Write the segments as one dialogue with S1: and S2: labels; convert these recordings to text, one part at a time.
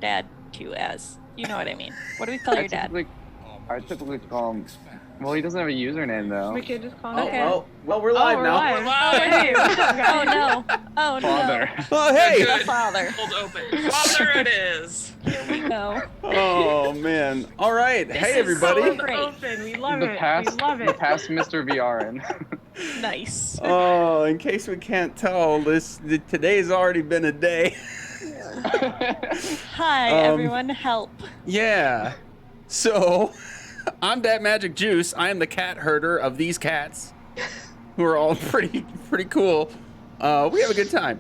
S1: dad to as? You know what I mean. What do we call your dad?
S2: I typically call him. Well, he doesn't have a username though.
S3: We could just call him.
S1: Okay.
S4: Well, we're live now.
S3: Live.
S1: Hey, oh no! Oh
S2: Father.
S1: no!
S4: Oh, hey!
S1: The father.
S5: Hold open. Father it is.
S1: Here we go.
S4: Oh man! All right,
S1: This
S4: hey
S1: is
S4: everybody!
S1: so
S3: Cold open. We love
S2: The
S3: it.
S2: past,
S3: We love it.
S2: the past Mr. VRN.
S1: Nice.
S4: Oh, in case we can't tell, today's already been a day.
S1: Hi everyone, help.
S4: Yeah. So, I'm that magic juice. I am the cat herder of these cats, who are all pretty cool. We have a good time.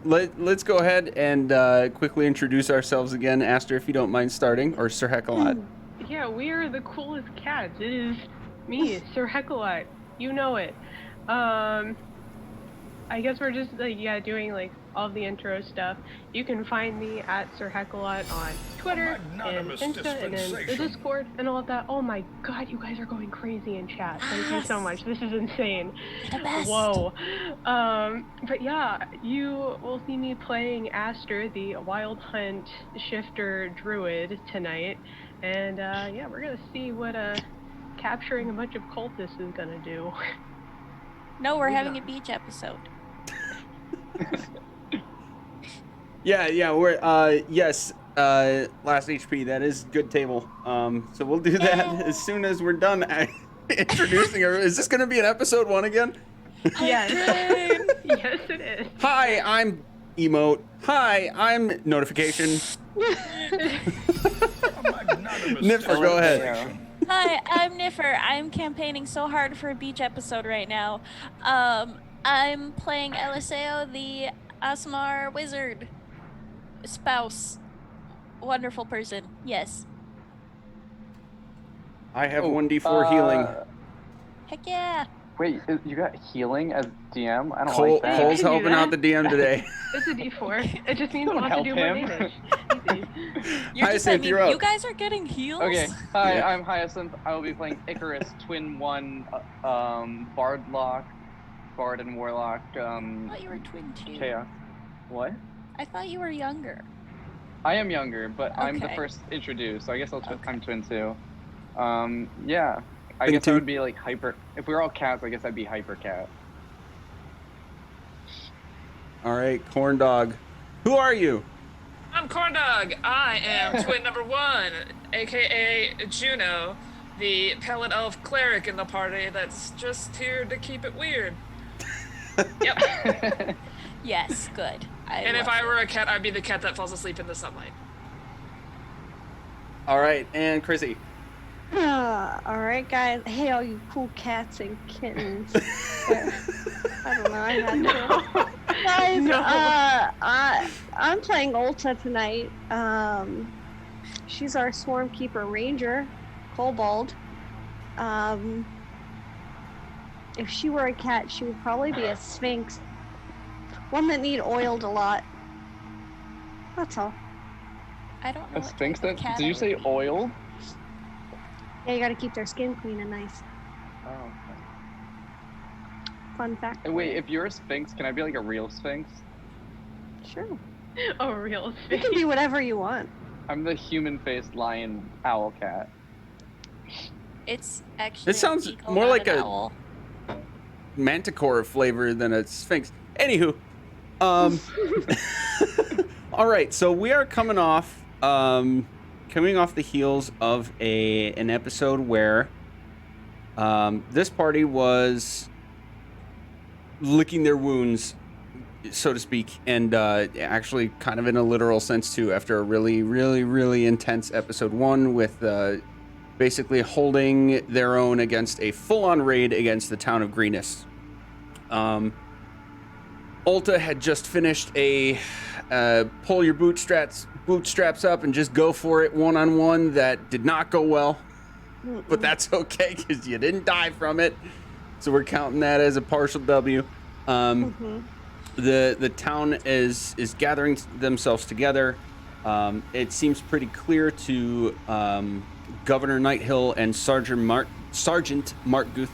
S4: Let's go ahead and quickly introduce ourselves again. Aster, if you don't mind starting, or Sir Heckalot.
S3: Yeah, we are the coolest cats. It is me, Sir Heckalot. You know it. I guess we're just doing like all the intro stuff. You can find me at Sir Heckalot on Twitter and Insta and then the Discord and all of that. Oh my god, you guys are going crazy in chat. Thank you so much. This is insane.
S1: The best.
S3: Whoa. But yeah, you will see me playing Aster, the Wild Hunt Shifter Druid tonight. And yeah, we're gonna see what capturing a bunch of cultists is gonna do.
S1: No, we're having a beach episode.
S4: Yeah, we're yes, last HP, that is good table. So we'll do that as soon as we're done introducing her. Is this gonna be an episode 1 again?
S3: Yes. Yes, it is.
S4: Hi, I'm Emote. Hi, I'm Notification. Niffer, go ahead.
S1: Hi, I'm Niffer. I'm campaigning so hard for a beach episode right now. I'm playing Eliseo, the Asmar wizard spouse. Wonderful person. Yes.
S4: I have 1d4 healing.
S1: Heck yeah.
S2: Wait, you got healing as DM? I don't
S4: Cole,
S2: like that.
S4: Cole's
S3: You can do
S4: helping
S3: that.
S4: out the DM today.
S3: It's a D4. It just means
S2: Don't
S3: we'll have to
S2: help
S3: do more
S2: him.
S3: damage. Easy.
S1: You're just,
S4: Hyacinth, you're up.
S1: you guys are getting heals?
S2: Okay, hi,
S4: Yeah.
S2: I'm Hyacinth. I will be playing Icarus, Twin 1, Bard and Warlock,
S1: I thought you were twin too.
S2: Chaos. What?
S1: I thought you were younger.
S2: I am younger, but I'm the
S1: Okay.
S2: first introduced, so I guess
S1: Okay.
S2: I'm twin too. Yeah. I
S4: Twin
S2: guess
S4: two?
S2: I would be like hyper. If we were all cats, I guess I'd be hyper cat.
S4: All right, Corn Dog. Who are you?
S5: I'm Corndog. I am twin number 1, aka Juno, the Pallid Elf cleric in the party that's just here to keep it weird. Yep.
S1: Yes, good.
S5: And if I were a cat, I'd be the cat that falls asleep in the sunlight.
S4: All right, and Chrissy.
S6: Alright guys, hey all you cool cats and kittens. I don't know, I had to. Guys,
S3: No.
S6: I'm playing Ulta tonight. She's our Swarmkeeper Ranger, Kobold. If she were a cat, she would probably be a Sphinx. One that need oiled a lot. That's all.
S1: I don't know.
S2: A
S1: what
S2: Sphinx
S1: type of
S2: that?
S1: cat
S2: Did
S1: I
S2: you say
S1: would be.
S2: oil?
S6: Yeah, you gotta keep their skin clean and nice.
S2: Oh.
S6: Fun fact.
S2: And wait, if you're a Sphinx, can I be like a real Sphinx?
S6: Sure.
S3: A real
S6: You
S3: Sphinx.
S6: can be whatever you want.
S2: I'm the human-faced lion owl cat.
S1: It's actually.
S4: It sounds
S1: an eagle,
S4: more
S1: not
S4: like
S1: an
S4: a-
S1: owl.
S4: Manticore flavor than a Sphinx. Anywho, all right. So we are coming off the heels of an episode where this party was licking their wounds, so to speak, and actually kind of in a literal sense too. After a really intense episode 1 with basically holding their own against a full-on raid against the town of Greenest. Ulta had just finished a pull your bootstraps up and just go for it one-on-one that did not go well. But that's okay because you didn't die from it. So we're counting that as a partial W. The town is gathering themselves together. It seems pretty clear to Governor Nighthill and Sergeant Markguth,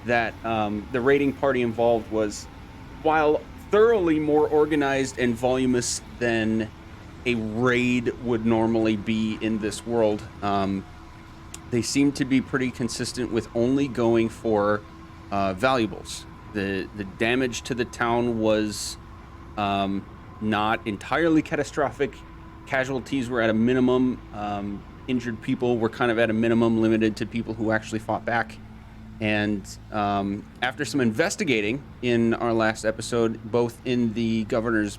S4: that the raiding party involved was, while thoroughly more organized and voluminous than a raid would normally be in this world. They seem to be pretty consistent with only going for valuables. The damage to the town was not entirely catastrophic. Casualties were at a minimum. Injured people were kind of at a minimum, limited to people who actually fought back. And after some investigating in our last episode, both in the governor's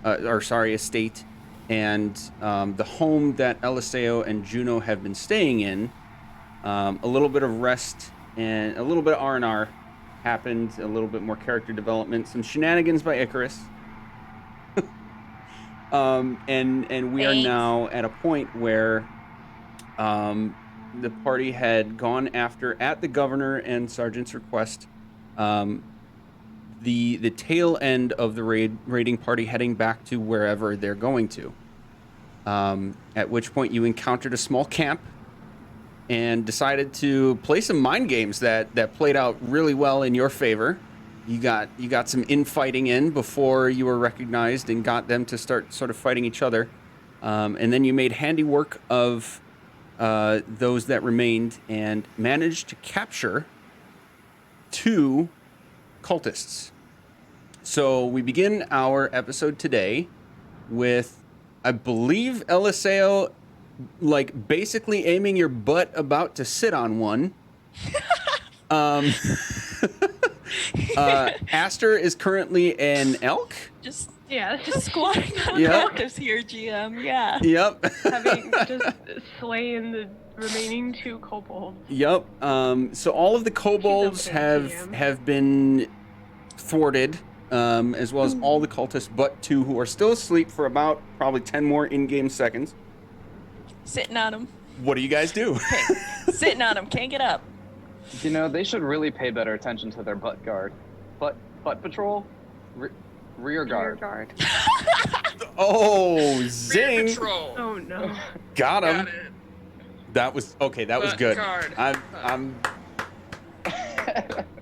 S4: estate, and the home that Eliseo and Juno have been staying in, a little bit of rest and a little bit of R&R happened, a little bit more character development, some shenanigans by Icarus. And we are now at a point where the party had gone after, at the governor and sergeant's request, the tail end of the raiding party heading back to wherever they're going to. At which point you encountered a small camp and decided to play some mind games that played out really well in your favor. You got some infighting in before you were recognized and got them to start sort of fighting each other. And then you made handiwork of those that remained and managed to capture 2 cultists. So we begin our episode today with, I believe, Eliseo, like, basically aiming your butt about to sit on one. Aster is currently an elk.
S1: Just
S3: Yeah.
S1: squatting on
S4: Yep.
S1: cactus here, GM. Yeah.
S4: Yep.
S3: Having just slain the remaining 2 kobolds.
S4: Yep. So all of the kobolds
S3: She's up there,
S4: have been thwarted, as well as all the cultists but 2 who are still asleep for about probably 10 more in-game seconds.
S1: Sitting on him.
S4: What do you guys do?
S1: Sitting on him. Can't get up.
S2: You know, they should really pay better attention to their butt guard. Butt patrol? Rear guard.
S6: Rearguard.
S4: Oh,
S5: Rear
S4: zing!
S5: patrol.
S3: Oh no.
S4: Got him.
S5: Got it.
S4: That was okay. That was
S5: Butt
S4: good.
S5: guard.
S4: I'm.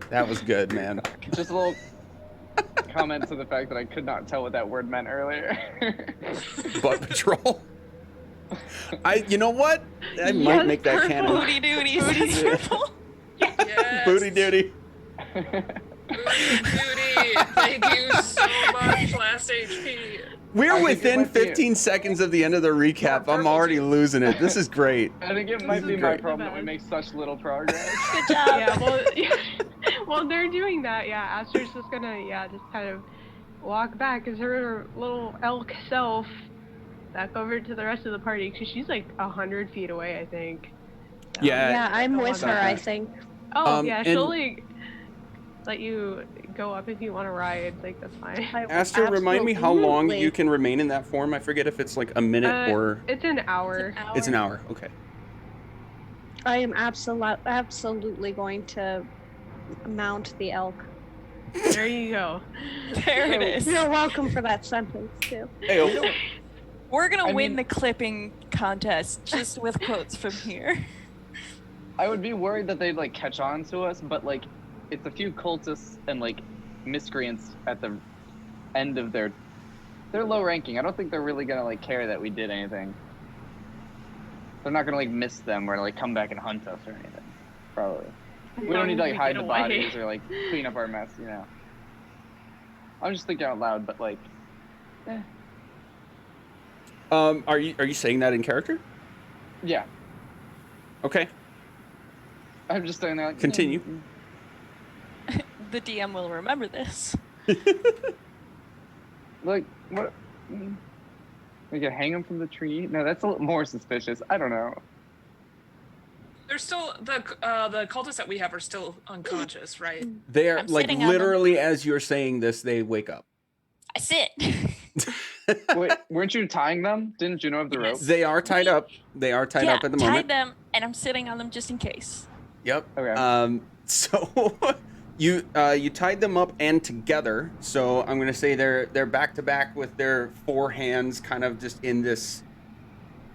S4: That was good, man.
S2: Just a little comment to the fact that I could not tell what that word meant earlier.
S4: Butt patrol. You know what? I might make that canon.
S1: Booty duty. Purple.
S5: Yes.
S4: Booty duty.
S5: Beauty. Thank you so much, last HP.
S4: We're
S2: I think it
S4: within
S2: might be
S4: 15 seconds of the end of the recap. I'm already losing it. This is great.
S2: I think it might
S3: is
S2: be my
S3: great.
S2: problem that we make such little progress.
S1: Good job.
S3: Yeah, well, they're doing that. Yeah, Aster's just gonna, just kind of walk back as her little elk self back over to the rest of the party, because she's like 100 feet away, I think.
S4: Yeah.
S6: Yeah, I'm
S3: go
S6: with
S3: on
S6: her,
S3: that.
S6: I think.
S3: Oh,
S4: Um,
S3: yeah,
S4: and-
S3: she'll like let you go up if you want to ride. Like, that's fine.
S6: I will
S4: Aster, remind me how long
S6: absolutely-
S4: you can remain in that form. I forget if it's like a minute or
S3: It's an hour.
S4: it's an hour. Okay.
S6: I am absolutely going to mount the elk.
S3: There you go.
S1: There it is.
S6: You're welcome for that sentence, too.
S4: Hey,
S1: We're gonna
S2: I
S1: win
S2: mean-
S1: the clipping contest just with quotes from here.
S2: I would be worried that they'd like catch on to us, but like it's a few cultists and like miscreants at the end of they're low ranking. I don't think they're really gonna like care that we did anything. They're not gonna like miss them or like come back and hunt us or anything. Probably. We don't need to like hide the bodies or like clean up our mess, you know. I'm just thinking out loud, but like
S4: are you saying that in character?
S2: yeah.
S4: Okay.
S2: I'm just saying that like,
S4: Continue.
S1: The DM will remember this.
S2: Like what we can hang them from the tree? No, that's a little more suspicious. I don't know.
S5: They're still the cultists that we have are still unconscious, right?
S4: They are
S1: I'm
S4: like
S1: sitting on them.
S4: literally as you're saying this, they wake up.
S1: I sit.
S2: Wait, weren't you tying them? Didn't Juno have the rope?
S4: They are tied up. They are tied
S1: yeah,
S4: up at the
S1: tied
S4: moment.
S1: them, and I'm sitting on them just in case.
S4: Yep.
S2: Okay.
S4: So you tied them up and together. So I'm gonna say they're back to back with their 4 hands kind of just in this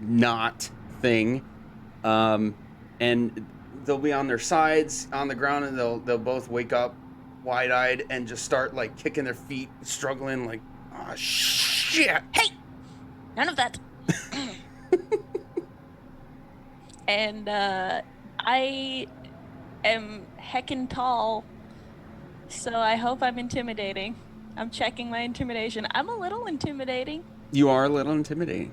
S4: knot thing. And they'll be on their sides on the ground, and they'll both wake up wide-eyed and just start like kicking their feet, struggling like, oh shit.
S1: Hey, None of that. And I am heckin' tall, so I hope I'm intimidating. I'm checking my intimidation. I'm a little intimidating.
S4: You are a little intimidating.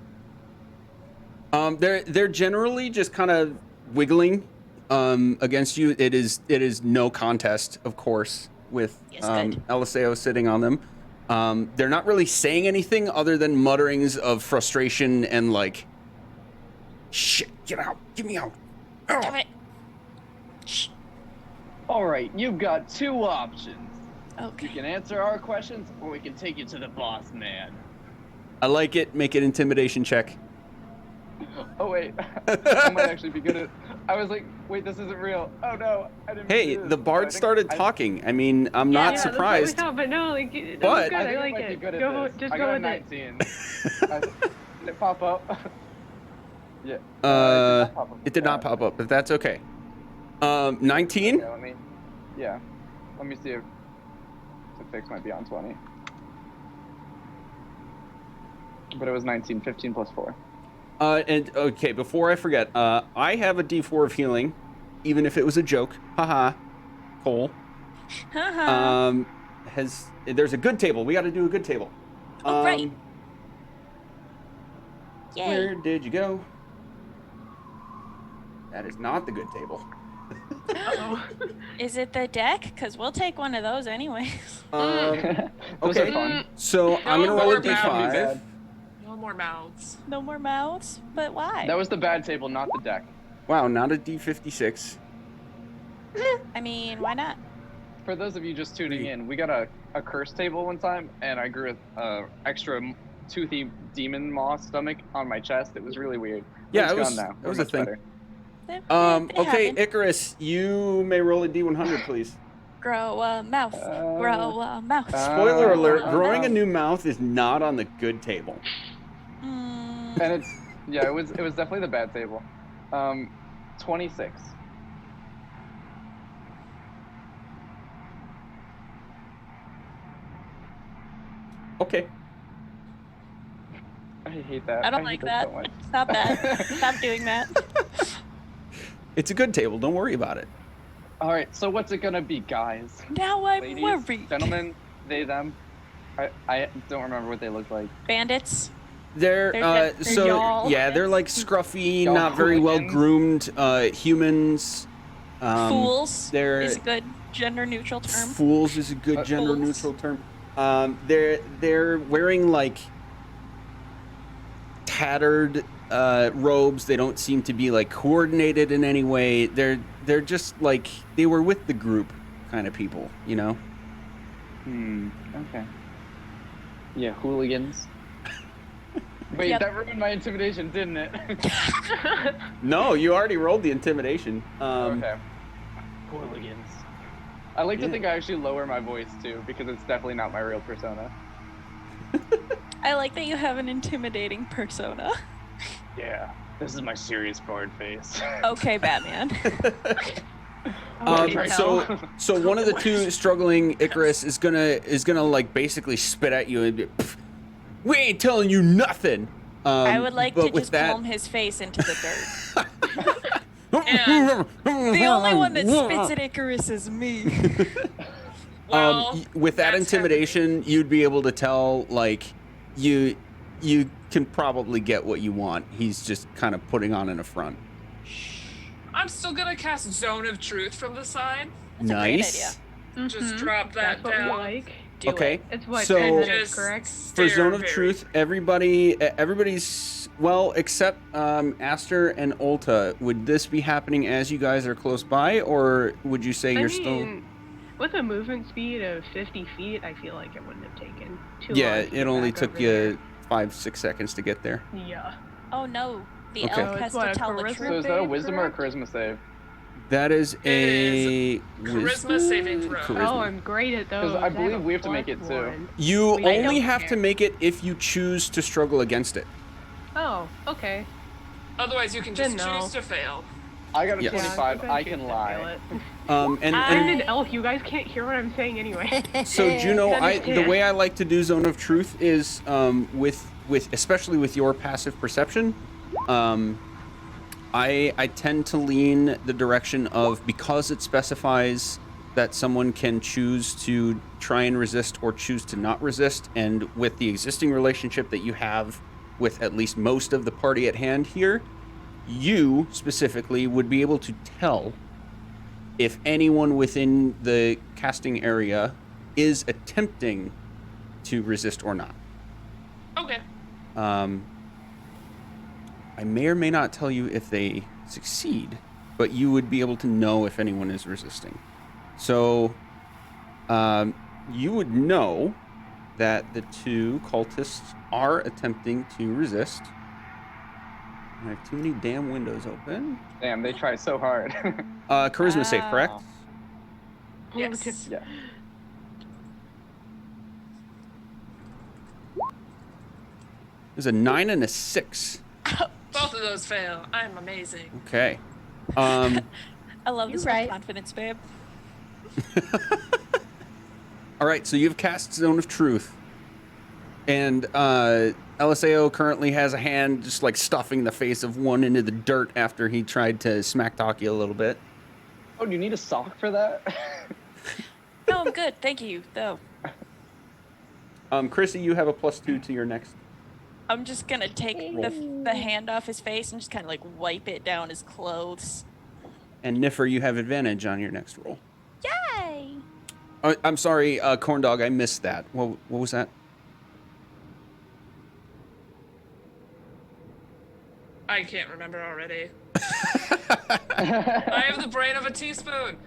S4: They're generally just kind of wiggling against you. It is no contest, of course, with
S1: Yes, good.
S4: Eliseo sitting on them. They're not really saying anything other than mutterings of frustration and like, shit, get out, get me out. Oh.
S1: Damn it. Shh.
S2: All right, you've got two options.
S1: Okay.
S2: You can answer our questions, or we can take you to the boss man.
S4: I like it. Make an intimidation check.
S2: Oh wait, I might actually be good at. I was like, wait, this isn't real. Oh no, I didn't.
S4: Hey,
S2: do this.
S4: the bard started talking. I mean, I'm
S1: Yeah,
S4: not
S1: yeah,
S4: surprised.
S3: That's what we thought, but no, like, that
S4: But-
S3: was good.
S2: I
S3: I
S2: think
S3: like
S2: might
S3: it.
S2: be good at
S3: Go,
S2: this.
S3: just
S2: I
S3: go
S2: got a
S3: with it.
S2: 19. Did it pop up? Yeah.
S4: It did not pop up, but that's okay. 19?
S2: Okay, let me see if the fix might be on 20. But it was 19, 15 plus 4.
S4: And okay, before I forget, I have a D4 of healing, even if it was a joke. Haha. Cole.
S1: Haha.
S4: There's a good table. We got to do a good table.
S1: Oh, right. Yay.
S4: Where did you go? That is not the good table.
S3: Uh-oh.
S1: Is it the deck? Because we'll take one of those anyways.
S2: Those
S4: Okay.
S2: are fun.
S4: So I'm gonna roll a
S5: more bad.
S4: D5.
S5: No more mouths.
S1: No more mouths? But why?
S2: That was the bad table, not the deck.
S4: Wow, not a D56.
S1: I mean, why not?
S2: For those of you just tuning in, we got a curse table one time, and I grew an extra toothy demon maw stomach on my chest. It was really weird.
S4: Yeah,
S2: It's
S4: it was.
S2: gone now.
S4: It
S2: We're
S4: was a
S2: much
S4: thing.
S2: better.
S1: It
S4: Okay,
S1: happened.
S4: Icarus, you may roll a D100, please.
S1: Grow a mouth. Grow a mouth.
S4: Spoiler alert:
S1: oh,
S4: growing
S1: no.
S4: a new mouth is not on the good table.
S1: Mm,
S2: And it was definitely the bad table. 26.
S4: Okay.
S2: I hate that.
S1: I don't
S2: hate
S1: like
S2: that
S1: that.
S2: so much.
S1: Stop that. Stop doing that.
S4: It's a good table. Don't worry about it.
S2: All right, so what's it gonna be, guys?
S1: Now I'm
S2: Ladies,
S1: worried.
S2: gentlemen, they, them. I don't remember what they look like.
S1: Bandits.
S4: They're
S1: They're
S4: so
S1: y'all.
S4: yeah, they're like scruffy,
S2: Y'all
S4: not very well
S2: hooligans.
S4: groomed humans.
S1: Fools
S4: they're-
S1: is a good gender neutral term.
S4: Fools is a good gender
S1: Fools.
S4: neutral term. They're wearing like tattered robes. They don't seem to be like coordinated in any way. They're just like they were with the group kind of people, you know.
S2: Okay. Yeah, hooligans. Wait,
S1: Yep.
S2: that ruined my intimidation, didn't it?
S4: No, you already rolled the intimidation.
S2: Okay. Hooligans. I like to
S4: Yeah.
S2: think I actually lower my voice too, because it's definitely not my real persona.
S1: I like that you have an intimidating persona.
S2: Yeah, this is my serious bard face.
S1: Okay, Batman.
S2: Okay,
S4: So one of the two struggling Icarus is gonna like basically spit at you and be, "Pff, we ain't telling you nothing.
S1: I would like
S4: but
S1: to
S4: with
S1: just
S4: that,
S1: palm his face into the dirt.
S5: And
S1: The only one that spits at Icarus is me.
S5: well,
S4: with that
S5: that's
S4: intimidation, you'd be able to tell like you can probably get what you want. He's just kind of putting on an affront.
S5: I'm still gonna cast Zone of Truth from the side.
S1: That's a great
S4: Nice.
S5: Just drop that
S3: That's what we
S5: down.
S3: like.
S1: Do
S4: Okay.
S1: it.
S3: It's what
S4: So-
S3: 10 minutes,
S5: Just
S3: correct?
S4: For
S5: stare
S4: Zone of
S5: very-
S4: Truth, everybody's well, except Aster and Ulta. Would this be happening as you guys are close by, or would you say you're still?
S3: With a movement speed of 50 feet, I feel like it wouldn't have taken too long.
S4: Yeah,
S3: to
S4: it
S3: get
S4: only
S3: back
S4: took
S3: over
S4: you 5-6 seconds to get there.
S3: there. Yeah.
S1: Oh no, the
S4: Okay.
S1: elf
S3: So
S1: has
S3: it's what,
S1: to
S3: a
S1: tell the
S3: charisma
S1: truth.
S2: So is that a
S3: save,
S2: wisdom or a
S3: correct?
S2: charisma save?
S4: That is a
S5: Charisma saving throw.
S4: Charisma.
S3: Oh, I'm great at those.
S2: 'Cause I believe
S3: have a
S2: we have to make it,
S3: plus
S2: too.
S3: one.
S4: You
S3: I
S4: only
S3: don't
S4: have to
S3: care.
S4: make it if you choose to struggle against it.
S3: Oh, okay.
S5: Otherwise, you can just
S3: Then no.
S5: choose to fail.
S2: I got a
S4: Yes.
S2: 25.
S3: Yeah,
S2: I
S3: choose
S2: can
S3: to
S2: lie.
S3: fail it.
S4: And
S3: I'm an elf. You guys can't hear what I'm saying anyway.
S4: so Juno, the
S3: Understand.
S4: way I like to do Zone of Truth is with especially with your passive perception, I tend to lean the direction of, because it specifies that someone can choose to try and resist or choose to not resist, and with the existing relationship that you have with at least most of the party at hand here, you specifically would be able to tell if anyone within the casting area is attempting to resist or not.
S5: Okay.
S4: I may or may not tell you if they succeed, but you would be able to know if anyone is resisting. So, you would know that the two cultists are attempting to resist. I have too many damn windows open.
S2: Damn, they try so hard.
S4: Charisma save, correct?
S5: Yes.
S2: Yeah.
S4: There's a 9 and a 6.
S5: Both of those fail. I'm amazing.
S4: Okay.
S1: I love
S6: You're
S1: this
S6: right.
S1: confidence, babe.
S4: All right, so you've cast Zone of Truth. And LSAO currently has a hand just like stuffing the face of one into the dirt after he tried to smack talk you a little bit.
S2: Oh, do you need a sock for that?
S1: No, I'm good. Thank you, though.
S4: Chrissy, you have a +2 to your next.
S1: I'm just gonna take the hand off his face and just kind of like wipe it down his clothes.
S4: And Niffer, you have advantage on your next roll.
S1: Yay!
S4: I'm sorry, Corn Dog, I missed that. What was that?
S5: I can't remember already. I have the brain of a teaspoon.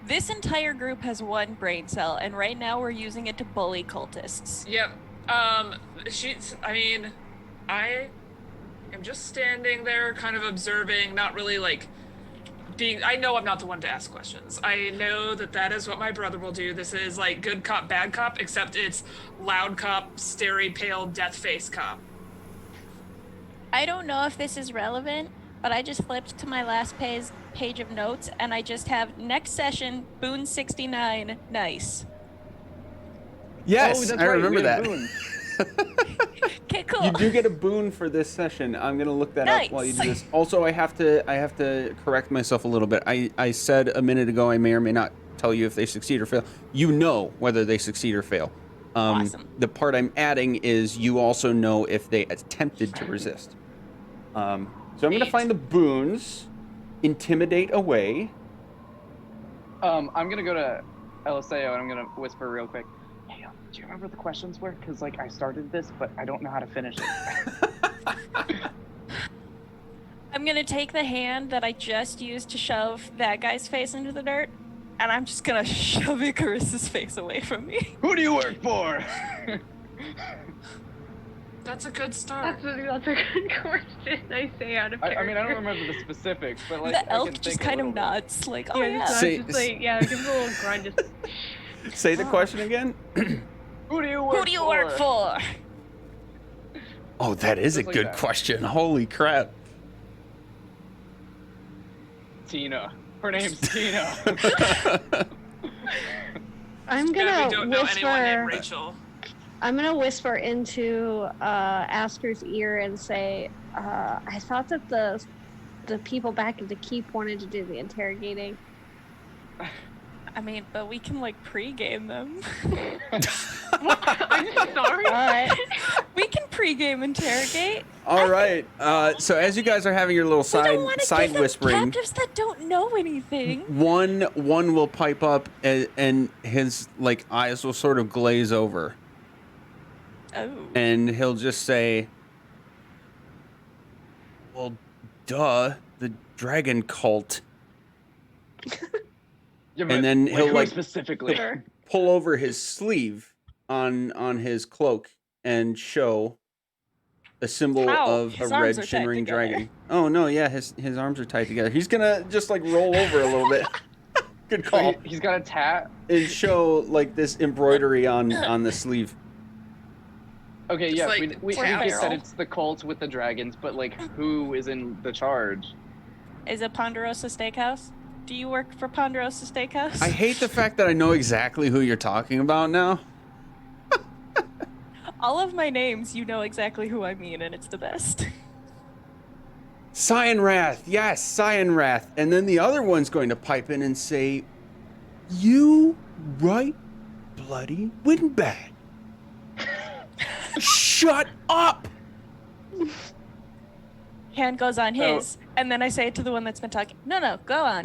S1: This entire group has one brain cell, and right now we're using it to bully cultists.
S5: Yep. I am just standing there kind of observing, not really like I know I'm not the one to ask questions. I know that is what my brother will do. This is like good cop, bad cop, except it's loud cop, starey, pale, death face cop.
S1: I don't know if this is relevant, but I just flipped to my last page of notes, and I just have next session, Boon 69, nice.
S4: Yes,
S2: that's
S4: I
S2: right,
S4: remember
S2: we have
S4: that.
S2: Boone.
S1: Okay, cool.
S4: You do get a boon for this session. I'm gonna look that up while you do this. Also, I have to correct myself a little bit. I said a minute ago I may or may not tell you if they succeed or fail. You know whether they succeed or fail.
S1: Awesome.
S4: The part I'm adding is you also know if they attempted to resist. So I'm gonna find the boons. Intimidate away.
S2: I'm gonna go to LSAO and I'm gonna whisper real quick. Hey, do you remember what the questions were? Because like I started this, but I don't know how to finish it.
S1: I'm gonna take the hand that I just used to shove that guy's face into the dirt, and I'm just gonna shove Icarus's face away from me.
S2: Who do you work for?
S5: That's a good start.
S3: That's a good question. I say out of character.
S2: I mean, I don't remember the specifics, but like
S1: The
S2: I
S1: elf
S2: can
S1: just
S2: think a
S1: kind of
S2: little bit.
S1: nods, like, oh yeah.
S4: Say-
S3: Just like, yeah, give a little grunt. Just
S4: Say the question again.
S2: Who do you work for?
S1: Who do you work for?
S4: Oh, that is a
S2: Just like
S4: good
S2: that.
S4: question. Holy crap.
S2: Tina. Her name's Tina.
S6: I'm
S5: Yeah,
S6: gonna
S5: we don't know anyone named
S6: whisper.
S5: Rachel.
S6: I'm gonna whisper into Asker's ear and say, I thought that the people back at the keep wanted to do the interrogating.
S1: I mean, but we can like pre-game them.
S3: I'm sorry.
S6: All right.
S1: We can pre-game interrogate.
S4: All right. So as you guys are having your little
S1: We don't want to
S4: side
S1: give them
S4: whispering,
S1: captives that don't know anything.
S4: one will pipe up and his like eyes will sort of glaze over,
S1: Oh.
S4: and he'll just say, "Well, duh, the dragon cult."
S2: Yeah,
S4: And then he'll,
S2: who
S4: like-
S2: specifically.
S4: Pull over his sleeve on his cloak and show a symbol
S1: Ow,
S4: of a
S1: his arms are
S4: red
S1: tied
S4: shimmering
S1: together.
S4: dragon. Oh no, yeah, his arms are tied together. He's gonna just like roll over a little bit. Good
S2: So
S4: call.
S2: he's got a tat.
S4: And show like this embroidery on the sleeve.
S2: Okay,
S5: Just
S2: yes,
S5: like
S2: we
S5: tat
S2: just said
S1: barrel.
S2: it's the cult with the dragons, but like who is in the charge?
S1: Is it Ponderosa Steakhouse? Do you work for Ponderosa Steakhouse?
S4: I hate the fact that I know exactly who you're talking about now.
S1: All of my names, you know exactly who I mean, and it's the best.
S4: Cyanrath, yes, Cyanrath. And then the other one's going to pipe in and say, you right bloody windbag. Shut up!
S1: Hand goes on his, and then I say it to the one that's been talking. No, go on.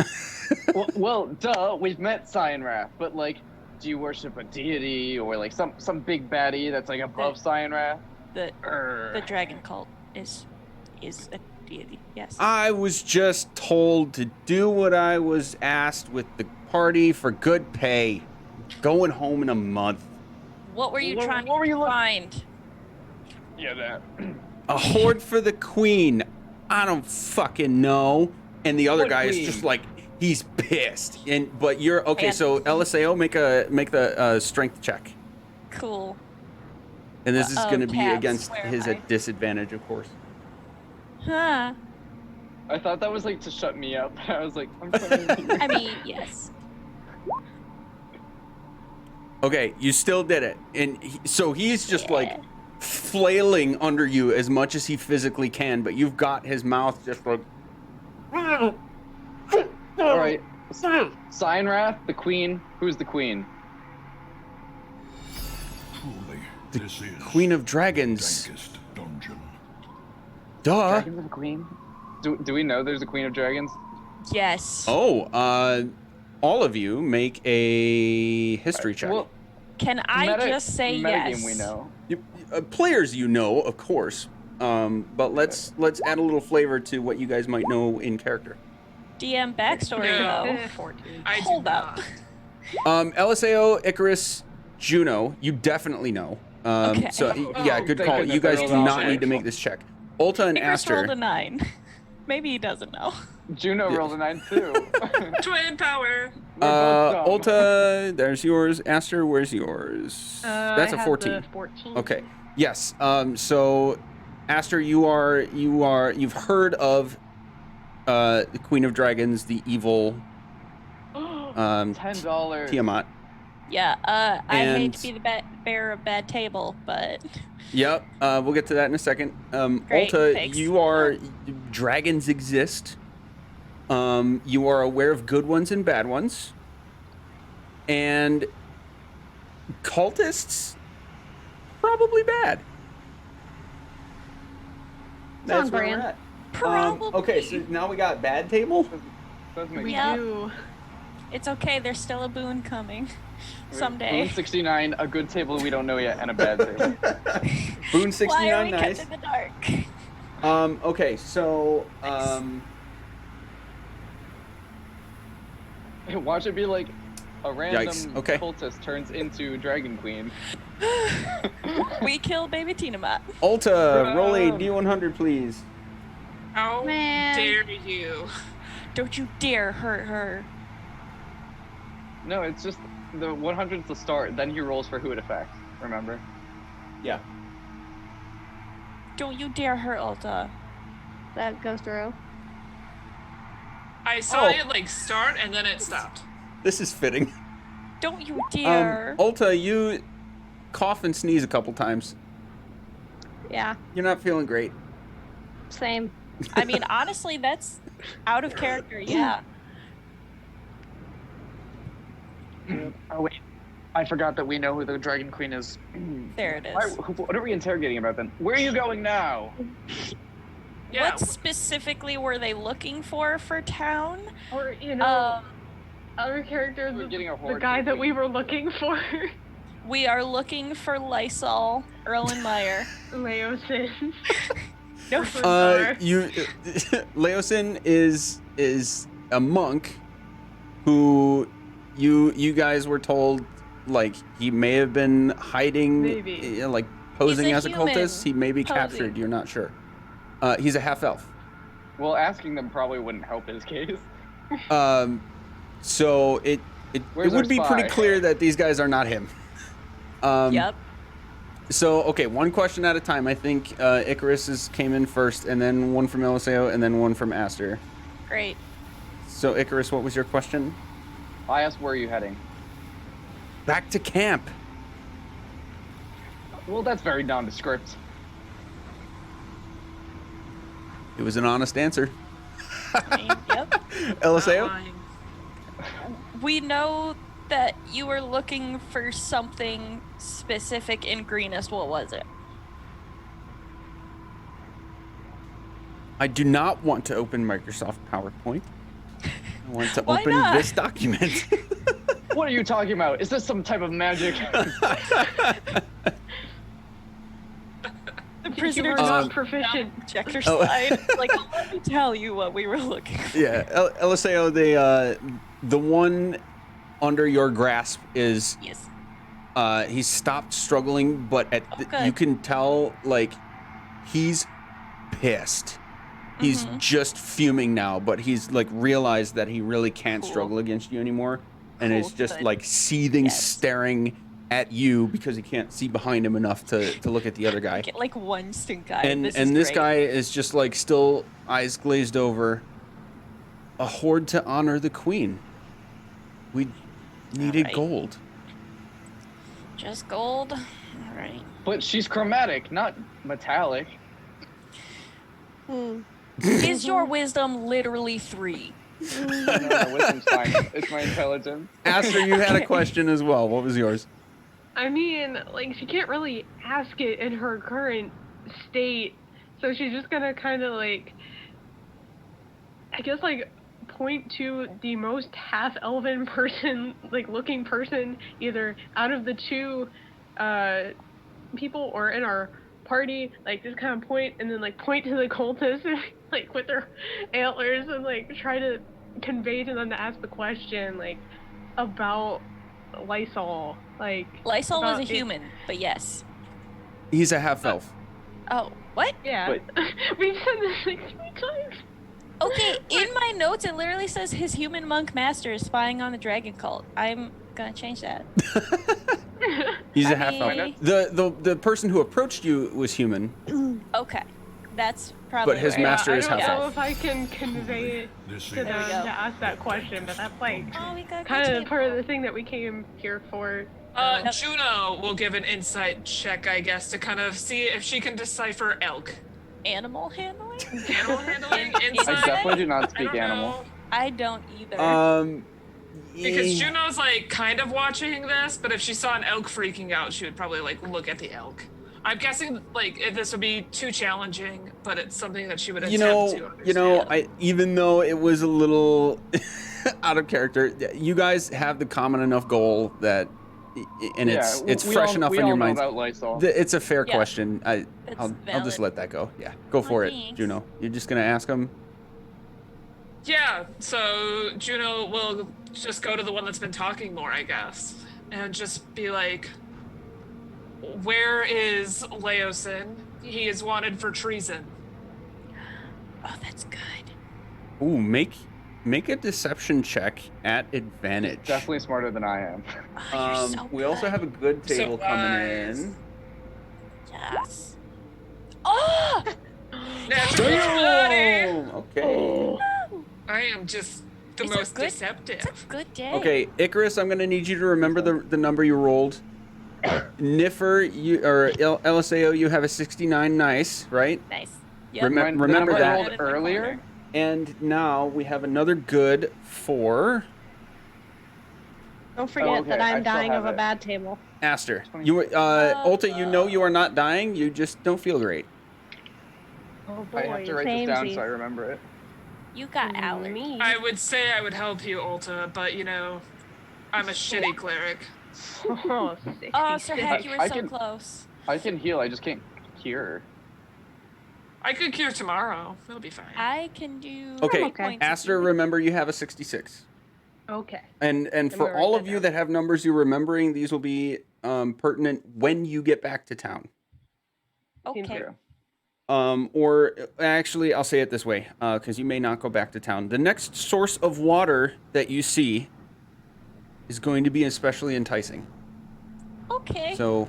S2: well, duh, we've met Cyanrath, but like, do you worship a deity or like some big baddie that's like above Cyanrath?
S1: The dragon cult is a deity, yes.
S4: I was just told to do what I was asked with the party for good pay. Going home in a month.
S1: What were you trying to find?
S2: Yeah, that.
S4: A hoard for the queen. I don't fucking know. And the other
S2: What
S4: guy is
S2: queen?
S4: just like, he's pissed. But you're okay. So LSAO, make the strength check.
S1: Cool.
S4: And this is going to be
S1: Tabs,
S4: against
S1: where
S4: his
S1: am I?
S4: disadvantage, of course.
S1: Huh.
S2: I thought that was like to shut me up. I was like, I'm sorry.
S1: I mean, yes.
S4: Okay, you still did it. And so he's just like flailing under you as much as he physically can, but you've got his mouth just like.
S2: All right, Cyanrath, the queen. Who's the queen?
S7: Truly,
S4: The
S7: this is
S4: Queen of Dragons.
S7: dankest dungeon.
S4: Duh.
S2: Dragons of the queen. Do we know there's a queen of dragons?
S1: Yes.
S4: Oh, all of you make a history check.
S2: Well,
S1: Can I just say
S2: metagame
S1: yes?
S2: we know.
S4: Players, you know, of course. But let's add a little flavor to what you guys might know in character.
S1: DM backstory
S5: No.
S1: though.
S3: 14.
S5: I do
S1: Hold up.
S5: not.
S4: LSAO, Icarus, Juno, you definitely know.
S1: Okay.
S4: So yeah, good
S2: thank
S4: call.
S2: goodness
S4: You guys
S2: I
S4: do
S2: rolled
S4: not
S2: a
S4: need to
S2: check.
S4: make this check. Ulta and
S1: Icarus rolled
S4: Aster.
S1: a 9. Maybe he doesn't know.
S2: Juno rolled a 9 too.
S5: Twin power.
S2: We're both dumb.
S4: Ulta, there's yours. Aster, where's yours? That's
S3: I
S4: a
S3: had
S4: 14.
S3: the 14.
S4: Okay. Yes. So, Aster, you've heard of the Queen of Dragons, the evil
S2: $10.
S4: Tiamat.
S1: Yeah, I hate
S4: And-
S1: to be the bearer of bad table, but
S4: Yep. We'll get to that in a second.
S1: Great,
S4: Ulta,
S1: thanks.
S4: dragons exist. You are aware of good ones and bad ones. And cultists, probably bad.
S6: It's on
S4: where
S6: brand.
S4: we're at.
S1: probably.
S4: Okay, so now we got bad table.
S2: Does make
S3: We
S1: Yeah.
S3: do.
S1: It's okay. There's still a boon coming
S2: Boon
S1: someday.
S2: 69, a good table we don't know yet, and a bad table.
S4: Boone
S1: Why are
S4: 69,
S1: we
S4: nice.
S1: kept in the dark?
S4: Okay, so
S2: Watch it be like a random
S4: Yikes, okay.
S2: cultist turns into Dragon Queen.
S1: We killed baby Tiamat.
S4: Ulta, roll a D100, please.
S5: How
S6: Man.
S5: dare you?
S1: Don't you dare hurt her.
S2: No, it's just the 100's the start, then he rolls for who it affects, remember?
S4: Yeah.
S1: Don't you dare hurt Ulta.
S6: That goes through.
S5: I saw
S4: Oh.
S5: it like start and then it stopped.
S4: This is fitting.
S1: Don't you dare.
S4: Ulta, you cough and sneeze a couple times.
S6: Yeah,
S4: You're not feeling great.
S6: same.
S1: I mean, honestly, that's out of character. Yeah.
S2: Oh wait, I forgot that we know who the Dragon Queen is.
S1: There it is.
S2: What are we interrogating about then? Where are you going now?
S5: Yeah.
S1: What specifically were they looking for town?
S3: Or, you know,
S1: Um,
S3: other characters,
S2: We're getting a
S3: the
S2: horde
S3: guy
S2: of
S3: that we
S2: people.
S3: were looking for,
S1: we are looking for Lysol, Erlenmeyer.
S3: Leosin.
S1: No,
S4: Leosin is a monk who you guys were told like he may have been hiding,
S3: Maybe.
S4: like posing
S1: He's a
S4: as a
S1: human
S4: cultist. He may be
S1: posing.
S4: captured. You're not sure. He's a half elf.
S2: Well, asking them probably wouldn't help his case.
S4: So it
S2: Where's
S4: would
S2: our
S4: be pretty
S2: spy?
S4: clear that these guys are not him.
S1: yep.
S4: So, okay, one question at a time. I think Icarus came in first, and then one from Eliseo, and then one from Aster.
S1: Great.
S4: So, Icarus, what was your question?
S2: I asked, where are you heading?
S4: Back to camp.
S2: Well, that's very nondescript.
S4: It was an honest answer.
S1: Yep.
S4: Eliseo?
S5: Lying.
S1: We know that you were looking for something specific in Greenest. What was it?
S4: I do not want to open Microsoft PowerPoint. I want to
S1: Why
S4: open
S1: not?
S4: this document.
S2: What are you talking about? Is this some type of magic?
S1: The
S3: You
S1: prisoner
S3: were
S1: just
S3: not proficient.
S1: projector
S4: Oh.
S1: slide. Like, let me tell you what we were looking for.
S4: Yeah, Eliseo, the one under your grasp is
S1: Yes.
S4: he's stopped struggling, but
S1: Okay.
S4: you can tell like he's pissed. He's
S1: Mhm.
S4: just fuming now, but he's like realized that he really can't
S1: Cool.
S4: struggle against you anymore, and
S1: Cool,
S4: is just
S1: good.
S4: like seething,
S1: Yes.
S4: staring at you because he can't see behind him enough to look at the other guy.
S1: Get like one stink eye.
S4: And
S1: this
S4: this guy is just like still eyes glazed over. A hoard to honor the queen. We needed
S1: Alright.
S4: gold.
S1: Just gold. All right.
S2: But she's chromatic, not metallic.
S1: Is your wisdom literally 3?
S2: No, my wisdom's fine. It's my intelligence.
S4: Aster, you had a question as well. What was yours?
S3: I mean, like, she can't really ask it in her current state, so she's just gonna kind of, like, I guess, like, point to the most half-elven person, like, looking person, either out of the two people or in our party, like, just kind of point, and then, like, point to the cultists, like, with their antlers, and, like, try to convey to them to ask the question, like, about Lysol, like...
S1: Lysol was a
S3: about it-
S1: human, but yes.
S4: He's a half elf.
S1: Oh, what?
S3: Yeah.
S2: Wait.
S3: We've said this, like, 3 times.
S1: Okay, in my notes it literally says his human monk master is spying on the dragon cult. I'm gonna change that.
S4: He's
S1: I
S4: a half
S1: mean-
S4: elf. The person who approached you was human.
S1: Okay, that's probably.
S4: But his
S1: right.
S4: master is
S3: I don't
S4: half
S3: know
S4: elf.
S3: if I can convey it
S7: This
S3: to
S7: is
S3: them
S1: we go.
S3: to ask that question, but that's, like,
S1: Oh, we got
S3: kind of
S1: good
S3: part of
S1: table.
S3: the thing that we came here for.
S5: Juno will give an insight check, I guess, to kind of see if she can decipher elk.
S1: Animal handling.
S5: Animal handling?
S1: I
S5: Insight?
S2: I definitely do not
S5: I
S2: speak
S5: don't
S2: animal.
S5: know.
S1: I don't either.
S5: Because
S4: yeah.
S5: Juno's like kind of watching this, but if she saw an elk freaking out, she would probably like look at the elk. I'm guessing like if this would be too challenging, but it's something that she would attempt to understand.
S4: Even though it was a little out of character, you guys have the common enough goal that, and it's
S2: we
S4: fresh
S2: all,
S4: enough
S2: we
S4: in
S2: all
S4: your
S2: know
S4: minds.
S2: about Lysol.
S4: It's a fair
S1: Yeah.
S4: question. I'll just
S1: valid.
S4: let that go. Yeah, go for it,
S1: thanks.
S4: Juno. You're just gonna ask him.
S5: Yeah, so Juno will just go to the one that's been talking more, I guess, and just be like, where is Leosin? He is wanted for treason.
S1: Oh, that's good.
S4: Ooh, make a deception check at advantage.
S2: Definitely smarter than I am.
S1: Oh, you're so
S4: we also
S1: good.
S4: have a good table coming
S5: wise.
S4: in.
S1: Yes. Oh!
S5: Natural 20!
S4: Damn! Okay.
S5: I am just the
S1: It's a
S5: most
S1: good-
S5: deceptive.
S1: It's a good day.
S4: Okay, Icarus, I'm gonna need you to remember the number you rolled. Niffer, Eliseo, you have a 69. Nice, right?
S1: Nice. Yep.
S4: Remember
S2: The number I
S4: that.
S2: rolled earlier.
S4: And now we have another good for
S6: Don't forget
S2: okay,
S6: that
S2: I
S6: I'm
S2: still
S6: dying
S2: have
S6: of a
S2: it.
S6: bad table.
S4: Aster. You were, Ulta, you know you are not dying. You just don't feel great.
S3: Oh boy.
S2: I have to write this down
S6: Samesies.
S2: so I remember it.
S1: You got allergies.
S3: Me.
S5: I would say I would help you, Ulta, but you know, I'm a shitty cleric.
S3: Oh,
S1: Oh, Sir Heck, you were
S2: I
S1: so
S2: can-
S1: close.
S2: I can heal, I just can't cure.
S5: I could cure tomorrow. It'll be fine.
S1: I can do.
S4: Okay,
S1: points
S4: Aster,
S1: if you
S4: remember you have a 66.
S3: Okay.
S4: And
S3: I'm
S4: for
S3: gonna write
S4: all
S3: that
S4: of you
S3: down.
S4: that have numbers you're remembering, these will be pertinent when you get back to town.
S3: Seems
S1: Okay.
S3: fair.
S4: Or actually, I'll say it this way, because you may not go back to town. The next source of water that you see is going to be especially enticing.
S1: Okay.
S4: So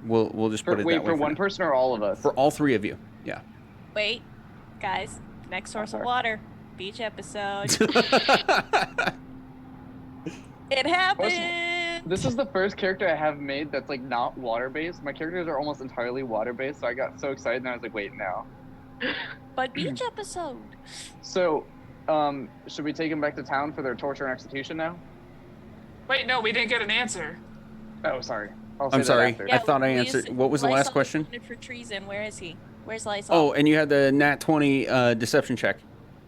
S4: we'll just put it
S2: Wait,
S4: that way.
S2: for one
S4: now.
S2: person or all of us?
S4: For all three of you, yeah.
S1: Wait, guys. Next source of
S2: sorry.
S1: water. Beach episode. It happened.
S2: This is the first character I have made that's like not water based. My characters are almost entirely water based, so I got so excited and I was like, wait, no.
S1: But beach episode.
S2: So, should we take them back to town for their torture and execution now?
S5: Wait, no, we didn't get an answer.
S2: Oh, sorry. I'll say
S4: I'm
S2: that
S4: sorry.
S2: after.
S4: I thought I
S1: we
S4: answered.
S1: just-
S4: What was the last
S1: Lysol
S4: question?
S1: wanted for treason. Where is he? Where's Lysol?
S4: Oh, and you had the nat 20 deception check.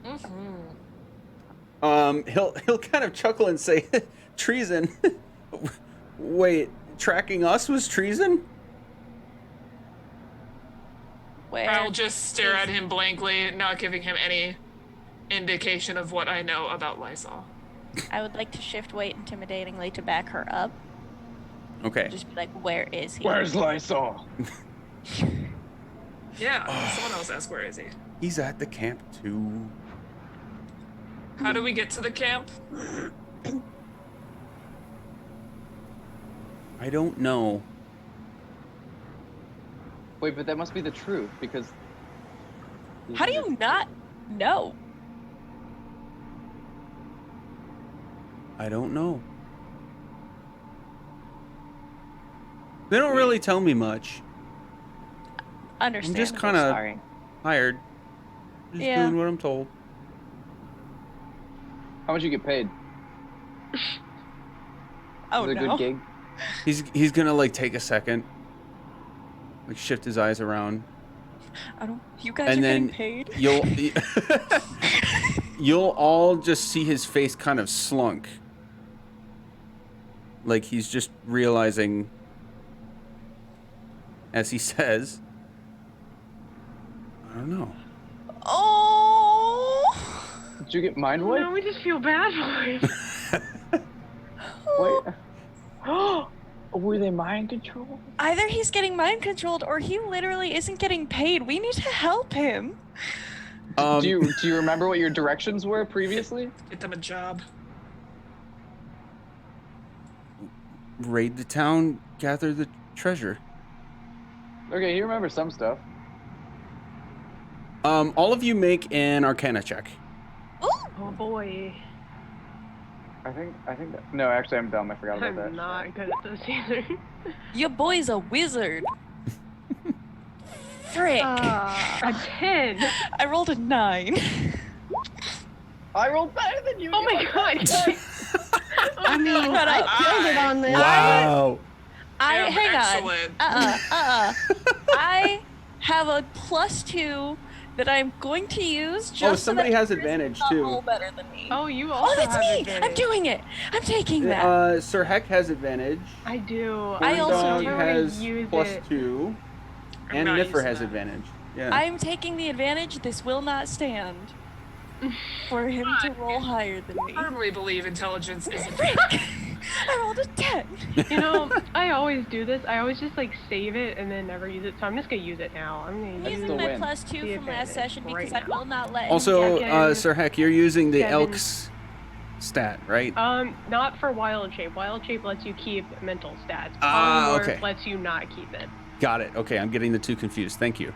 S4: He'll kind of chuckle and say, treason. Wait, tracking us was treason?
S1: Where?
S5: I'll just stare at him blankly, not giving him any indication of what I know about Lysol.
S1: I would like to shift weight intimidatingly to back her up.
S4: Okay.
S1: Just be like, where is he?
S2: Where's Lysol?
S5: Yeah, someone else ask where is he.
S4: He's at the camp too.
S5: How do we get to the camp?
S4: I don't know.
S2: Wait, but that must be the truth because.
S1: How do you not know?
S4: I don't know. They don't really tell me much.
S1: Understandable.
S4: kinda-
S1: Sorry.
S4: Hired. Just
S1: Yeah.
S4: doing what I'm told.
S2: How much you get paid?
S1: Oh
S2: Is it a
S1: no.
S2: good gig?
S4: He's gonna like take a second, like shift his eyes around,
S1: I don't. You guys
S4: and
S1: are
S4: then
S1: getting paid.
S4: you'll all just see his face kind of slunk, like he's just realizing, as he says, I don't know.
S1: Oh.
S2: Did you get mind wiped?
S3: No, we just feel bad for him.
S2: Wait. Were they mind controlled?
S1: Either he's getting mind controlled or he literally isn't getting paid. We need to help him.
S2: Do you remember what your directions were previously?
S5: Get them a job.
S4: Raid the town, gather the treasure.
S2: Okay, you remember some stuff.
S4: All of you make an Arcana check.
S3: Oh boy.
S2: I think that, no, actually I'm dumb. I forgot about that.
S3: I'm not good at this either.
S1: Your boy's a wizard. Frick.
S3: A 10.
S1: I rolled a 9.
S2: I rolled better than you.
S3: Oh my god.
S6: I mean,
S1: Shut
S6: I
S1: up.
S6: killed it on this.
S4: Wow.
S5: Damn,
S1: Hang
S5: excellent.
S1: on. I have a +2 that I'm going to use just
S4: somebody
S1: so that
S4: has
S1: Chris
S4: advantage,
S1: is not
S4: too.
S1: roll better than me.
S3: Oh, you also
S1: that's
S3: have
S1: me.
S3: advantage.
S1: I'm doing it. I'm taking that.
S4: Sir Heck has advantage.
S3: I do.
S1: I also
S4: Dog
S1: do.
S4: has
S3: Use it.
S4: +2,
S5: I'm
S4: and
S5: not
S4: Niffer
S5: using
S4: has
S5: that.
S4: advantage. Yeah.
S1: I'm taking the advantage. This will not stand for him to roll higher than me.
S5: I firmly believe intelligence is a
S1: Frick. I rolled a 10.
S3: You know, I always do this. I always just like save it and then never use it. So I'm just gonna use it now. I'm
S1: I'm
S3: gonna use
S1: using
S2: the
S1: my
S2: win.
S1: +2
S3: The
S1: from last
S3: advantage
S1: session because
S3: right
S1: I will not let
S4: Also,
S1: him get
S4: Sir Heck, you're using the
S3: Kevin.
S4: Elk's stat, right?
S3: Not for wild shape. Wild shape lets you keep mental stats.
S4: Ah,
S3: Polymorph
S4: okay.
S3: lets you not keep it.
S4: Got it. Okay, I'm getting the two confused. Thank you.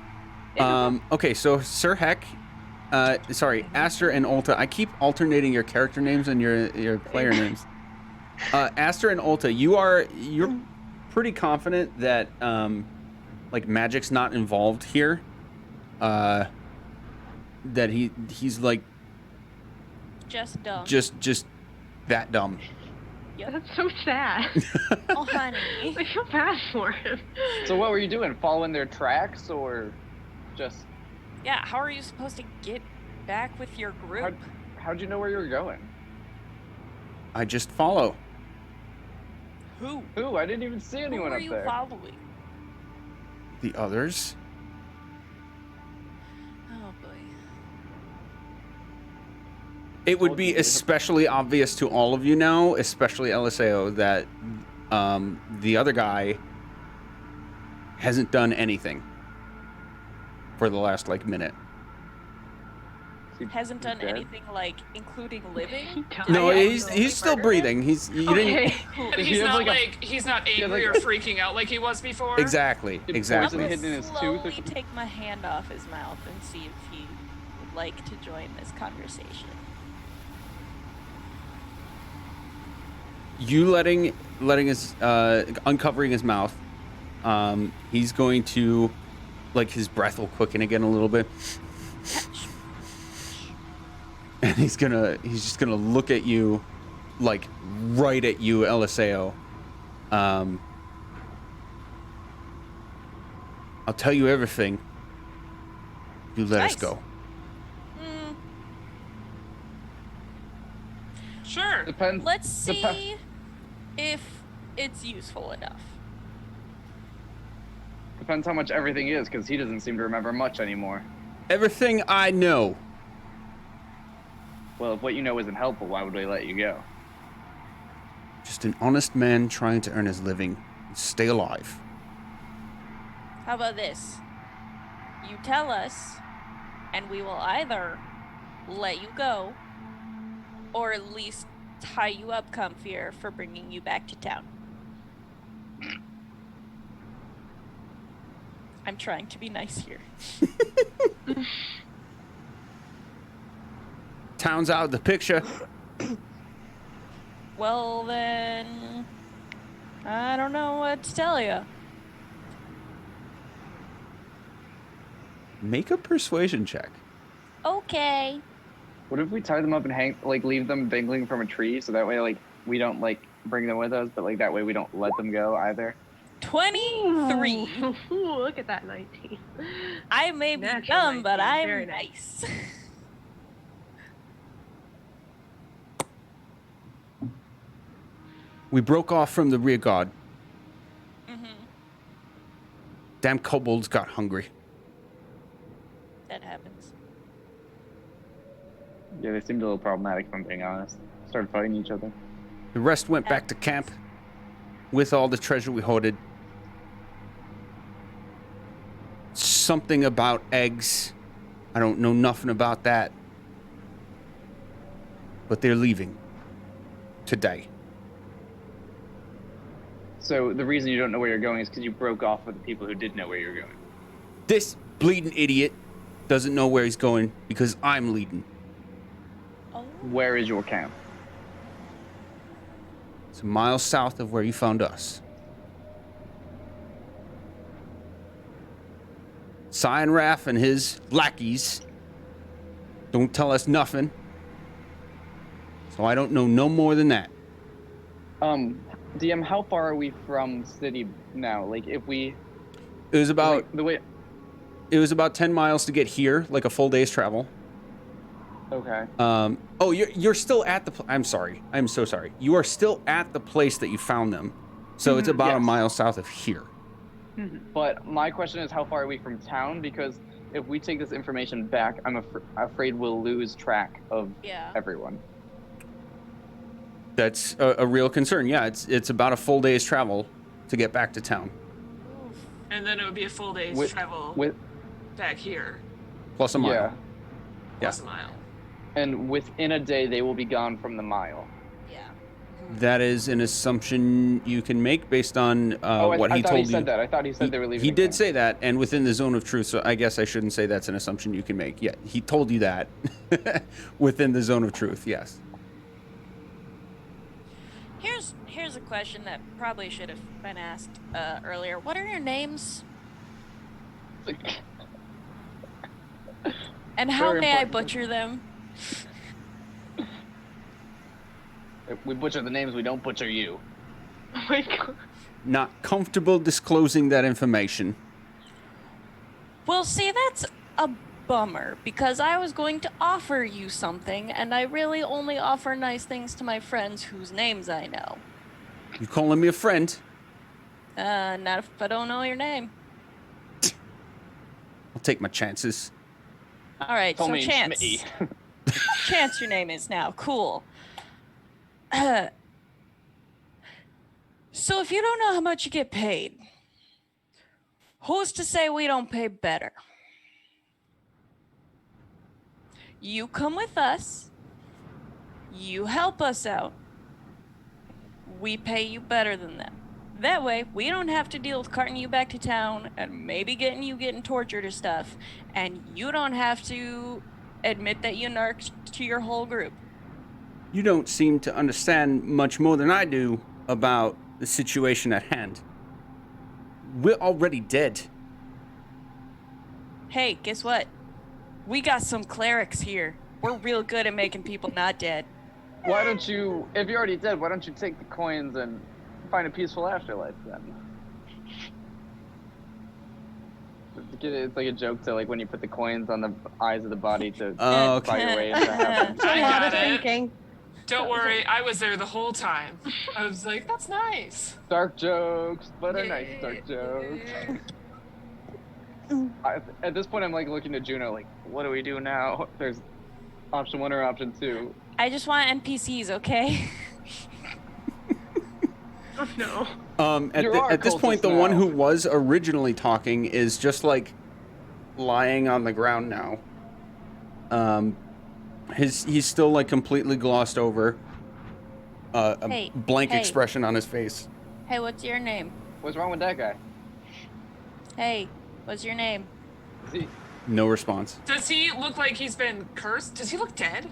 S3: Yeah.
S4: Okay, so Sir Heck, sorry, Aster and Ulta. I keep alternating your character names and your player names. Aster and Ulta, you're pretty confident that like magic's not involved here. That he's like
S1: just dumb.
S4: just that dumb.
S3: That's so sad.
S1: Oh, honey.
S3: I feel bad for him.
S2: So what were you doing? Following their tracks or just
S1: Yeah, how are you supposed to get back with your group?
S2: how'd you know where you were going?
S4: I just follow.
S1: Who?
S2: Who? I didn't even see
S1: Who
S2: anyone
S1: are
S2: up
S1: you
S2: there.
S1: following?
S4: The others.
S1: Oh boy.
S4: It would be especially obvious to all of you now, especially Eliseo, that the other guy hasn't done anything for the last like minute.
S1: Hasn't done
S2: dead?
S1: anything like including living.
S4: No,
S1: I
S4: he's
S1: accidentally
S4: still
S1: murdered
S4: breathing.
S1: him?
S4: You
S3: Okay.
S4: didn't
S5: But
S2: He
S5: he's
S2: has
S5: not
S2: like
S5: he's not
S2: has
S5: angry
S2: like
S5: or freaking out like he was before.
S4: exactly.
S2: Did
S1: I'm
S4: Exactly.
S1: gonna
S2: hidden in his tooth or
S1: slowly
S2: something?
S1: take my hand off his mouth and see if he would like to join this conversation.
S4: you letting his uncovering his mouth. He's going to, like, his breath will quicken again a little bit, and he's just gonna look at you, like right at you, Eliseo. I'll tell you everything. You let us go.
S5: Sure.
S2: Depends.
S1: Let's see if it's useful enough.
S2: Depends how much everything is, because he doesn't seem to remember much anymore.
S4: Everything I know.
S2: Well, if what you know isn't helpful, why would we let you go?
S4: Just an honest man trying to earn his living and stay alive.
S1: How about this? You tell us, and we will either let you go, or at least tie you up comfier for bringing you back to town. I'm trying to be nice here.
S4: Town's out of the picture.
S1: Well, then, I don't know what to tell you.
S4: Make a persuasion check.
S1: Okay.
S2: What if we tie them up and leave them dangling from a tree, so that way, like, we don't, like, bring them with us, but, like, that way we don't let them go either?
S1: 23.
S3: Ooh, look at that 19.
S1: I may be
S3: Natural
S1: dumb, but
S3: 19,
S1: I'm
S3: very
S1: nice.
S4: We broke off from the rearguard.
S1: Mm-hmm.
S4: Damn kobolds got hungry.
S1: That happens.
S2: Yeah, they seemed a little problematic, if I'm being honest. Started fighting each other.
S4: The rest went back to camp with all the treasure we hoarded. Something about eggs. I don't know nothing about that. But they're leaving today.
S2: So the reason you don't know where you're going is because you broke off with the people who did know where you're going.
S4: This bleeding idiot doesn't know where he's going because I'm leading.
S1: Oh.
S2: Where is your camp?
S4: It's a mile south of where you found us. Cyan Raff and his lackeys don't tell us nothing. So I don't know no more than that.
S2: DM, how far are we from city now? Like, if we...
S4: It was about
S2: the way...
S4: It was about 10 miles to get here, like a full day's travel.
S2: Okay.
S4: Oh, you're still at the... I'm sorry. I'm so sorry. You are still at the place that you found them. So it's about a mile south of here.
S2: But my question is, how far are we from town? Because if we take this information back, I'm afraid we'll lose track of everyone.
S4: That's a real concern. Yeah, it's about a full day's travel to get back to town.
S5: And then it would be a full day's travel back here.
S4: Plus a mile.
S2: Yeah.
S5: Plus a mile.
S2: And within a day, they will be gone from the mile.
S1: Yeah.
S4: That is an assumption you can make based on what he told you.
S2: I thought he said that. I thought he said they were leaving.
S4: He did say that, and within the zone of truth, so I guess I shouldn't say that's an assumption you can make. Yeah, he told you that within the zone of truth, yes.
S1: Here's a question that probably should have been asked earlier. What are your names? And how
S2: Very
S1: may I
S2: important.
S1: butcher them?
S2: If we butcher the names, we don't butcher you.
S3: Oh my god.
S4: Not comfortable disclosing that information.
S1: Well, see, that's a bummer, because I was going to offer you something, and I really only offer nice things to my friends whose names I know.
S4: You calling me a friend?
S1: Not if I don't know your name.
S4: I'll take my chances.
S1: All right,
S2: Call
S1: so
S2: me
S1: Chance.
S2: Schmitty.
S1: Chance, your name is now. Cool. So if you don't know how much you get paid, who's to say we don't pay better? You come with us. You help us out. We pay you better than them. That way, we don't have to deal with carting you back to town and maybe getting tortured or stuff. And you don't have to admit that you narked to your whole group.
S4: You don't seem to understand much more than I do about the situation at hand. We're already dead.
S1: Hey, guess what? We got some clerics here. We're real good at making people not dead.
S2: Why don't you, if you're already dead, why don't you take the coins and find a peaceful afterlife then? It's like a joke to like when you put the coins on the eyes of the body to
S4: Oh,
S2: buy your
S4: okay.
S2: way into heaven.
S5: I
S6: A lot
S5: got
S6: of
S5: it.
S6: thinking.
S5: Don't worry, I was there the whole time. I was like, that's nice.
S2: Dark jokes, but a nice dark joke. At this point, I'm like looking at Juno, like, what do we do now? There's option 1 or option 2.
S1: I just want NPCs, okay?
S3: Oh no.
S4: At this point, the one who was originally talking is just like lying on the ground now. He's still like completely glossed over. A blank expression on his face.
S1: Hey, what's your name?
S2: What's wrong with that guy?
S1: Hey, what's your name?
S2: Is he,
S4: No response.
S5: Does he look like he's been cursed? Does he look dead?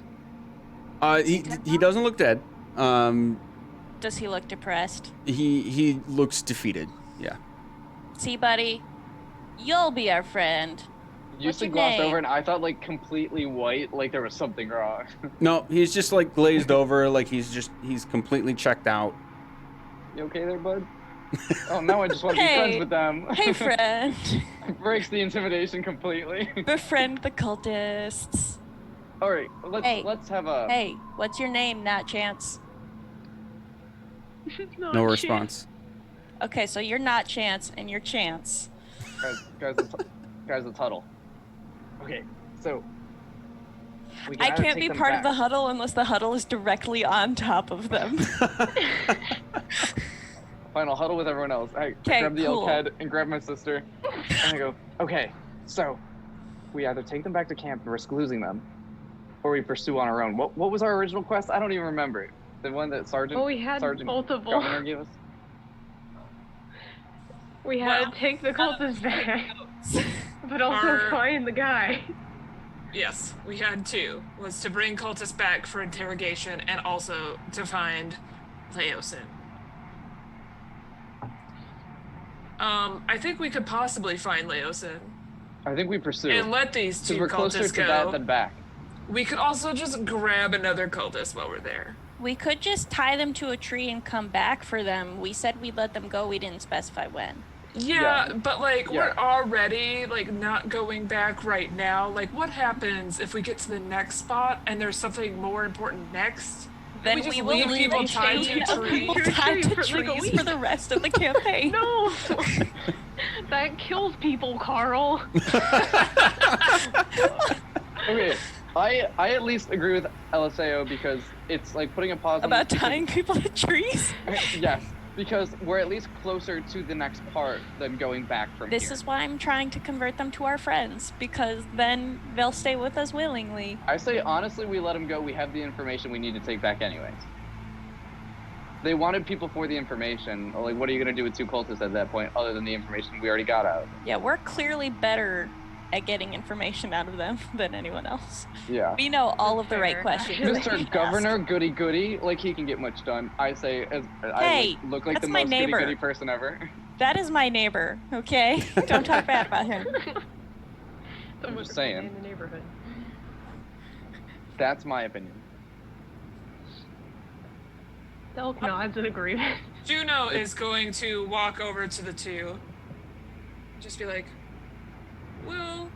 S4: He doesn't look dead.
S1: Does he look depressed?
S4: He looks defeated. Yeah.
S1: See, buddy, you'll be our friend.
S2: you
S1: What's
S2: said
S1: your
S2: glossed
S1: name?
S2: over, and I thought like completely white, like there was something wrong.
S4: No, he's just like glazed over, like he's completely checked out.
S2: You okay there, bud? Oh, now I just want to be
S1: Hey.
S2: friends with them.
S1: Hey, friend.
S2: Breaks the intimidation completely.
S1: Befriend the cultists.
S2: All right,
S1: Hey.
S2: let's have a.
S1: Hey, what's your name, not Chance?
S3: Not
S4: No
S3: shit.
S4: response.
S1: Okay, so you're not Chance, and you're Chance.
S2: Guys, let's huddle. Okay, so. we can
S1: I
S2: either
S1: can't
S2: take
S1: be
S2: them
S1: part of
S2: back.
S1: the huddle unless the huddle is directly on top of them.
S2: Fine, I'll huddle with everyone else. I
S1: 'Kay,
S2: grab the
S1: cool.
S2: elk head and grab my sister, and I go, okay, so we either take them back to camp and risk losing them, or we pursue on our own. What was our original quest? I don't even remember. The one that Sergeant
S3: Well, we had
S2: Sergeant
S3: multiple.
S2: Governor gave us?
S3: We had
S5: Well,
S3: to take the cultists back, but also
S5: Our-
S3: find the guy.
S5: Yes, we had two. Was to bring cultists back for interrogation and also to find Leosin. I think we could possibly find Leosin
S2: I think we pursue.
S5: and let these
S2: Because
S5: two
S2: we're closer
S5: cultists
S2: to that
S5: go.
S2: than back.
S5: We could also just grab another cultist while we're there.
S1: We could just tie them to a tree and come back for them. We said we'd let them go. We didn't specify when.
S5: Yeah, but like
S2: Yeah.
S5: we're already like not going back right now. Like what happens if we get to the next spot and there's something more important next?
S1: Then
S5: we just
S1: we will
S5: leave
S1: leave
S5: people
S1: a
S5: tied
S1: chain
S5: to
S1: of people
S3: trees.
S1: tied to
S3: For like a
S1: trees
S3: week.
S1: for the rest of the campaign.
S3: No, that kills people, Carl.
S2: Okay, I at least agree with LSAO because it's like putting a pause on
S1: About
S2: this because-
S1: tying people to trees?
S2: Yes, because we're at least closer to the next part than going back from
S1: This
S2: here.
S1: is why I'm trying to convert them to our friends, because then they'll stay with us willingly.
S2: I say honestly, we let them go. We have the information we need to take back anyways. They wanted people for the information. Like, what are you gonna do with two cultists at that point, other than the information we already got out?
S1: Yeah, we're clearly better at getting information out of them than anyone else.
S2: Yeah.
S1: We know all of the right
S3: Fair.
S1: questions.
S2: Mr. Governor, goody goody, like he can get much done. I say, as I
S1: Hey,
S2: look like
S1: that's
S2: the
S1: my
S2: most
S1: neighbor.
S2: goody goody person ever.
S1: That is my neighbor, okay? Don't talk bad about him.
S3: The
S2: I'm
S3: most
S2: just saying.
S3: in the neighborhood.
S2: That's my opinion.
S3: Elk nods in agreement.
S5: Juno is going to walk over to the two. Just be like, we'll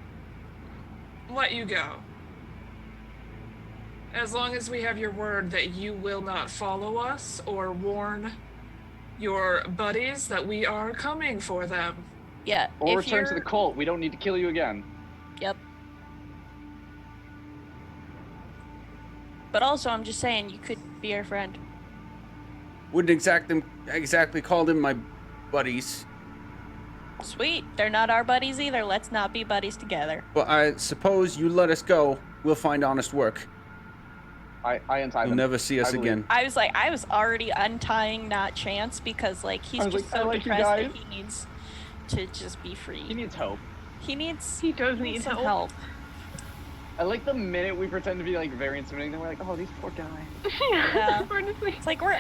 S5: let you go. As long as we have your word that you will not follow us or warn your buddies that we are coming for them.
S1: Yeah.
S2: Or
S1: if
S2: return to
S1: you're-
S2: the cult. We don't need to kill you again.
S1: Yep. But also, I'm just saying, you could be our friend.
S4: Wouldn't exactly call them my buddies,
S1: Sweet. They're not our buddies either. Let's not be buddies together.
S4: but I suppose you let us go, we'll find honest work.
S2: I untie
S4: You'll
S2: them.
S4: never see us
S2: I believe.
S4: again.
S1: I was already untying not Chance because, like, he's
S2: I was
S1: just
S2: like, I
S1: so
S2: like you
S1: depressed that
S2: guys.
S1: he needs to just be free.
S2: He needs hope.
S1: He needs
S3: He does need
S1: some
S3: help.
S1: help.
S2: I like the minute we pretend to be like very intimidating, then we're like, oh, these poor guys.
S1: Yeah.
S3: Honestly,
S1: It's like we're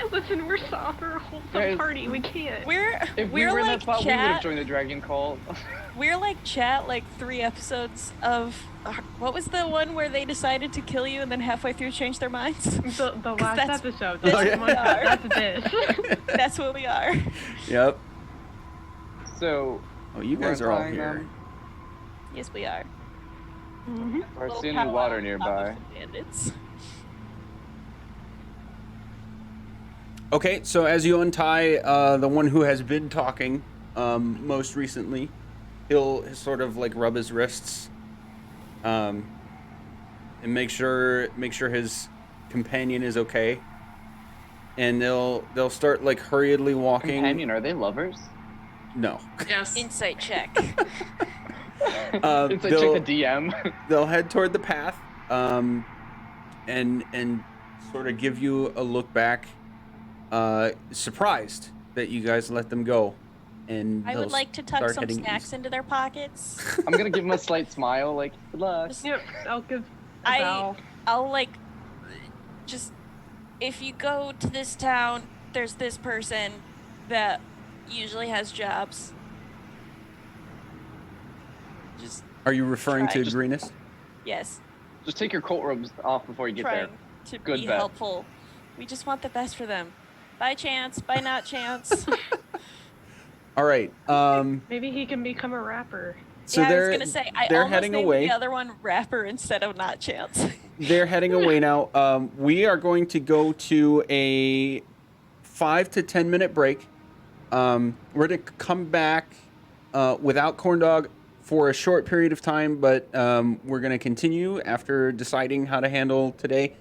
S3: soft. We're a wholesome
S2: Guys,
S3: party. We can't.
S2: If we
S1: we're
S2: were in
S1: like
S2: that spot, we would have
S1: chat.
S2: joined the dragon cult.
S1: We're like chat like 3 episodes of what was the one where they decided to kill you and then halfway through changed their minds?
S3: The last
S1: that's-
S3: episode.
S1: that's
S3: The
S1: what we are.
S3: that's this.
S1: That's what we are.
S4: Yep.
S2: So,
S4: Oh, you guys are all
S2: flying,
S4: here.
S1: Yes, we are.
S2: We're
S1: Little
S2: seeing
S1: powwow
S2: water
S1: on
S2: nearby.
S1: top of the bandits.
S4: Okay, so as you untie the one who has been talking most recently, he'll sort of like rub his wrists and make sure his companion is okay. And they'll start like hurriedly walking.
S2: Companion, are they lovers?
S4: No.
S5: Yes.
S1: Insight check.
S2: It's like check the DM.
S4: They'll head toward the path and sort of give you a look back, surprised that you guys let them go. And
S1: I would like to tuck
S4: start
S1: some
S4: heading
S1: snacks
S4: east.
S1: into their pockets.
S2: I'm gonna give him a slight smile, like, good luck.
S3: Yep. I'll give a bow.
S1: I'll like just if you go to this town, there's this person that usually has jobs. Just
S4: Are you referring
S1: Try.
S4: to Greenest?
S1: yes,
S2: Just take your colt robes off before you get
S1: trying
S2: there.
S1: to
S2: Good
S1: be
S2: bet.
S1: helpful. We just want the best for them. By chance, by not chance.
S4: All right.
S3: Maybe he can become a rapper.
S4: So
S1: yeah, I
S4: they're
S1: was gonna say I
S4: they're
S1: almost
S4: heading
S1: named
S4: away.
S1: the other one rapper instead of not chance.
S4: They're heading away now. We are going to go to a 5 to 10 minute break. We're going to come back without Corn Dog for a short period of time, but we're going to continue after deciding how to handle today.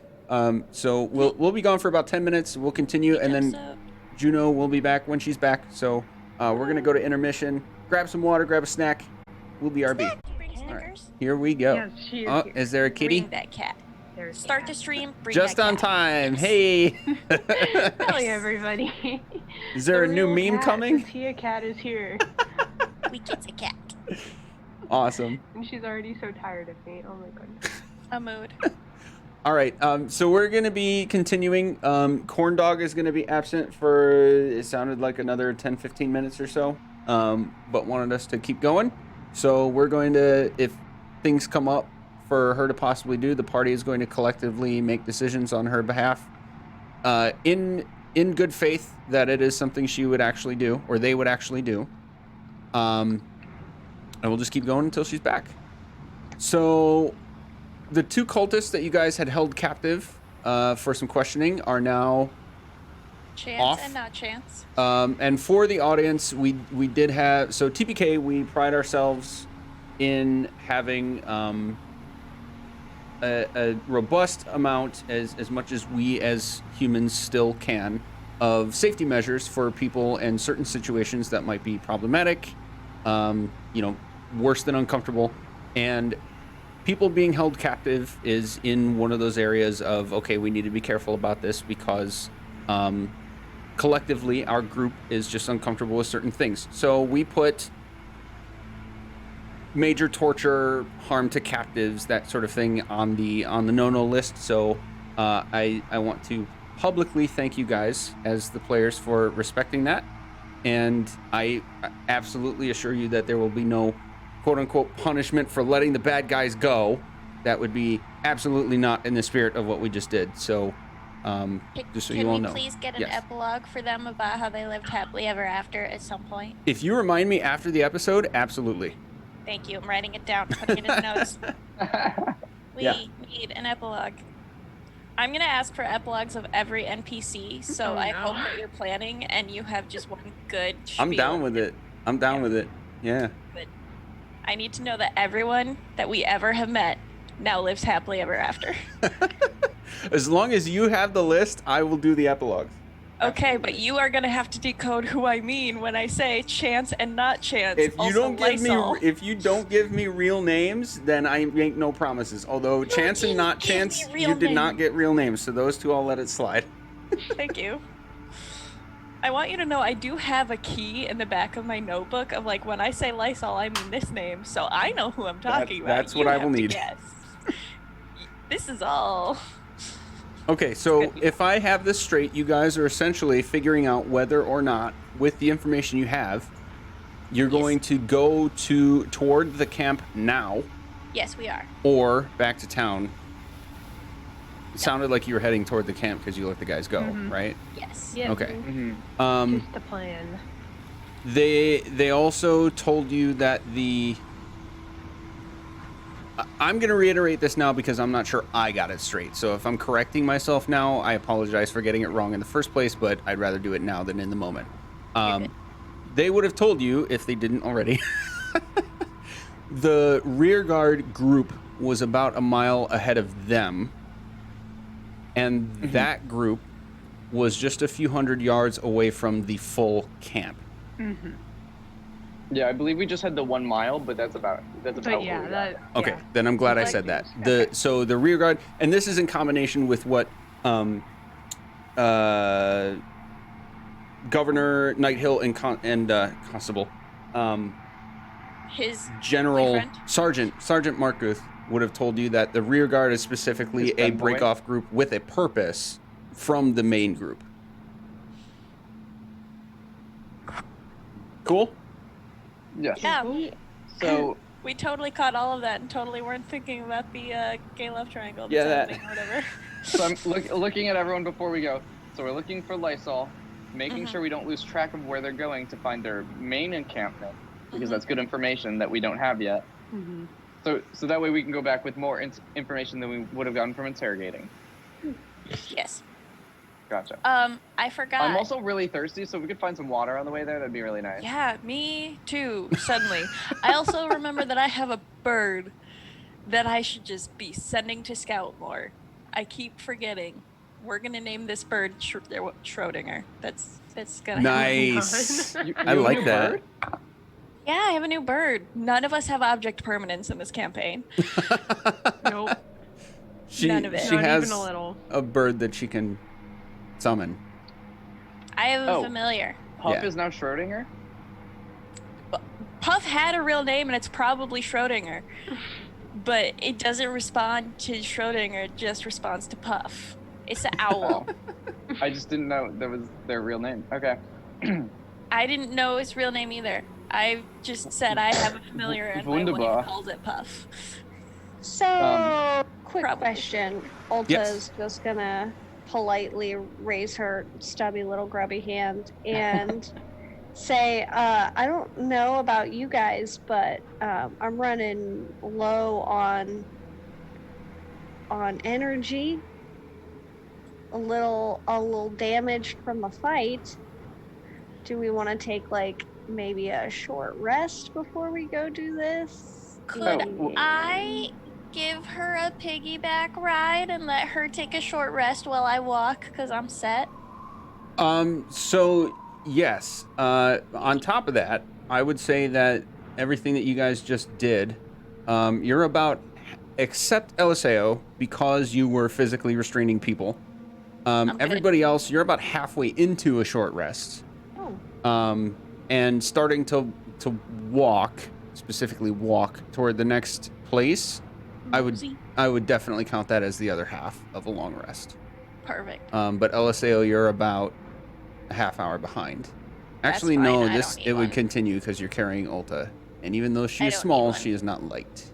S4: So we'll be gone for about 10 minutes. We'll continue, and then
S1: So,
S4: Juno will be back when she's back. So we're going to go to intermission, grab some water, grab a snack. We'll be RB.
S1: Snack, bring
S4: All right,
S1: Snickers.
S4: here we go.
S3: Yes, she is
S4: Oh,
S3: here.
S4: is there a kitty?
S1: Bring that cat.
S3: There's
S1: Start the stream. Bring
S4: Just
S1: that
S4: on
S1: cat.
S4: time. Hey.
S3: Hey everybody.
S4: Is there a
S3: The
S4: new
S3: real
S4: meme
S3: cat,
S4: coming?
S3: the Tia cat is here.
S1: We get a cat.
S4: Awesome.
S3: And she's already so tired of me. Oh my goodness.
S1: A mood.
S4: All right. So we're going to be continuing. Corn Dog is going to be absent for, it sounded like another 10, 15 minutes or so, but wanted us to keep going. So we're going to, if things come up for her to possibly do, the party is going to collectively make decisions on her behalf in good faith that it is something she would actually do, or they would actually do. And we'll just keep going until she's back. So the 2 cultists that you guys had held captive for some questioning are now
S1: Chance
S4: Off.
S1: and not chance.
S4: and for the audience, we did have, so TPK, we pride ourselves in having a robust amount, as much as we as humans still can, of safety measures for people in certain situations that might be problematic, worse than uncomfortable. And people being held captive is in one of those areas of, okay, we need to be careful about this because collectively our group is just uncomfortable with certain things. So we put major torture, harm to captives, that sort of thing on the no-no list. So I want to publicly thank you guys as the players for respecting that, and I absolutely assure you that there will be no quote-unquote punishment for letting the bad guys go. That would be absolutely not in the spirit of what we just did. So just so you all know.
S1: Can we please get an
S4: Yes.
S1: epilogue for them about how they lived happily ever after at some point?
S4: If you remind me after the episode, absolutely.
S1: Thank you. I'm writing it down, putting it in the notes. We
S4: Yeah.
S1: need an epilogue. I'm gonna ask for epilogues of every NPC, so
S3: Oh,
S1: I
S3: no.
S1: hope that you're planning and you have just one good
S4: I'm
S1: spiel.
S4: down with it. I'm down
S1: Yeah.
S4: with it. Yeah.
S1: I need to know that everyone that we ever have met now lives happily ever after.
S4: As long as you have the list, I will do the epilogues.
S1: Okay, but you are gonna have to decode who I mean when I say chance and not chance.
S4: If you
S1: also
S4: don't give
S1: Lysol.
S4: me real names, then I make no promises. Although chance and
S1: didn't
S4: not
S1: give me
S4: chance,
S1: real
S4: you did not
S1: names.
S4: get real names. So those two, I'll let it slide.
S1: Thank you. I want you to know I do have a key in the back of my notebook of like when I say Lysol, I mean this name, so I know who I'm talking about.
S4: that's what
S1: You
S4: I will
S1: have to
S4: need.
S1: guess. This is all.
S4: Okay, so if I have this straight, you guys are essentially figuring out whether or not, with the information you have, you're going to go toward the camp now,
S1: Yes, we are.
S4: or back to town. It sounded like you were heading toward the camp because you let the guys go, right?
S1: Yes.
S3: Yeah.
S4: Okay.
S3: Just the plan.
S4: They also told you that I'm going to reiterate this now because I'm not sure I got it straight. So if I'm correcting myself now, I apologize for getting it wrong in the first place, but I'd rather do it now than in the moment. They would have told you, if they didn't already, the rearguard group was about a mile ahead of them, and that group was just a few hundred yards away from the full camp.
S2: Yeah, I believe we just had the 1 mile, but that's about
S3: But
S2: where
S3: yeah,
S2: we got.
S3: that.
S4: Okay,
S3: yeah.
S4: then I'm glad I
S3: Like
S4: said that.
S3: these.
S4: So the rear guard, and this is in combination with what Governor Nighthill and Constable
S1: His
S4: General
S1: boyfriend?
S4: Sergeant Markuth would have told you that the rear guard is specifically
S2: His
S4: a
S2: gunboy?
S4: break-off group with a purpose from the main group. Cool?
S2: Yes.
S1: Yeah,
S2: So
S1: we totally caught all of that and totally weren't thinking about the gay love triangle that's
S4: Yeah, that-
S1: happening or whatever.
S2: So I'm looking at everyone before we go. So we're looking for Lysol, making sure we don't lose track of where they're going to find their main encampment, because that's good information that we don't have yet. So that way we can go back with more information than we would have gotten from interrogating.
S1: Yes.
S2: Gotcha.
S1: I forgot.
S2: I'm also really thirsty, so if we could find some water on the way there, that'd be really nice.
S1: Yeah, me too, suddenly. I also remember that I have a bird that I should just be sending to scout more. I keep forgetting. We're gonna name this bird Schrodinger. That's gonna happen.
S4: Nice.
S2: You
S4: I
S2: have a
S4: like
S2: new
S4: that.
S2: bird?
S1: Yeah, I have a new bird. None of us have object permanence in this campaign.
S3: Nope.
S1: None of it.
S4: She
S3: Not
S4: has
S3: even a little.
S4: a bird that she can summon.
S1: I have a
S2: Oh.
S1: familiar.
S2: Puff
S4: Yeah.
S2: is now Schrodinger?
S1: Puff had a real name and it's probably Schrodinger. But it doesn't respond to Schrodinger, it just responds to Puff. It's an owl.
S2: I just didn't know that was their real name. Okay.
S1: I didn't know his real name either. I just said I have a familiar and my
S2: Wunderbar.
S1: wife calls it Puff.
S6: So, quick
S1: Probably.
S6: question. Ulta's just gonna politely raise her stubby little grubby hand and say, I don't know about you guys, but I'm running low on energy. A little damaged from the fight. Do we want to take like maybe a short rest before we go do this?
S1: Could
S2: Oh,
S1: I give her a piggyback ride and let her take a short rest while I walk? Because I'm set.
S4: So yes, on top of that, I would say that everything that you guys just did, you're about, except Eliseo, because you were physically restraining people.
S1: good.
S4: Everybody else, you're about halfway into a short rest.
S6: Oh.
S4: And starting to walk, specifically walk toward the next place. I would definitely count that as the other half of a long rest.
S1: Perfect.
S4: But Eliseo, you're about a half hour behind.
S1: That's
S4: Actually,
S1: fine,
S4: no,
S1: I
S4: this
S1: don't need
S4: it would
S1: one.
S4: continue because you're carrying Ulta, and even though she
S1: I
S4: is
S1: don't
S4: small,
S1: need one.
S4: she is not light.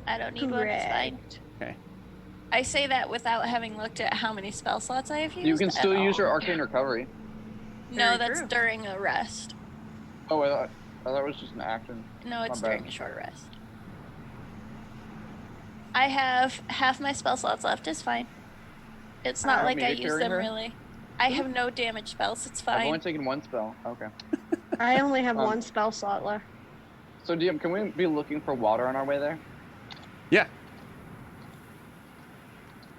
S1: I don't need one. It's fine.
S4: Okay.
S1: I say that without having looked at how many spell slots I have used.
S2: You can still
S1: at
S2: use your
S1: all.
S2: arcane recovery.
S1: No,
S3: Very
S1: that's
S3: true.
S1: during a rest.
S2: Oh, I thought it was just an action.
S1: No, it's
S2: bad.
S1: during a short rest. I have half my spell slots left. It's fine. It's not like
S2: me
S1: I
S2: to
S1: use
S2: carry
S1: them
S2: her?
S1: really. I have no damage spells. It's
S2: I've only
S1: fine.
S2: taken one spell. Okay.
S6: I only have
S2: Um,
S6: one spell slot left.
S2: So, DM, can we be looking for water on our way there?
S4: Yeah.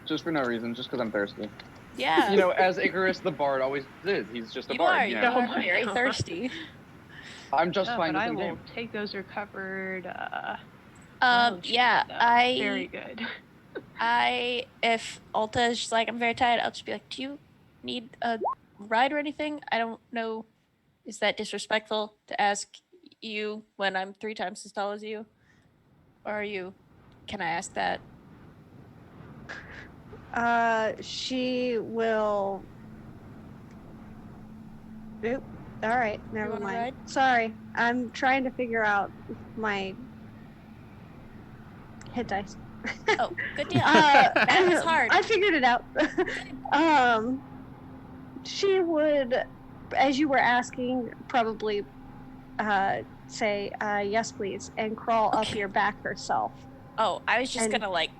S2: Just for no reason, just because I'm thirsty.
S1: Yeah.
S2: You know, as Icarus the bard always is. He's just a
S1: you
S2: bard.
S1: are.
S2: You
S1: You
S2: know?
S3: Oh
S1: are
S3: my
S1: very
S3: God.
S1: thirsty.
S2: I'm just
S3: No,
S2: fine
S3: but
S2: with
S3: I
S2: the
S3: will
S2: game.
S3: take those recovered.
S1: Yeah.
S3: Very good.
S1: If Ulta is just like, I'm very tired, I'll just be like, do you need a ride or anything? I don't know. Is that disrespectful to ask you when I'm 3 times as tall as you? Or are you? Can I ask that?
S6: She will. Oop. All right, never
S1: wanna
S6: mind.
S1: ride?
S6: Sorry, I'm trying to figure out my hit dice.
S1: Oh, good deal. That was hard.
S6: I figured it out. She would, as you were asking, probably say yes, please, and crawl up your back herself.
S1: Oh, I was just
S6: And-
S1: gonna like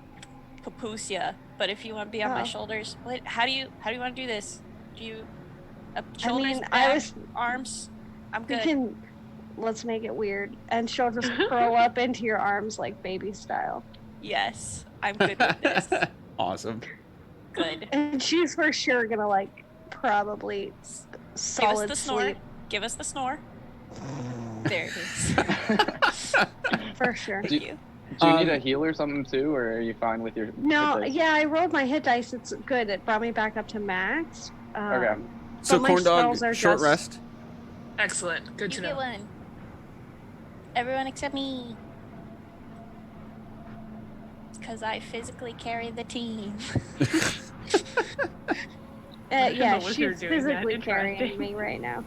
S1: papoose ya, but if you want to be on my
S6: Oh.
S1: shoulders, wait, how do you want to do this? Do you shoulders, back,
S6: I was.
S1: arms? I'm
S6: We
S1: good.
S6: can. Let's make it weird, and she'll just curl up into your arms like baby style.
S1: Yes, I'm good with this.
S4: Awesome.
S1: Good.
S6: And she's for sure gonna like probably
S1: Give us
S6: solid
S1: the snore.
S6: sleep
S1: Give us the snore. There it is.
S6: for sure.
S1: Thank you.
S2: Do you need a heal or something too, or are you fine with your?
S6: No,
S2: hit dice?
S6: yeah, I rolled my hit dice. It's good. It brought me back up to max.
S2: Okay.
S4: So,
S6: my
S4: corn dog,
S6: spells are
S4: short
S6: just-
S4: rest.
S5: Excellent. Good
S1: You
S5: to
S1: get
S5: know.
S1: one. Everyone except me. Because I physically carry the team.
S6: Yeah,
S3: The wizard
S6: she's
S3: doing that,
S6: physically carrying
S3: interesting.
S6: me right now.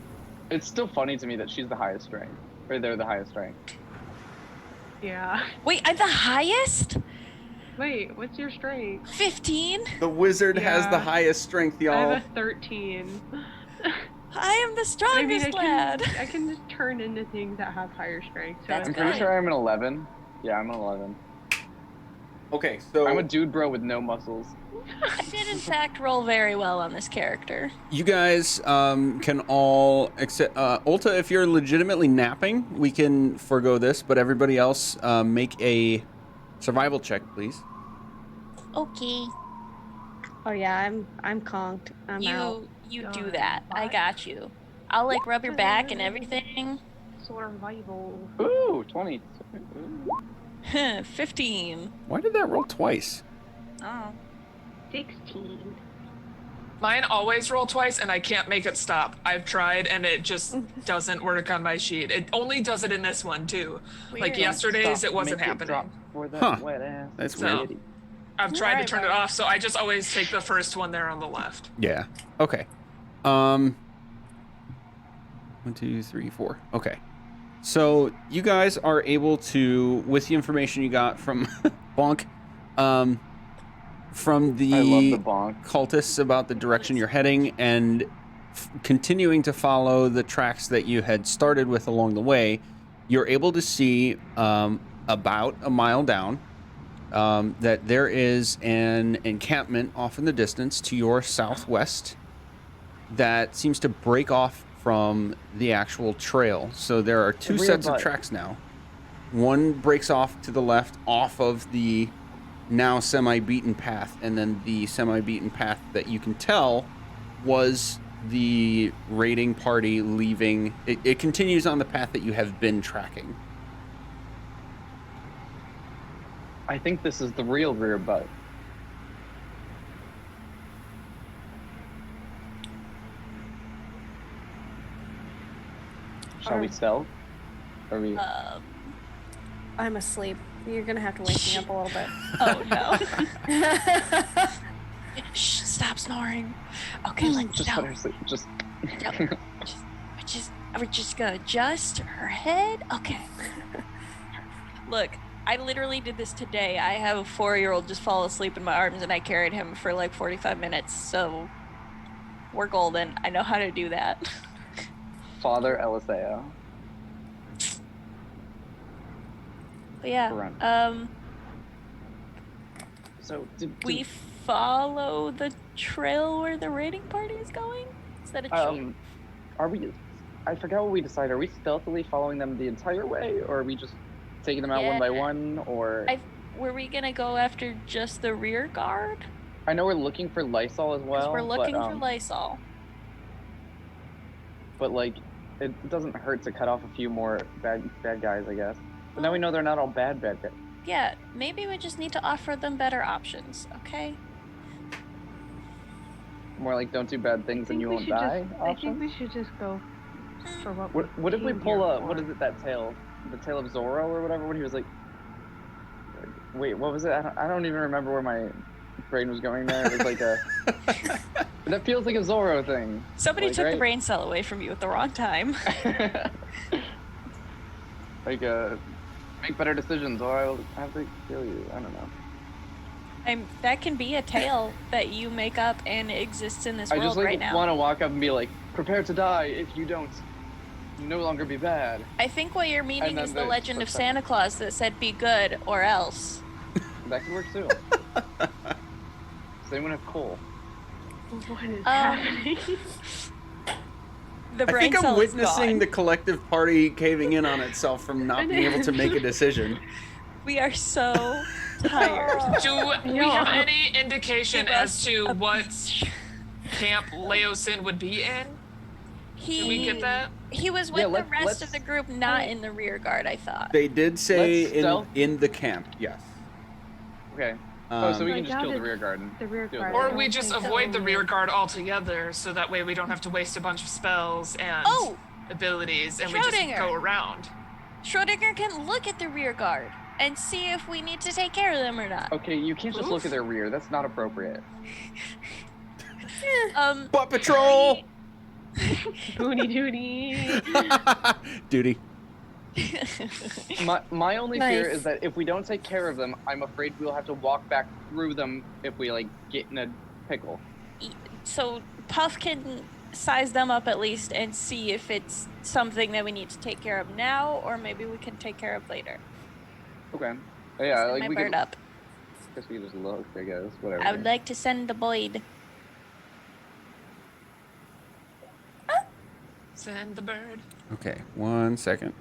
S2: It's still funny to me that she's the highest strength, or they're the highest strength.
S3: Yeah.
S1: Wait, I'm the highest?
S3: Wait, what's your strength?
S1: 15?
S4: The wizard has the
S3: Yeah.
S4: highest strength,
S3: I
S4: y'all.
S3: have a 13.
S1: I am the
S3: I
S1: strongest
S3: mean,
S1: lad.
S3: I can just turn into things that have higher strength. So
S1: That's
S2: I'm
S3: it's
S2: pretty
S1: good.
S2: sure I'm an 11. Yeah, I'm an 11.
S4: Okay, so
S2: I'm a dude bro with no muscles.
S1: I did, in fact, roll very well on this character.
S4: you guys can all except Ulta, if you're legitimately napping, we can forego this, but everybody else make a survival check, please.
S1: Okay.
S6: Oh yeah, I'm conked. I'm out.
S1: You do
S3: Done.
S1: that. I got you. I'll like rub your back and everything.
S3: survival.
S2: Ooh, 20. Ooh.
S1: 15.
S4: Why did that roll twice?
S1: Oh.
S3: 16.
S5: Mine always roll twice, and I can't make it stop. I've tried, and it just doesn't work on my sheet. It only does it in this one too.
S1: Weird.
S5: Like yesterday's,
S2: Stop,
S5: it wasn't
S2: make it
S5: happening.
S2: drop for that
S4: Huh.
S2: wet ass.
S4: That's
S5: So-
S4: weird.
S5: I've tried to
S1: Alright,
S5: turn it
S1: bud.
S5: off, so I just always take the first one there on the left.
S4: Yeah. Okay. 1, 2, 3, 4. Okay. So you guys are able to, with the information you got from Bonk, from the,
S2: I love the bonk.
S4: cultists about the direction you're heading, and continuing to follow the tracks that you had started with along the way, you're able to see about a mile down that there is an encampment off in the distance to your southwest that seems to break off from the actual trail. So there are two
S2: Rear
S4: sets of
S2: butt.
S4: tracks now. One breaks off to the left off of the now semi-beaten path, and then the semi-beaten path that you can tell was the raiding party leaving. It continues on the path that you have been tracking.
S2: I think this is the real rear butt. Shall we stealth? Or we?
S6: I'm asleep. You're gonna have to wake me up a little bit.
S1: Oh no. Shh, stop snoring. Okay, let's
S2: just
S1: go.
S2: put her sleep. Just.
S1: Yep. We're just gonna adjust her head. Okay. Look, I literally did this today. I have a 4-year-old just fall asleep in my arms, and I carried him for like 45 minutes. So we're golden. I know how to do that.
S2: Father Eliseo.
S1: But yeah,
S2: Run. So did
S1: we follow the trail where the raiding party is going. Is that a cheat?
S2: Are we? I forgot what we decided. Are we stealthily following them the entire way, or are we just taking them out one by
S1: Yeah.
S2: one? Or
S1: Were we gonna go after just the rear guard?
S2: I know we're looking for Lysol as
S1: 'Cause
S2: well.
S1: we're looking
S2: but,
S1: for Lysol.
S2: But like, it doesn't hurt to cut off a few more bad guys, I guess. But now we know they're not all bad guys.
S1: Yeah, maybe we just need to offer them better options, okay?
S2: More like don't do bad things and you won't die.
S3: I think
S2: options?
S3: we should just go for what.
S2: What if we
S3: came
S2: pull
S3: here
S2: a
S3: for.
S2: what is it, that tail, the tail of Zorro or whatever, when he was like, wait, what was it? I don't even remember where my brain was going there. It was like a. That feels like a Zorro thing.
S1: Somebody
S2: Like,
S1: took the
S2: right?
S1: brain cell away from you at the wrong time.
S2: Like make better decisions, or I'll have to kill you. I don't know.
S1: That can be a tale that you make up and exists in this
S2: I
S1: world
S2: just like
S1: right now.
S2: want to walk up and be like, prepare to die if you don't no longer be bad.
S1: I think what you're meaning
S2: then
S1: is the
S2: the
S1: legend of
S2: first
S1: Santa Claus that said be good or else.
S2: That could work too. Does anyone have coal?
S3: What is happening?
S1: The
S4: I
S1: brain
S4: think I'm
S1: cell is
S4: witnessing
S1: gone.
S4: the collective party caving in on itself from not being able to make a decision.
S1: We are so tired.
S5: Do we
S3: Yeah.
S5: have any indication
S1: Give
S5: as
S1: us
S5: to
S1: a
S5: what
S1: beach.
S5: camp Leosin would be in?
S1: He,
S5: Did we get that?
S1: He was with
S2: Yeah,
S1: the rest
S2: let's-
S1: of the group, not in the rear guard, I thought.
S4: They did say
S2: Let's stealth.
S4: in the camp, yes.
S2: Okay. So we
S3: I
S2: can just kill the
S3: doubted
S2: rear guard.
S3: The rear
S2: Feel
S3: guard.
S2: the
S3: I
S5: Or
S3: don't
S5: we just
S3: think
S5: avoid the
S3: so.
S5: rear guard altogether, so that way we don't have to waste a bunch of spells and
S1: Oh!
S5: abilities, and we just
S1: Schrodinger.
S5: go around.
S1: Schrodinger can look at the rear guard and see if we need to take care of them or not.
S2: Okay, you can't just look at their rear. That's not appropriate.
S4: Butt patrol!
S3: Booty duty.
S4: Duty.
S2: My only fear
S1: Nice.
S2: is that if we don't take care of them, I'm afraid we'll have to walk back through them if we like get in a pickle.
S1: So Puff can size them up at least and see if it's something that we need to take care of now, or maybe we can take care of later.
S2: Okay. Yeah,
S1: Send
S2: like
S1: my
S2: we
S1: bird
S2: could.
S1: up.
S2: Guess we could just look. I guess whatever.
S1: I would like to send the Boyd.
S5: Send the bird.
S4: Okay, 1 second.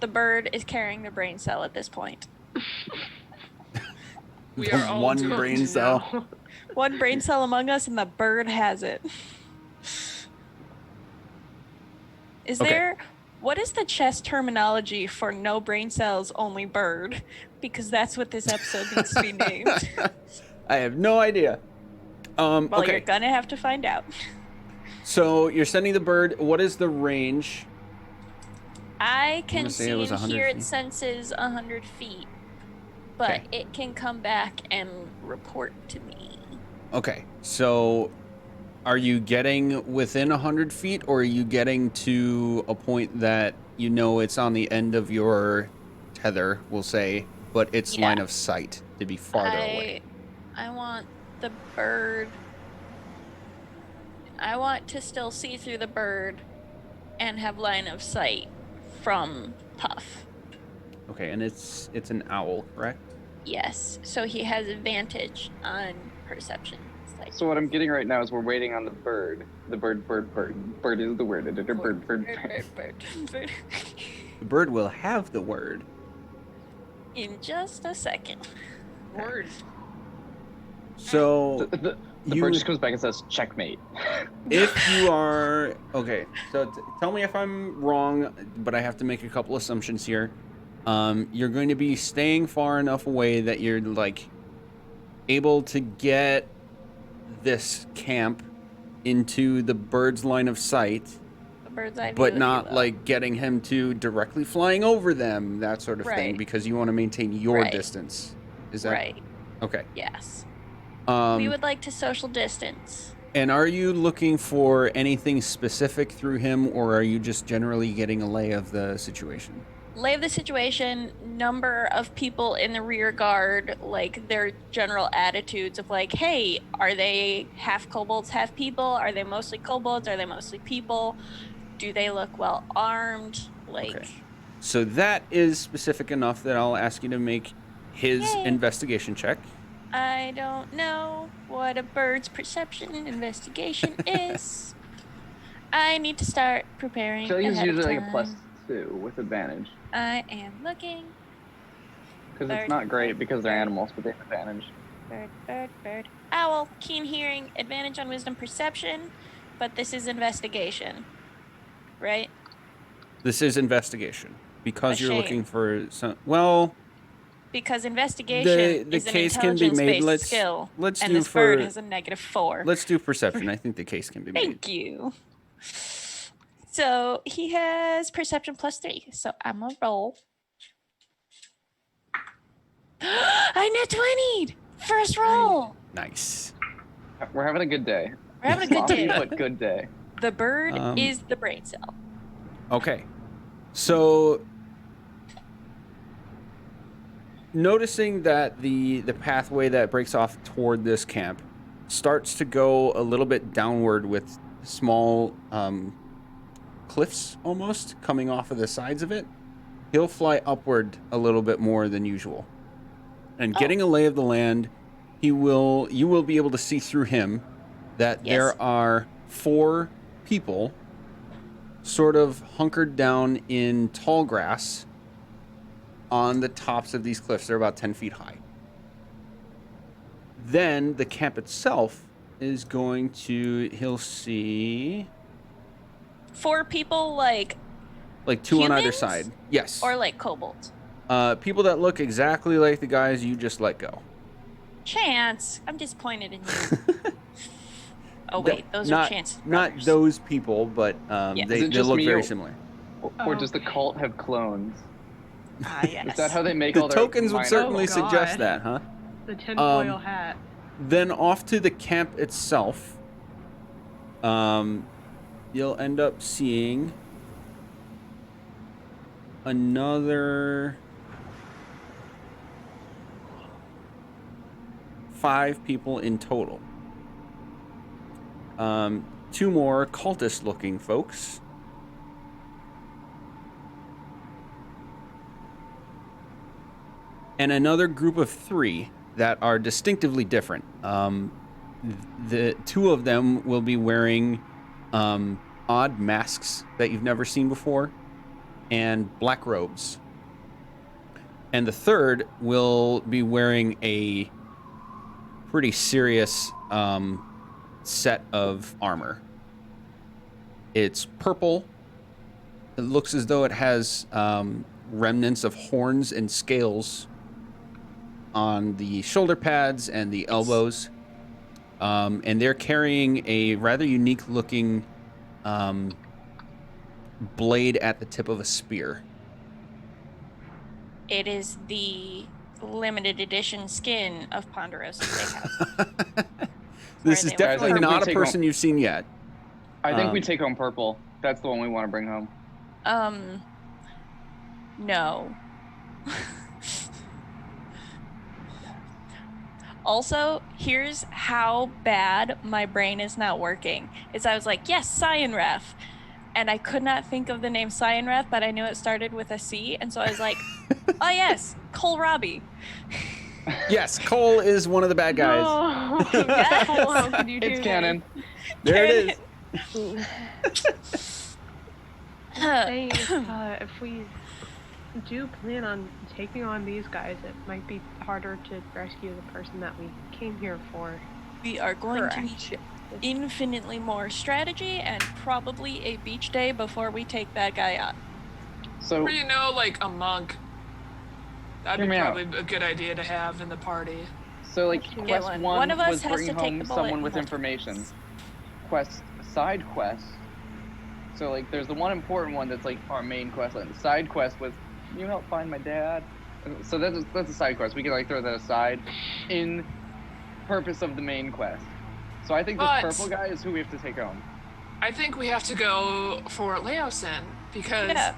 S1: The bird is carrying the brain cell at this point.
S5: We
S4: The
S5: are all
S4: one
S5: doomed
S4: brain
S5: now.
S4: cell.
S1: One brain cell among us, and the bird has it. Is
S4: Okay.
S1: there? What is the chess terminology for no brain cells, only bird? Because that's what this episode needs to be named.
S4: I have no idea.
S1: Well,
S4: Okay.
S1: you're gonna have to find out.
S4: So you're sending the bird. What is the range?
S1: I can
S4: gonna say
S1: see
S4: it was
S1: and
S4: 100
S1: hear
S4: feet.
S1: it senses 100 feet, but
S4: Okay.
S1: it can come back and report to me.
S4: Okay, so are you getting within 100 feet, or are you getting to a point that you know it's on the end of your tether, we'll say, but it's
S1: Yeah.
S4: line of sight to be farther away?
S1: I want the bird. I want to still see through the bird and have line of sight from Puff.
S4: Okay, and it's an owl, correct?
S1: Yes, so he has advantage on perception. Sight.
S2: So what I'm getting right now is we're waiting on the bird. The bird. Bird is the word. Bird.
S1: Bird.
S4: The bird will have the word.
S1: In just a second.
S5: Word.
S4: So
S2: The
S4: you-
S2: bird just comes back and says, checkmate.
S4: if you are okay, so tell me if I'm wrong, but I have to make a couple assumptions here. You're going to be staying far enough away that you're like able to get this camp into the bird's line of sight,
S1: The bird's eye view
S4: but
S1: of
S4: not
S1: you, though.
S4: like getting him to directly flying over them, that sort of thing,
S1: Right.
S4: because you want to maintain your
S1: Right.
S4: distance. Is that
S1: Right.
S4: okay?
S1: Yes.
S4: Um,
S1: We would like to social distance.
S4: And are you looking for anything specific through him, or are you just generally getting a lay of the situation?
S1: Lay of the situation, number of people in the rear guard, like their general attitudes of like, hey, are they half kobolds, half people? Are they mostly kobolds? Are they mostly people? Do they look well armed? Like,
S4: Okay. So that is specific enough that I'll ask you to make his
S1: Yay.
S4: investigation check.
S1: I don't know what a bird's perception investigation is. I need to start preparing.
S2: I feel like it's
S1: ahead of
S2: usually like a
S1: time.
S2: +2 with advantage.
S1: I am looking.
S2: Because
S1: Bird.
S2: it's not great because they're animals, but they have advantage.
S1: Bird. Owl, keen hearing, advantage on wisdom perception, but this is investigation. Right?
S4: This is investigation because
S1: A
S4: you're
S1: shame.
S4: looking for some. Well,
S1: Because investigation
S4: the
S1: is an
S4: case can be made.
S1: intelligence-based skill,
S4: Let's
S1: and
S4: do
S1: this bird
S4: for
S1: has a -4.
S4: let's do perception. I think the case can be made.
S1: Thank you. So he has perception +3. So I'm gonna roll. I net 20'd! First roll!
S4: Nice.
S2: We're having a good day.
S1: We're having a good
S2: Sloppy,
S1: day.
S2: but good day.
S1: The bird is the brain cell.
S4: Okay. So, noticing that the pathway that breaks off toward this camp starts to go a little bit downward with small cliffs almost coming off of the sides of it, he'll fly upward a little bit more than usual. And getting a lay of the land, you will be able to see through him that there are 4 people sort of hunkered down in tall grass on the tops of these cliffs. They're about 10 feet high. Then the camp itself is going to, he'll see
S1: 4 people like
S4: 2 on either
S1: humans?
S4: side. Yes.
S1: Or like kobolds.
S4: People that look exactly like the guys you just let go.
S1: Chance, I'm disappointed in you. Oh wait, those are Chance.
S4: Not those people, but they look very similar.
S2: Or does the cult have clones?
S1: Ah, yes.
S2: Is that how they make
S4: The
S2: all their
S4: tokens would
S2: minor-
S4: certainly
S3: God.
S4: suggest that, huh?
S3: The tinfoil hat.
S4: Then off to the camp itself, you'll end up seeing another 5 people in total. 2 more cultist-looking folks. And another group of 3 that are distinctively different. The 2 of them will be wearing odd masks that you've never seen before and black robes. And the 3rd will be wearing a pretty serious set of armor. It's purple. It looks as though it has remnants of horns and scales on the shoulder pads and the elbows. And they're carrying a rather unique looking blade at the tip of a spear.
S1: It is the limited edition skin of Ponderosa Steakhouse.
S4: This is
S1: they
S4: definitely
S2: were.
S4: not a
S2: Take
S4: person you've seen yet.
S2: I think we take home purple. That's the one we want to bring home.
S1: No. Also, here's how bad my brain is not working. I was like, yes, Cyanrath. And I could not think of the name Cyanrath, but I knew it started with a C. And so I was like, oh yes, Kohlrabi.
S4: Yes, Cole is one of the bad guys.
S3: No.
S1: Yes.
S3: How could you do
S2: It's canon.
S4: There it is.
S3: Saying, if we do plan on taking on these guys, it might be harder to rescue the person that we came here for.
S1: We are going to need infinitely more strategy and probably a beach day before we take that guy on.
S2: So
S5: Or, like a monk. That'd
S2: Hear
S5: be
S2: me out.
S5: probably a good idea to have in the party.
S2: like
S1: Get
S2: quest
S1: one.
S2: 1
S1: One of us
S2: was
S1: has
S2: bringing
S1: to take
S2: home
S1: the bullet
S2: someone
S1: and
S2: with
S1: multiple
S2: information.
S1: quests.
S2: Side quest. So like there's the one important one that's like our main quest line. The side quest was, can you help find my dad? So that's a side quest. We can like throw that aside in purpose of the main quest. So I think this
S5: But-
S2: purple guy is who we have to take home.
S5: I think we have to go for Leosin because
S1: Yeah.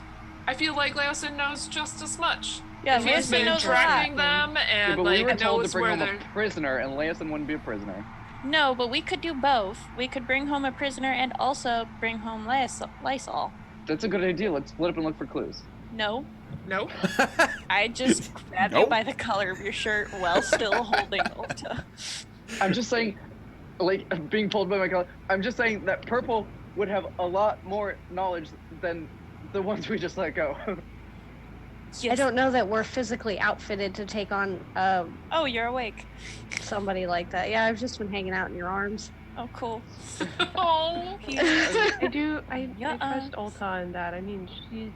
S5: I feel like Leosin knows just as much.
S1: Yeah,
S5: He's
S1: Leosin
S5: been
S1: knows a
S5: tracking
S1: lot.
S5: them
S2: Yeah,
S5: and
S2: but we were
S5: like
S2: told to
S5: knows
S2: bring
S5: where
S2: home
S5: they're.
S2: a prisoner, and Leosin wouldn't be a prisoner.
S1: No, but we could do both. We could bring home a prisoner and also bring home Lysol.
S2: That's a good idea. Let's split up and look for clues.
S1: No,
S5: Nope.
S1: I just grabbed you
S4: Nope.
S1: by the collar of your shirt while still holding Ulta.
S2: I'm just saying, like being pulled by my collar. I'm just saying that purple would have a lot more knowledge than the ones we just let go.
S6: I don't know that we're physically outfitted to take on
S1: Oh, you're awake.
S6: somebody like that. Yeah, I've just been hanging out in your arms.
S1: Oh, cool.
S5: Oh.
S3: I
S1: Yeah,
S3: trust Ulta in that. I mean, she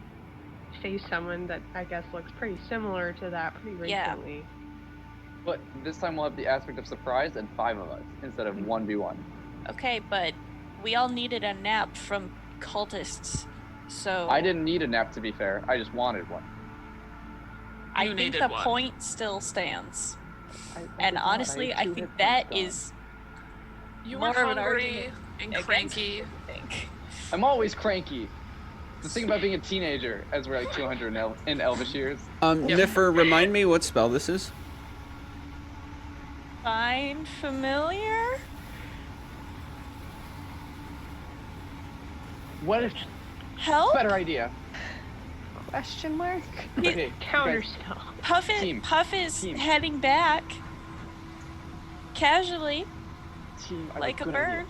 S3: faced someone that I guess looks pretty similar to that pretty
S1: Yeah.
S3: recently.
S2: But this time we'll have the aspect of surprise and 5 of us instead of 1v1.
S1: Okay, but we all needed a nap from cultists, so
S2: I didn't need a nap, to be fair. I just wanted one.
S1: I
S5: You
S1: think
S5: needed
S1: the
S5: one.
S1: point still stands. And
S2: forgot,
S1: honestly,
S2: have
S1: I
S2: 2
S1: think
S2: hit
S1: that
S2: points
S1: is
S5: You
S1: more
S5: were
S1: of an
S5: hungry
S1: argument
S5: and
S1: against
S5: cranky.
S1: it, I think.
S2: gone. I'm always cranky. The thing about being a teenager, as we're like 200 in Elvish years.
S4: Niffer, remind me what spell this is.
S1: Find familiar?
S2: What if
S1: Help?
S2: better idea?
S6: Question mark?
S2: Okay, you
S3: Counter
S2: guys,
S3: spell.
S1: Puff is
S2: Team.
S1: heading back casually,
S2: team, I have
S1: like a
S2: good
S1: bird.
S2: idea.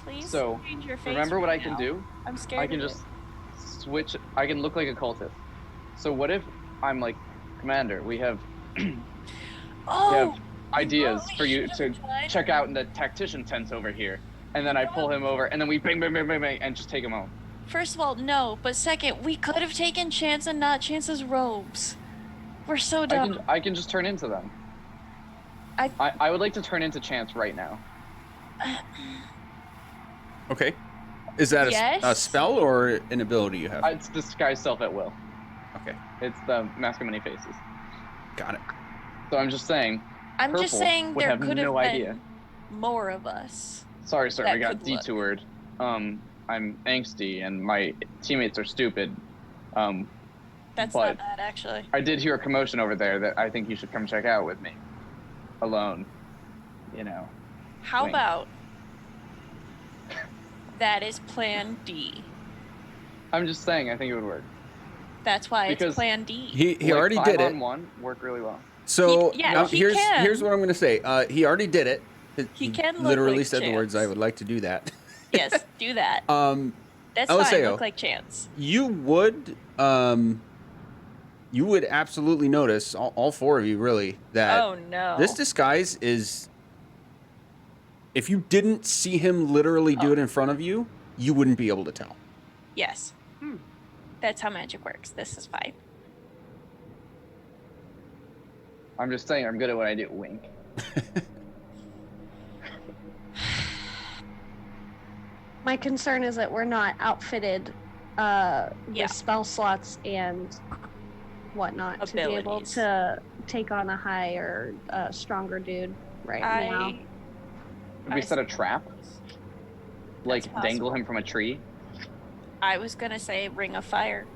S1: Please
S2: So,
S1: change your face.
S2: remember what
S1: right
S2: I can
S1: now.
S2: do?
S1: I'm scared.
S2: I can
S1: of
S2: just switch. I can look like a cultist. So what if I'm like, Commander, we have
S1: Oh,
S2: ideas
S1: really
S2: for you to
S1: should've tried.
S2: check out in the tactician tents over here. And then I pull him over, and then we bang, bang, bang, bang, bang, and just take him home.
S1: First of all, no. But second, we could have taken Chance and not Chance's robes. We're so dumb.
S2: I can just turn into them. I would like to turn into Chance right now.
S4: Okay. Is that a
S1: Yes.
S4: spell or an ability you have?
S2: It's disguise self at will.
S4: Okay.
S2: It's the Mask of Many Faces.
S4: Got it.
S2: So I'm just saying.
S1: I'm just
S2: Purple
S1: saying
S2: would
S1: there
S2: have
S1: could have
S2: no
S1: been
S2: idea.
S1: more of us.
S2: Sorry, sir,
S1: That
S2: we got
S1: could look.
S2: detoured. I'm angsty and my teammates are stupid.
S1: That's
S2: But-
S1: not bad, actually.
S2: I did hear a commotion over there that I think you should come check out with me. Alone. You know.
S1: How
S2: Wink.
S1: about that is Plan D?
S2: I'm just saying, I think it would work.
S1: That's why
S2: Because
S1: it's Plan D.
S4: He
S2: Like,
S4: already
S2: 5
S4: did it.
S2: on 1 work really well.
S4: So
S1: He
S4: here's
S1: can.
S4: what I'm going to say. He already did it.
S1: He can look
S4: literally
S1: like
S4: said the words,
S1: Chance.
S4: "I would like to do that."
S1: Yes, do that. That's
S4: LSAO.
S1: fine. Look like Chance.
S4: You would absolutely notice, all 4 of you really, that
S1: Oh no.
S4: this disguise is, if you didn't see him literally do it in front of you, you wouldn't be able to tell.
S1: Yes. That's how magic works. This is fine.
S2: I'm just saying, I'm good at what I do. Wink.
S6: My concern is that we're not outfitted
S1: Yeah.
S6: with spell slots and whatnot to be able
S1: Abilities.
S6: to take on a higher, stronger dude right now.
S2: Would we
S1: I
S2: set a trap? Like,
S1: That's
S2: dangle
S1: possible.
S2: him from a tree?
S1: I was gonna say Ring of Fire.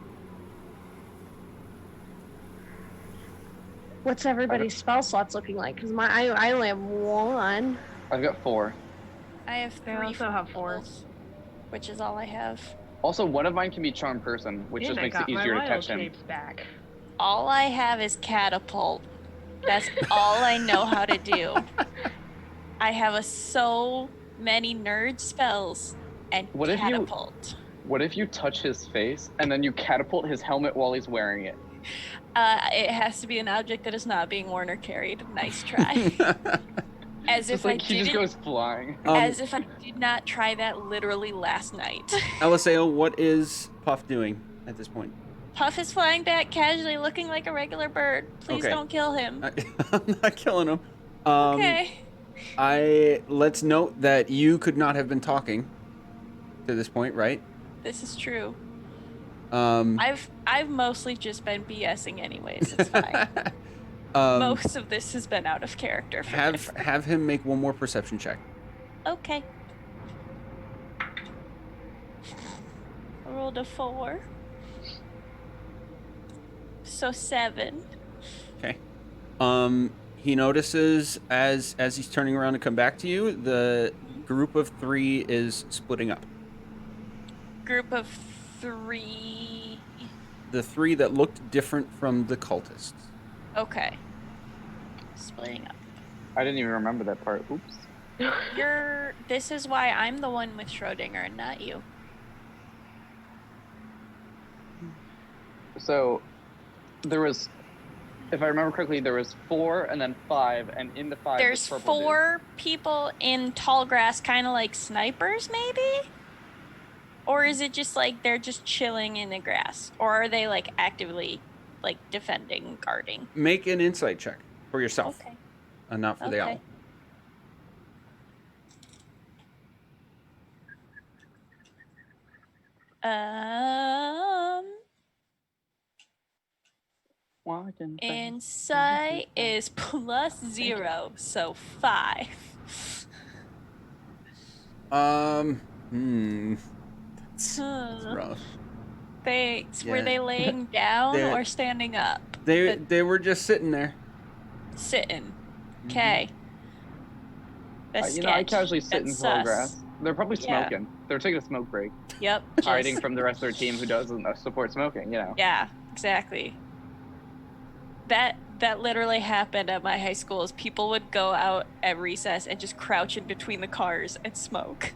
S6: What's everybody's spell slots looking like? Because I only have 1.
S2: I've got 4.
S1: I have 3.
S3: I also have 4.
S1: fourth, which is all I have.
S2: Also, one of mine can be Charmed Person, which
S3: And
S2: just
S3: I
S2: makes it
S3: got my
S2: easier to
S3: wild
S2: catch him.
S3: shapes back.
S1: All I have is Catapult. That's all I know how to do. I have so many nerd spells and
S2: What if you-
S1: Catapult.
S2: What if you touch his face, and then you catapult his helmet while he's wearing it?
S1: It has to be an object that is not being worn or carried. Nice try. As
S2: Just
S1: if I
S2: like, he just
S1: didn't.
S2: goes flying.
S1: As if I did not try that literally last night.
S4: LSAO, what is Puff doing at this point?
S1: Puff is flying back casually, looking like a regular bird. Please
S4: Okay.
S1: don't kill him.
S4: I'm not killing him.
S1: Okay.
S4: Let's note that you could not have been talking to this point, right?
S1: This is true.
S4: Um,
S1: I've mostly just been BSing anyways. It's fine. Most of this has been out of character for Jennifer.
S4: have him make one more perception check.
S1: Okay. I rolled a 4. So 7.
S4: Okay. He notices as he's turning around to come back to you, the group of 3 is splitting up.
S1: Group of 3.
S4: The 3 that looked different from the cultists.
S1: Okay. Splitting up.
S2: I didn't even remember that part. Oops.
S1: This is why I'm the one with Schrodinger and not you.
S2: So, there was, if I remember correctly, there was 4 and then 5, and in the 5
S1: There's
S2: the purple dude.
S1: 4 people in tall grass, kind of like snipers, maybe? Or is it just like they're just chilling in the grass? Or are they like actively like defending, guarding?
S4: Make an insight check for yourself,
S1: Okay.
S4: and not for the owl.
S2: Walking fast.
S1: Insight is +0, so 5.
S4: That's
S1: Huh.
S4: rough.
S1: Were
S4: Yeah.
S1: they laying down
S4: They're-
S1: or standing up?
S4: They were just sitting there.
S1: Sitting. Okay. That's
S2: You know, I
S1: sketch.
S2: casually sit
S1: That's
S2: in tall
S1: sus.
S2: grass. They're probably
S1: Yeah.
S2: smoking. They're taking a smoke break,
S1: Yep.
S2: hiding
S1: just-
S2: from the rest of their team who doesn't support smoking. You know.
S1: Yeah, exactly. That literally happened at my high school. Is people would go out at recess and just crouch in between the cars and smoke.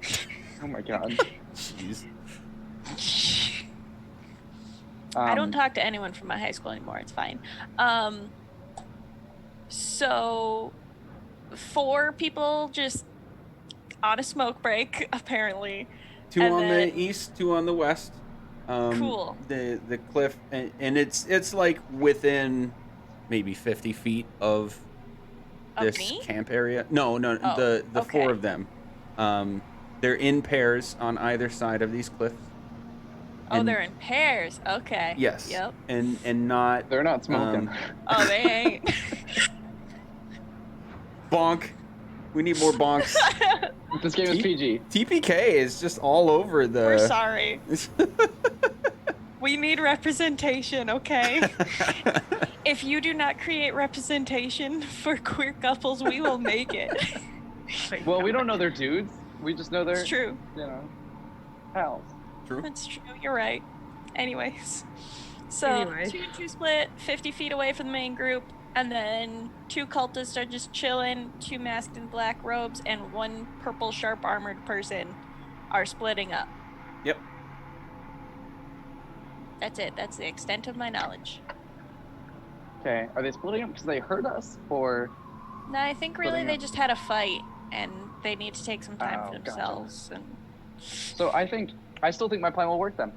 S2: Oh my god.
S4: Jeez.
S1: I don't talk to anyone from my high school anymore. It's fine. So 4 people just on a smoke break, apparently.
S4: 2
S1: And
S4: on
S1: then-
S4: the east, 2 on the west.
S1: Cool.
S4: The cliff, and it's like within maybe 50 feet of
S1: Of
S4: this
S1: me?
S4: camp area. No,
S1: Oh,
S4: the
S1: okay.
S4: 4 of them. They're in pairs on either side of these cliffs.
S1: Oh,
S4: And-
S1: they're in pairs. Okay.
S4: Yes.
S1: Yep.
S4: And not
S2: They're not smoking.
S1: Oh, they ain't.
S4: bonk. We need more bonks.
S2: This game is PG.
S4: TPK is just all over the.
S1: We're sorry. We need representation, okay? If you do not create representation for queer couples, we will make it.
S2: Well, we don't know they're dudes. We just know they're,
S1: It's true.
S2: you know, pals.
S4: True.
S1: That's true. You're right. Anyways. So,
S3: Anyway.
S1: 2 and 2 split, 50 feet away from the main group, and then 2 cultists are just chilling, 2 masked in black robes, and 1 purple sharp armored person are splitting up.
S4: Yep.
S1: That's it. That's the extent of my knowledge.
S2: Okay, are they splitting up because they hurt us, or
S1: No, I think really
S2: Splitting
S1: they
S2: up.
S1: just had a fight, and they need to take some time
S2: Oh,
S1: for
S2: gotcha.
S1: themselves and
S2: so? I still think my plan will work then.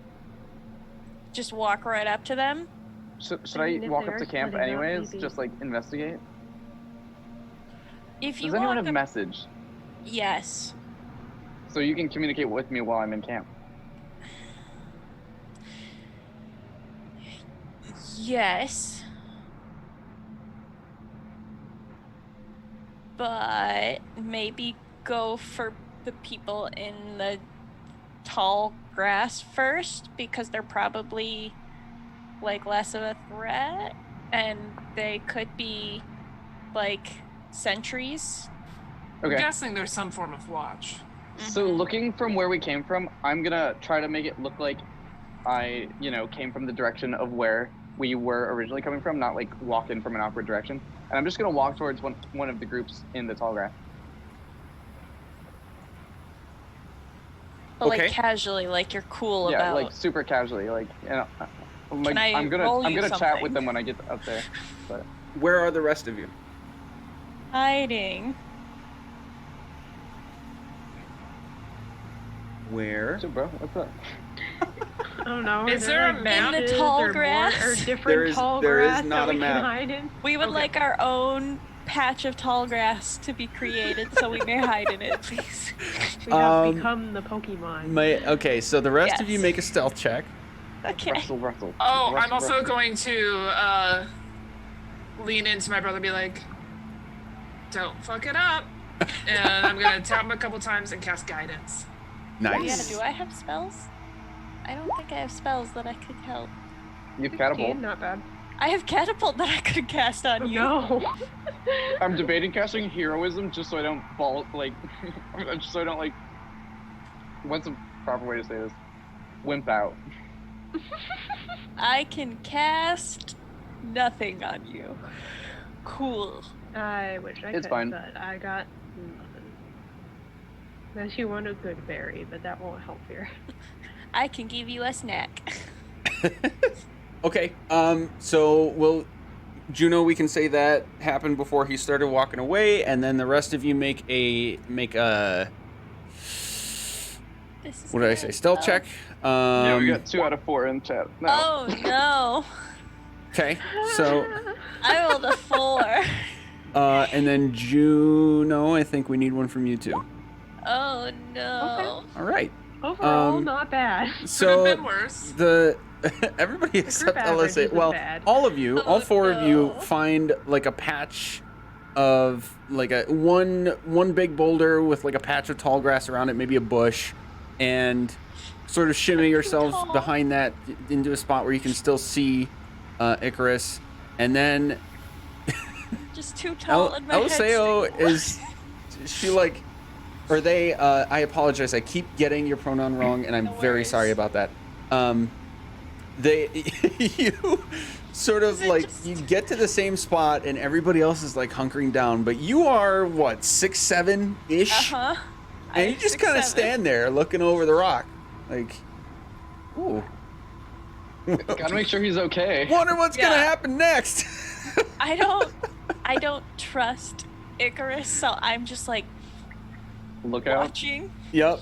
S1: just walk right up to them.
S2: Should
S3: I
S2: I
S3: mean, if
S2: walk
S3: they
S2: up
S3: are
S2: to camp
S3: splitting up,
S2: anyways?
S3: maybe.
S2: Just like investigate.
S1: If you
S2: Does anyone
S1: walk
S2: have
S1: up,
S2: message?
S1: yes.
S2: So you can communicate with me while I'm in camp.
S1: Yes. But maybe go for the people in the tall grass first because they're probably like less of a threat and they could be like sentries.
S5: I'm
S2: Okay.
S5: guessing there's some form of watch.
S2: So looking from where we came from, I'm gonna try to make it look like I, came from the direction of where we were originally coming from, not like walk in from an awkward direction. And I'm just gonna walk towards one of the groups in the tall grass.
S1: But
S4: Okay.
S1: like casually, like you're cool
S2: Yeah,
S1: about
S2: like super casually, like I'm
S1: Can I
S2: I'm gonna
S1: roll
S2: I'm
S1: you
S2: gonna chat
S1: something?
S2: with them when I get up there. But
S4: Where are the rest of you?
S1: hiding.
S4: Where?
S2: so bro, what's up?
S3: I don't know.
S5: Is
S3: there
S5: there a
S3: like
S5: map?
S1: In the
S3: benches
S1: tall
S3: or
S1: grass?
S3: Or different
S4: There is-
S3: tall
S4: there is
S3: grass
S4: not
S3: that
S4: a
S3: we
S4: map.
S3: can hide in?
S1: We would
S5: Okay.
S1: like our own patch of tall grass to be created so we may hide in it, please.
S3: We have
S4: Um,
S3: become the Pokemon.
S4: Okay, so the rest of you
S1: Yes.
S4: make a stealth check.
S1: Okay.
S2: Russell.
S5: Oh, I'm
S2: Russell,
S5: also
S2: Russell.
S5: going to lean into my brother and be like, don't fuck it up. And I'm going to tap him a couple times and cast guidance.
S4: Nice.
S1: Yeah, do I have spells? I don't think I have spells that I could help.
S2: You've
S3: 16,
S2: catapult.
S3: not bad.
S1: I have catapult that I could cast on you.
S3: No.
S2: I'm debating casting heroism just so I don't fall just so I don't like. What's the proper way to say this? Wimp out.
S1: I can cast nothing on you. Cool.
S3: I wish I
S2: It's
S3: could,
S2: fine.
S3: but I got nothing. Unless you want a good berry, but that won't help here.
S1: I can give you a snack.
S4: Okay, so Juno, we can say that happened before he started walking away, and then the rest of you make a
S1: This is
S4: what did I
S1: good.
S4: say? Stealth
S1: Oh.
S4: check.
S2: Yeah, we got 2 out of 4 in chat. No.
S1: Oh no.
S4: Okay, so
S1: I rolled a 4.
S4: and then Juno, I think we need one from you too.
S1: Oh no.
S4: All right.
S3: Overall,
S4: Um,
S3: not bad.
S5: Could have
S4: So
S5: been worse.
S4: the everybody except
S3: average
S4: LSA.
S3: isn't
S4: Well,
S3: bad.
S4: all of you, all
S1: Oh,
S4: four of you,
S1: no.
S4: find like a patch of like a one big boulder with like a patch of tall grass around it, maybe a bush, and sort of shimmy yourselves
S1: tall.
S4: behind that into a spot where you can still see Icarus, and then
S1: Just too tall in my head.
S4: Eliseo is she like, or they? I apologize. I keep getting your pronoun wrong, and I'm
S1: No
S4: very
S1: worries.
S4: sorry about that. They you sort of
S1: Is it
S4: like
S1: just-
S4: you get to the same spot, and everybody else is like hunkering down, but you are what 6'7" ish,
S1: Uh-huh.
S4: and you just kind of stand there looking over the rock, like, ooh.
S2: Gotta make sure he's okay.
S4: Wonder what's gonna
S1: Yeah.
S4: happen next.
S1: I don't trust Icarus, so I'm just like
S2: Look out.
S1: watching.
S4: Yep.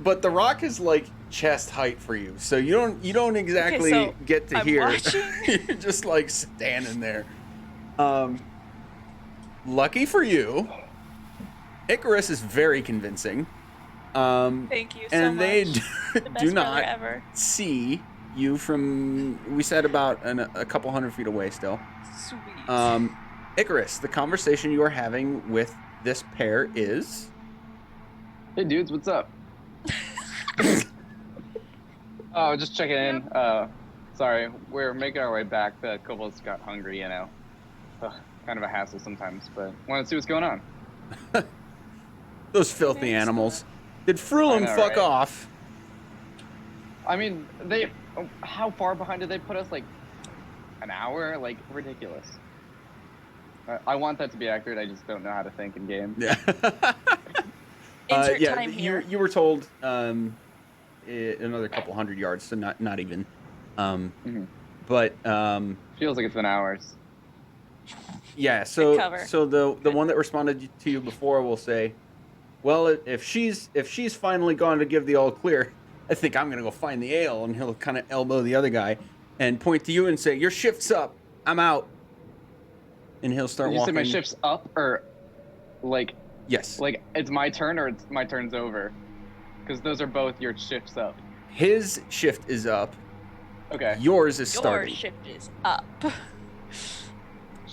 S4: But the rock is like chest height for you, so you don't exactly
S1: so
S4: get to
S1: I'm
S4: hear.
S1: watching.
S4: You're just like standing there. Lucky for you, Icarus is very convincing.
S1: Thank you so
S4: And
S1: much.
S4: they
S1: The
S4: do
S1: best brother
S4: not
S1: ever.
S4: see you from, we said about a couple hundred feet away still.
S1: Sweet.
S4: Icarus, the conversation you are having with this pair is...
S2: Hey dudes, what's up? Oh, just checking in. Sorry, we're making our way back. The kobolds got hungry, you know. Kind of a hassle sometimes, but wanted to see what's going on.
S4: Those filthy
S1: Thanks,
S4: animals. Did Frulum
S2: I know,
S4: fuck
S2: right?
S4: off?
S2: I mean, how far behind did they put us? Like, an hour? Like, ridiculous. I want that to be accurate, I just don't know how to think in game.
S4: Yeah.
S1: Insert
S4: yeah,
S1: time here.
S4: you were told another couple hundred yards, so not even. But
S2: Feels like it's been hours.
S4: yeah,
S1: Good
S4: so
S1: cover.
S4: the one that responded to you before will say, well, if she's finally gone to give the all clear, I think I'm gonna go find the ale, and he'll kind of elbow the other guy and point to you and say, your shift's up, I'm out, and he'll start
S2: Did you
S4: walking.
S2: say my shift's up, or like
S4: Yes.
S2: like it's my turn or it's my turn's over? Because those are both your shifts up.
S4: His shift is up.
S2: Okay.
S4: Yours is
S1: Your
S4: starting.
S1: shift is up.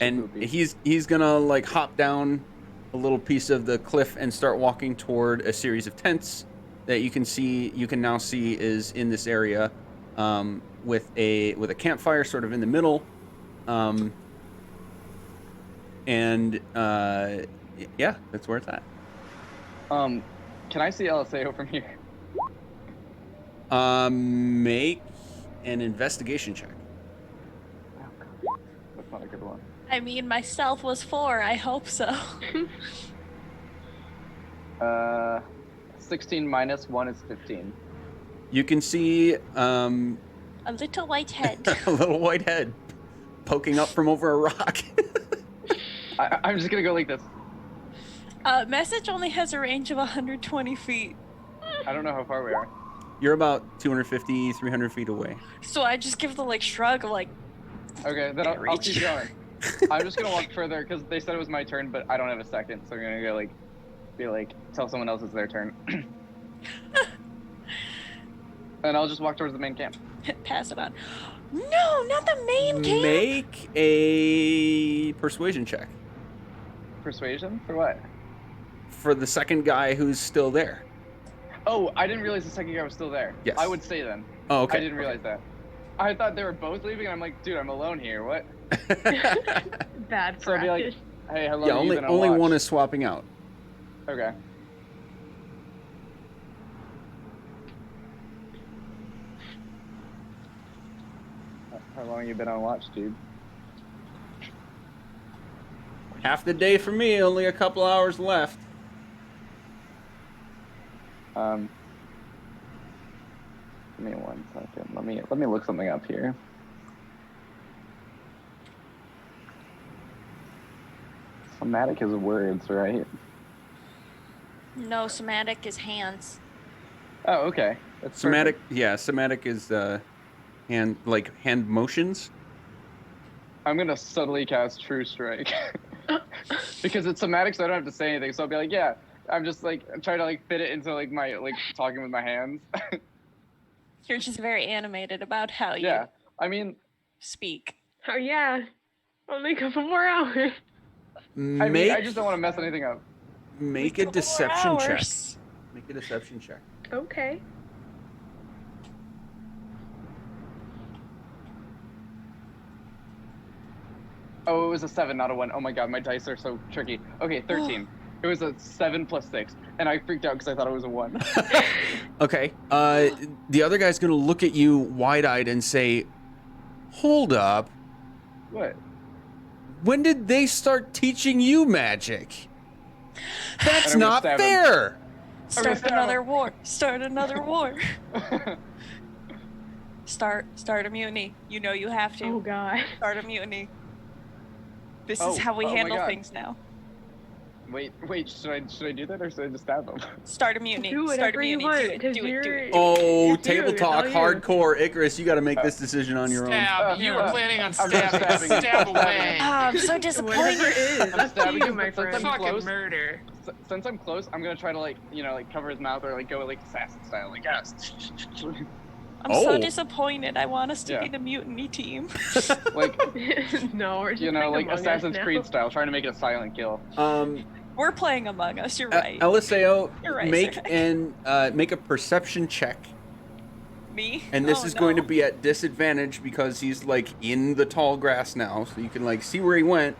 S4: And
S2: Shaboopy.
S4: he's gonna like hop down a little piece of the cliff and start walking toward a series of tents that you can now see is in this area, with a campfire sort of in the middle, and yeah, that's where it's at.
S2: Can I see LSAO from here?
S4: Make an investigation check.
S2: That's not a good one.
S1: I mean, my stealth was 4. I hope so.
S2: 16 minus 1 is 15.
S4: You can see
S1: A little white head.
S4: a little white head poking up from over a rock.
S2: I'm just gonna go like this.
S1: Message only has a range of 120 feet.
S2: I don't know how far we are.
S4: You're about 250, 300 feet away.
S1: So I just give the like shrug of like,
S2: Okay, then I'll
S1: Reach.
S2: keep going. I'm just gonna walk further because they said it was my turn, but I don't have a second, so I'm gonna go be like, tell someone else it's their turn. And I'll just walk towards the main camp.
S1: pass it on. No, not the main camp.
S4: Make a persuasion check
S2: Persuasion? For what?
S4: for the second guy who's still there.
S2: Oh, I didn't realize the second guy was still there.
S4: Yes.
S2: I would say then.
S4: Oh, okay.
S2: I didn't realize that. I thought they were both leaving, and I'm like, dude, I'm alone here. What?
S3: Bad
S2: So I'd be like,
S3: practice.
S2: hey, how long
S4: Yeah,
S2: have you
S4: only
S2: been on
S4: only
S2: watch?
S4: one is swapping out.
S2: Okay. How long have you been on watch, dude?
S4: Half the day for me, only a couple hours left.
S2: Give me 1 second. Let me look something up here. Somatic is words, right?
S1: No, somatic is hands.
S2: Oh, okay. That's
S4: Somatic,
S2: perfect.
S4: yeah, somatic is hand motions.
S2: I'm gonna subtly cast True Strike because it's somatic, so I don't have to say anything. So I'll be like, yeah, I'm just like trying to like fit it into like my like talking with my hands.
S1: You're just very animated about how you
S2: Yeah. I mean,
S1: speak.
S3: Oh yeah. Only a couple more hours.
S2: I just don't want to mess anything up.
S4: Make a deception check.
S1: Hours.
S4: Make a deception check.
S3: Okay.
S2: Oh, it was a 7, not a 1. Oh my god, my dice are so tricky. Okay, 13. It was a 7 plus 6, and I freaked out because I thought it was a 1.
S4: Okay. The other guy's gonna look at you wide-eyed and say, "Hold up.
S2: What?
S4: When did they start teaching you magic? That's
S2: I'm gonna
S4: not
S2: stab him.
S4: fair."
S1: Start
S2: stab
S1: another
S2: him.
S1: war. Start another war. Start a mutiny. You know you have to.
S3: Oh god.
S1: Start a mutiny. This
S2: Oh,
S1: is how we
S2: oh my
S1: handle
S2: God.
S1: things now.
S2: Wait, should I do that or should I just stab him?
S1: Start a mutiny.
S3: Do
S1: Start a
S3: whatever you
S1: mutiny.
S3: want,
S1: Do it.
S3: 'cause
S1: Do it. Do
S3: you're-
S1: it.
S4: Oh,
S3: It's you,
S4: table
S3: it's
S4: talk,
S3: all you.
S4: hardcore. Icarus, you got to make this decision on your own.
S5: Stab. You were planning on
S2: I'm not
S5: stabbing.
S2: stabbing.
S5: Stab away.
S1: Ah, I'm so
S3: Whatever
S1: disappointed.
S3: it is,
S2: I'm
S3: that's
S2: stabbing
S3: you,
S2: him,
S3: my
S2: but since
S3: friend.
S2: I'm
S5: Fucking
S2: close.
S5: murder.
S2: Since I'm close, I'm gonna try to like cover his mouth or like go like assassin style, like yes.
S1: I'm
S4: Oh.
S1: so disappointed. I want us to
S2: Yeah.
S1: be the mutiny team.
S2: Like
S3: No, we're just
S2: you know,
S3: playing
S2: like
S3: Among Us
S2: Assassin's
S3: now.
S2: Creed style, trying to make it a silent kill.
S1: We're playing Among Us. You're right.
S4: Eliseo,
S1: You're right,
S4: make
S1: Zach.
S4: make a perception check,
S1: Me?
S4: and this
S1: Oh,
S4: is going to
S1: no.
S4: be at disadvantage because he's like in the tall grass now, so you can like see where he went.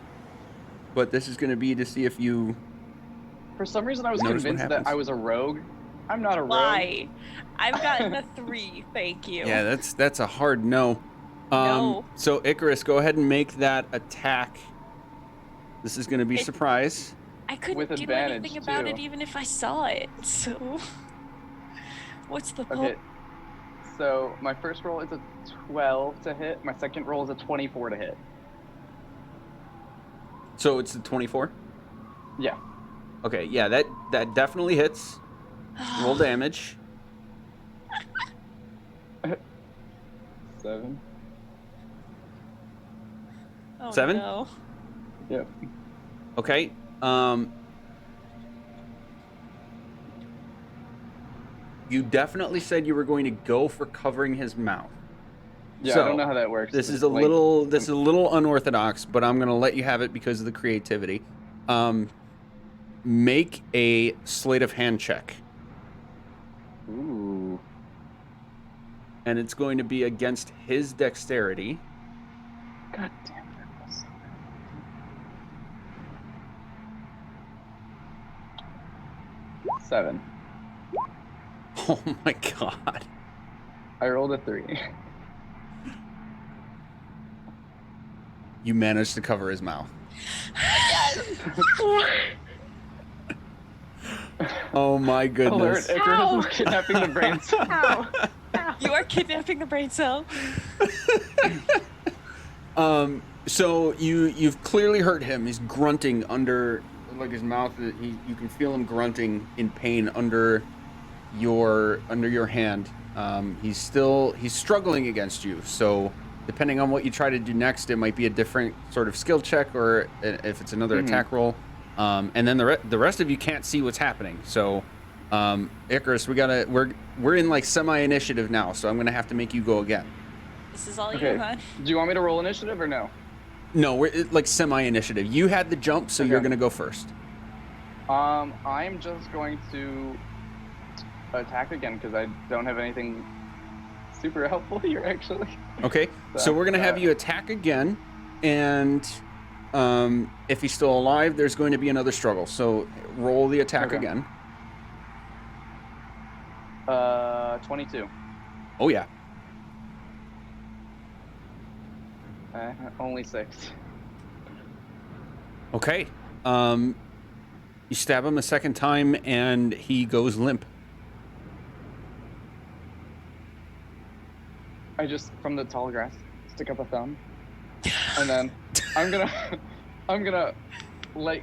S4: But this is going to be to see if you.
S2: For some reason, I was
S4: Notice what
S2: convinced that
S4: happens.
S2: I was a rogue. I'm not a rogue.
S1: Lie. I've gotten a 3. Thank you.
S4: Yeah, that's a hard no.
S1: No.
S4: So Icarus, go ahead and make that attack. This is going to be surprise.
S1: I couldn't
S2: with
S1: do
S2: advantage,
S1: anything about
S2: too.
S1: it even if I saw it. So, what's the
S2: Okay.
S1: point?
S2: So my first roll is a 12 to hit. My second roll is a 24 to hit.
S4: So it's the 24.
S2: Yeah.
S4: Okay, yeah, that definitely hits. Roll damage.
S2: 7.
S1: Oh,
S4: 7?
S1: No.
S2: Yep.
S4: Okay. You definitely said you were going to go for covering his mouth.
S2: Yeah,
S4: So,
S2: I don't know how that works.
S4: This
S2: but,
S4: is a
S2: like,
S4: little unorthodox, but I'm gonna let you have it because of the creativity. Make a sleight of hand check,
S2: Ooh.
S4: and it's going to be against his dexterity.
S2: God damn it. that was so- 7.
S4: Oh my god!
S2: I rolled a 3.
S4: You managed to cover his mouth. Oh my
S2: Alert!
S4: goodness!
S2: Icarus is kidnapping the brain cell.
S3: Ow. Ow.
S1: You are kidnapping the brain cell.
S4: So you've clearly hurt him. He's grunting under, like his mouth. You can feel him grunting in pain under your hand. He's struggling against you. So depending on what you try to do next, it might be a different sort of skill check, or if it's another attack roll. And then the rest of you can't see what's happening. So Icarus, we're in like semi-initiative now. So I'm gonna have to make you go again.
S1: This is all
S2: Okay.
S1: you, huh?
S2: Do you want me to roll initiative or no?
S4: No, we're like semi-initiative. You had the jump, so you're
S2: Okay.
S4: gonna go first.
S2: I'm just going to attack again because I don't have anything super helpful here, actually.
S4: Okay, so we're gonna have you attack again, and if he's still alive, there's going to be another struggle. So roll the attack
S2: Okay.
S4: again.
S2: 22.
S4: Oh yeah.
S2: Only 6.
S4: Okay. You stab him a second time, and he goes limp.
S2: I just, from the tall grass, stick up a thumb, and then I'm gonna like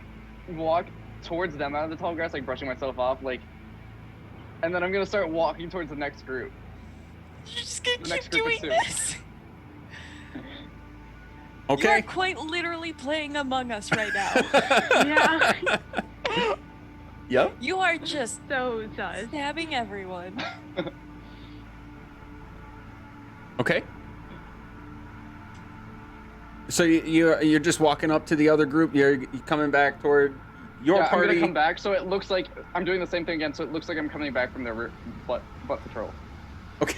S2: walk towards them out of the tall grass, like brushing myself off, like, and then I'm gonna start walking towards the next group.
S1: You're just gonna
S2: The
S1: keep
S2: next group of
S1: doing
S2: 2.
S1: this. You
S4: Okay.
S1: are quite literally playing Among Us right now.
S3: Yeah.
S4: Yep.
S1: You are just
S3: So sus.
S1: stabbing everyone.
S4: Okay. So you're just walking up to the other group. You're coming back toward your
S2: yeah,
S4: party.
S2: I'm gonna come back, so it looks like I'm doing the same thing again. So it looks like I'm coming back from the butt patrol.
S4: Okay.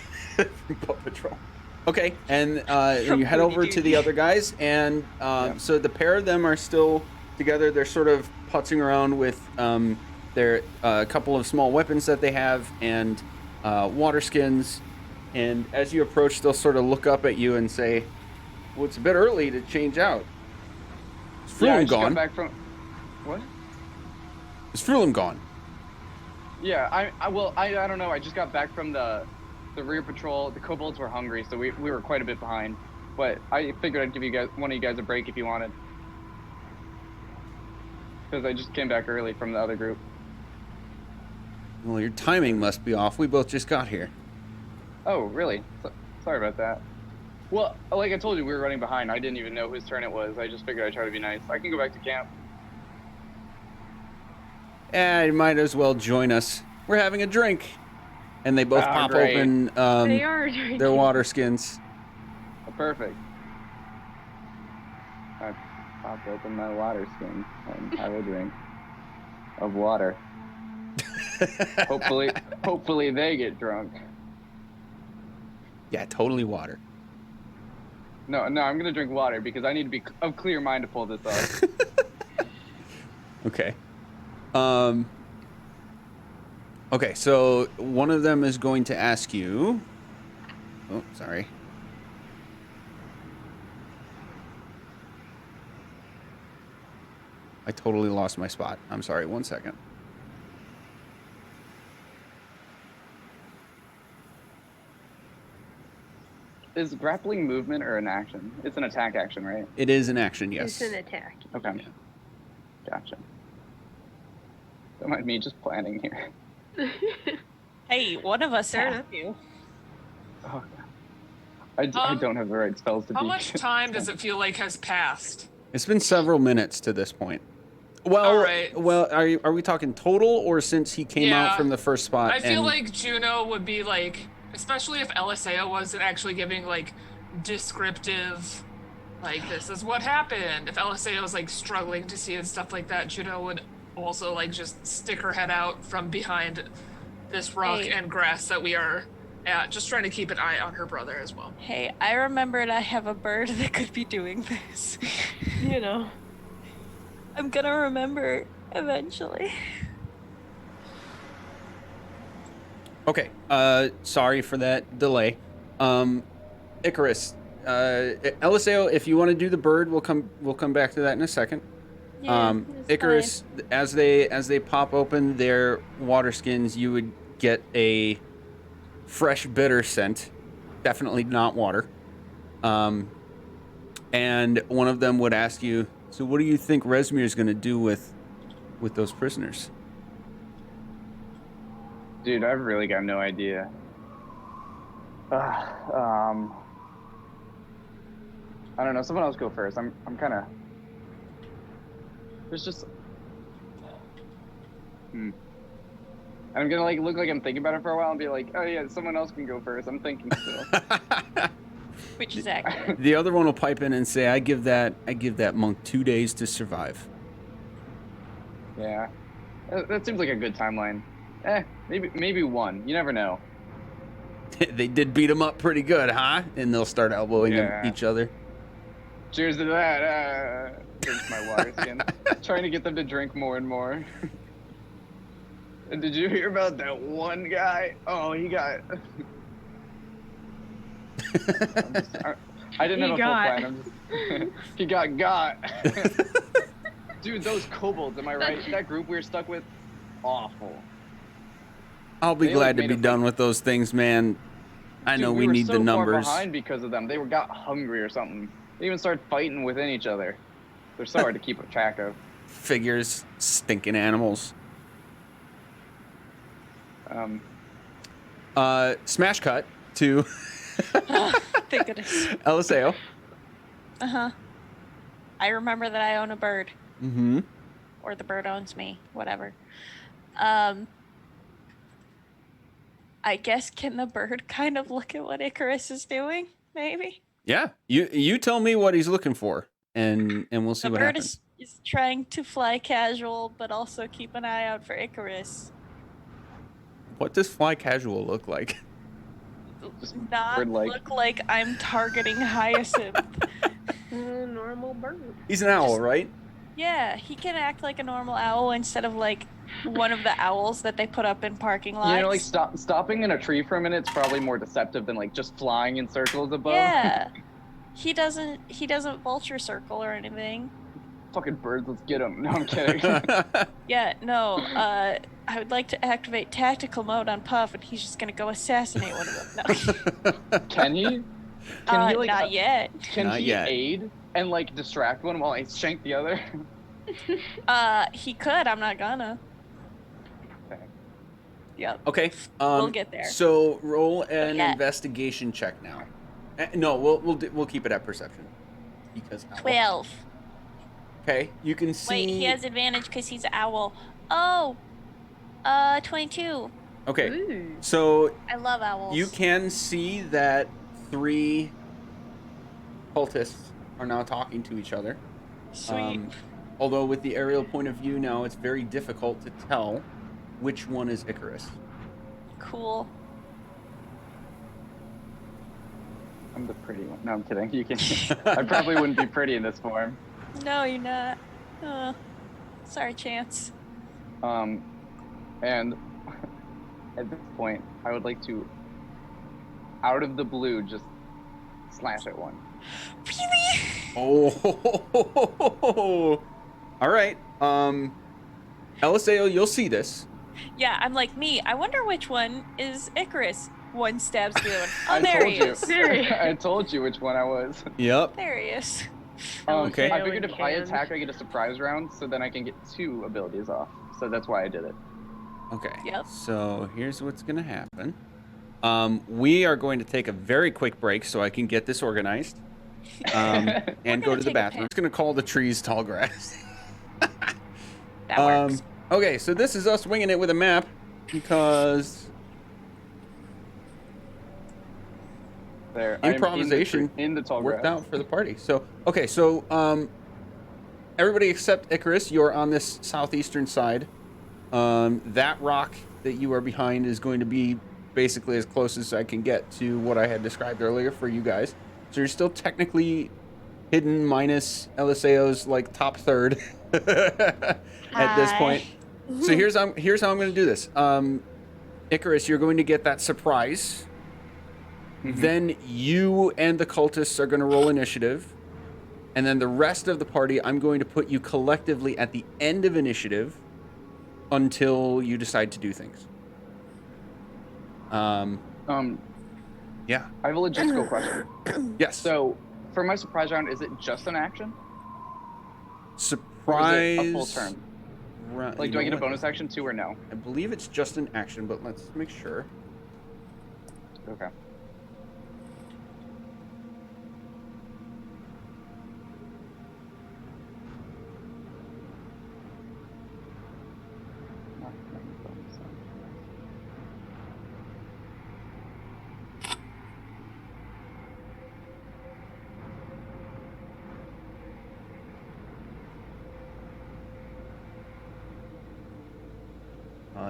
S4: Butt patrol. Okay, and you head over to the other guys, and so the pair of them are still together. They're sort of putzing around with their couple of small weapons that they have and water skins. And as you approach, they'll sort of look up at you and say, "Well, it's a bit early to change out. Is
S2: I
S4: Fruition
S2: just got
S4: gone?
S2: back from what?
S4: Is Fruition gone?"
S2: Yeah, I don't know. I just got back from the rear patrol. The kobolds were hungry, so we were quite a bit behind. But I figured I'd give one of you guys a break if you wanted, because I just came back early from the other group.
S4: Well, your timing must be off. We both just got here.
S2: Oh, really? Sorry about that. Well, like I told you, we were running behind. I didn't even know whose turn it was. I just figured I'd try to be nice. I can go back to camp.
S4: You might as well join us. We're having a drink. And they both pop
S2: great.
S4: open
S3: They are drinking.
S4: their water skins.
S2: Perfect. I pop open my water skin and have a drink of water. Hopefully they get drunk.
S4: Yeah, totally water.
S2: No, I'm gonna drink water because I need to be of clear mind to pull this off.
S4: Okay. Okay, so one of them is going to ask you... Oh, sorry. I totally lost my spot. I'm sorry, 1 second.
S2: Is grappling movement or an action? It's an attack action, right?
S4: It is an action, yes.
S3: It's an attack.
S2: Okay.
S4: Yeah.
S2: Gotcha. Don't mind me just planning here.
S1: Hey, one of us
S3: Fair
S1: has
S3: enough.
S1: to.
S2: Oh, I don't have the right spells to
S5: How
S2: be.
S5: much time does it feel like has passed?
S4: It's been several minutes to this point. Well,
S5: All right.
S4: well, are we talking total or since he came out
S5: Yeah.
S4: from the first spot?
S5: I feel
S4: and-
S5: like Juno would be like, especially if Eliseo wasn't actually giving like descriptive, like this is what happened. If Eliseo was like struggling to see and stuff like that, Juno would also like just stick her head out from behind this rock
S1: Hey.
S5: and grass that we are at, just trying to keep an eye on her brother as well.
S1: Hey, I remembered I have a bird that could be doing this.
S3: You know.
S1: I'm gonna remember eventually.
S4: Okay. Sorry for that delay. Icarus, Eliseo, if you want to do the bird, we'll come back to that in a second.
S1: Yeah, it's
S4: Icarus, as they pop open their water skins, you would get a fresh bitter scent. Definitely not water. And one of them would ask you, so what do you think Rezmir's going to do with those prisoners?
S2: Dude, I really got no idea. I don't know. Someone else go first. I'm kind of. There's just. I'm gonna like look like I'm thinking about it for a while and be like, oh yeah, someone else can go first. I'm thinking still.
S1: Which is accurate.
S4: The other one will pipe in and say, I give that monk 2 days to survive.
S2: Yeah, that seems like a good timeline. Maybe one. You never know.
S4: They did beat him up pretty good, huh? And they'll start elbowing each other.
S2: Cheers to that. Drinks my water skin. Trying to get them to drink more and more. And did you hear about that one guy? Oh, he got. I didn't have a full plan. I'm just, he got. Dude, those kobolds, am I right? That group we were stuck with, awful.
S4: I'll be
S2: They,
S4: glad
S2: like,
S4: to be
S2: made
S4: done with those things, man. I know
S2: Dude,
S4: we
S2: were
S4: need
S2: so
S4: the
S2: far
S4: numbers.
S2: behind because of them. They got hungry or something. They even started fighting within each other. They're so hard to keep track of.
S4: Figures, stinking animals. Smash cut to
S1: Thank goodness.
S4: Eliseo.
S1: Uh-huh. I remember that I own a bird.
S4: Mm-hmm.
S1: Or the bird owns me. Whatever. I guess can the bird kind of look at what Icarus is doing? Maybe
S4: Yeah, you tell me what he's looking for, and we'll see
S1: the
S4: what
S1: bird
S4: happens.
S1: is trying to fly casual, but also keep an eye out for Icarus.
S4: What does fly casual look like?
S2: Just
S1: Not
S2: bird-like.
S1: look like I'm targeting Hyacinth.
S3: Normal bird.
S4: He's an owl, right?
S1: Yeah, he can act like a normal owl instead of like one of the owls that they put up in parking lots.
S2: You know, like stopping in a tree for a minute is probably more deceptive than like just flying in circles above.
S1: Yeah. He doesn't vulture circle or anything.
S2: Fucking birds, let's get them. No, I'm kidding.
S1: Yeah, no, I would like to activate tactical mode on Puff, and he's just gonna go assassinate one of them. No.
S2: Can he? Can he like?
S1: Not yet.
S2: Can
S4: Not
S2: he
S4: yet.
S2: aid and like distract one while I shank the other?
S1: He could. I'm not gonna.
S2: Okay.
S1: Yep.
S4: Okay.
S1: We'll get there.
S4: So roll an
S1: Yeah.
S4: investigation check now. No, we'll keep it at perception because owl.
S1: 12.
S4: Okay, you can see.
S1: Wait, he has advantage because he's an owl. Oh, 22.
S4: Okay,
S3: Ooh.
S4: so
S1: I love owls.
S4: you can see that 3 cultists are now talking to each other.
S1: Sweet.
S4: Although with the aerial point of view now, it's very difficult to tell which one is Icarus.
S1: Cool.
S2: I'm the pretty one. No, I'm kidding. You can. I probably wouldn't be pretty in this form.
S1: No, you're not. Sorry, Chance.
S2: And at this point, I would like to, out of the blue, just slash at one.
S1: Really?
S4: Oh, all right. LSAO, you'll see this.
S1: Yeah, I'm like me. I wonder which one is Icarus. One stabs the other one. Oh,
S2: I
S1: there
S2: told
S1: he
S2: you.
S1: is.
S3: There he
S2: I told you which one I was.
S4: Yep.
S1: There he is.
S4: Okay.
S2: I figured if I
S3: Can.
S2: attack, I get a surprise round, so then I can get 2 abilities off. So that's why I did it.
S4: Okay.
S1: Yep.
S4: So here's what's gonna happen. We are going to take a very quick break so I can get this organized. And
S1: We're
S4: go
S1: gonna
S4: to the
S1: take a
S4: bathroom. I'm just gonna call the trees tall grass.
S1: That works.
S4: Okay, so this is us winging it with a map because
S2: There. I am
S4: improvisation
S2: in the tall
S4: worked
S2: grass.
S4: out for the party. So okay, so everybody except Icarus, you're on this southeastern side. That rock that you are behind is going to be basically as close as I can get to what I had described earlier for you guys. So you're still technically hidden minus LSAO's like top third at this point. So here's how I'm going to do this. Icarus, you're going to get that surprise. Then you and the cultists are going to roll initiative. And then the rest of the party, I'm going to put you collectively at the end of initiative until you decide to do things. Yeah.
S2: I have a logistical question.
S4: Yes.
S2: So, for my surprise round, is it just an action?
S4: Surprise.
S2: Or is it a full turn? Like, do I get a
S4: bonus?
S2: bonus action too, or no?
S4: I believe it's just an action, but let's make sure.
S2: Okay.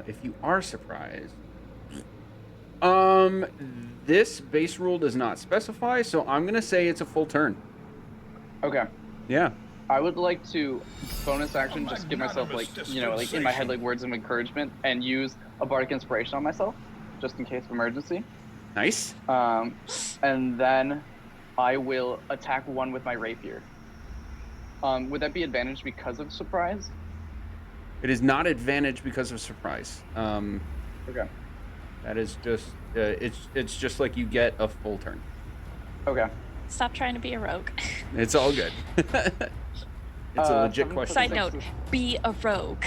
S4: If you are surprised, this base rule does not specify, so I'm gonna say it's a full turn.
S2: Okay.
S4: Yeah.
S2: I would like to bonus action just give myself like, you know, like in my head like words of encouragement and use a bardic inspiration on myself just in case of emergency.
S4: Nice.
S2: And then I will attack one with my rapier. Would that be advantage because of surprise?
S4: It is not advantage because of surprise.
S2: Okay.
S4: That is just it's just like you get a full turn.
S2: Okay.
S1: Stop trying to be a rogue.
S4: It's all good. It's a legit
S2: 7
S4: question.
S1: Side
S2: Six
S1: note,
S2: is-
S1: be a rogue.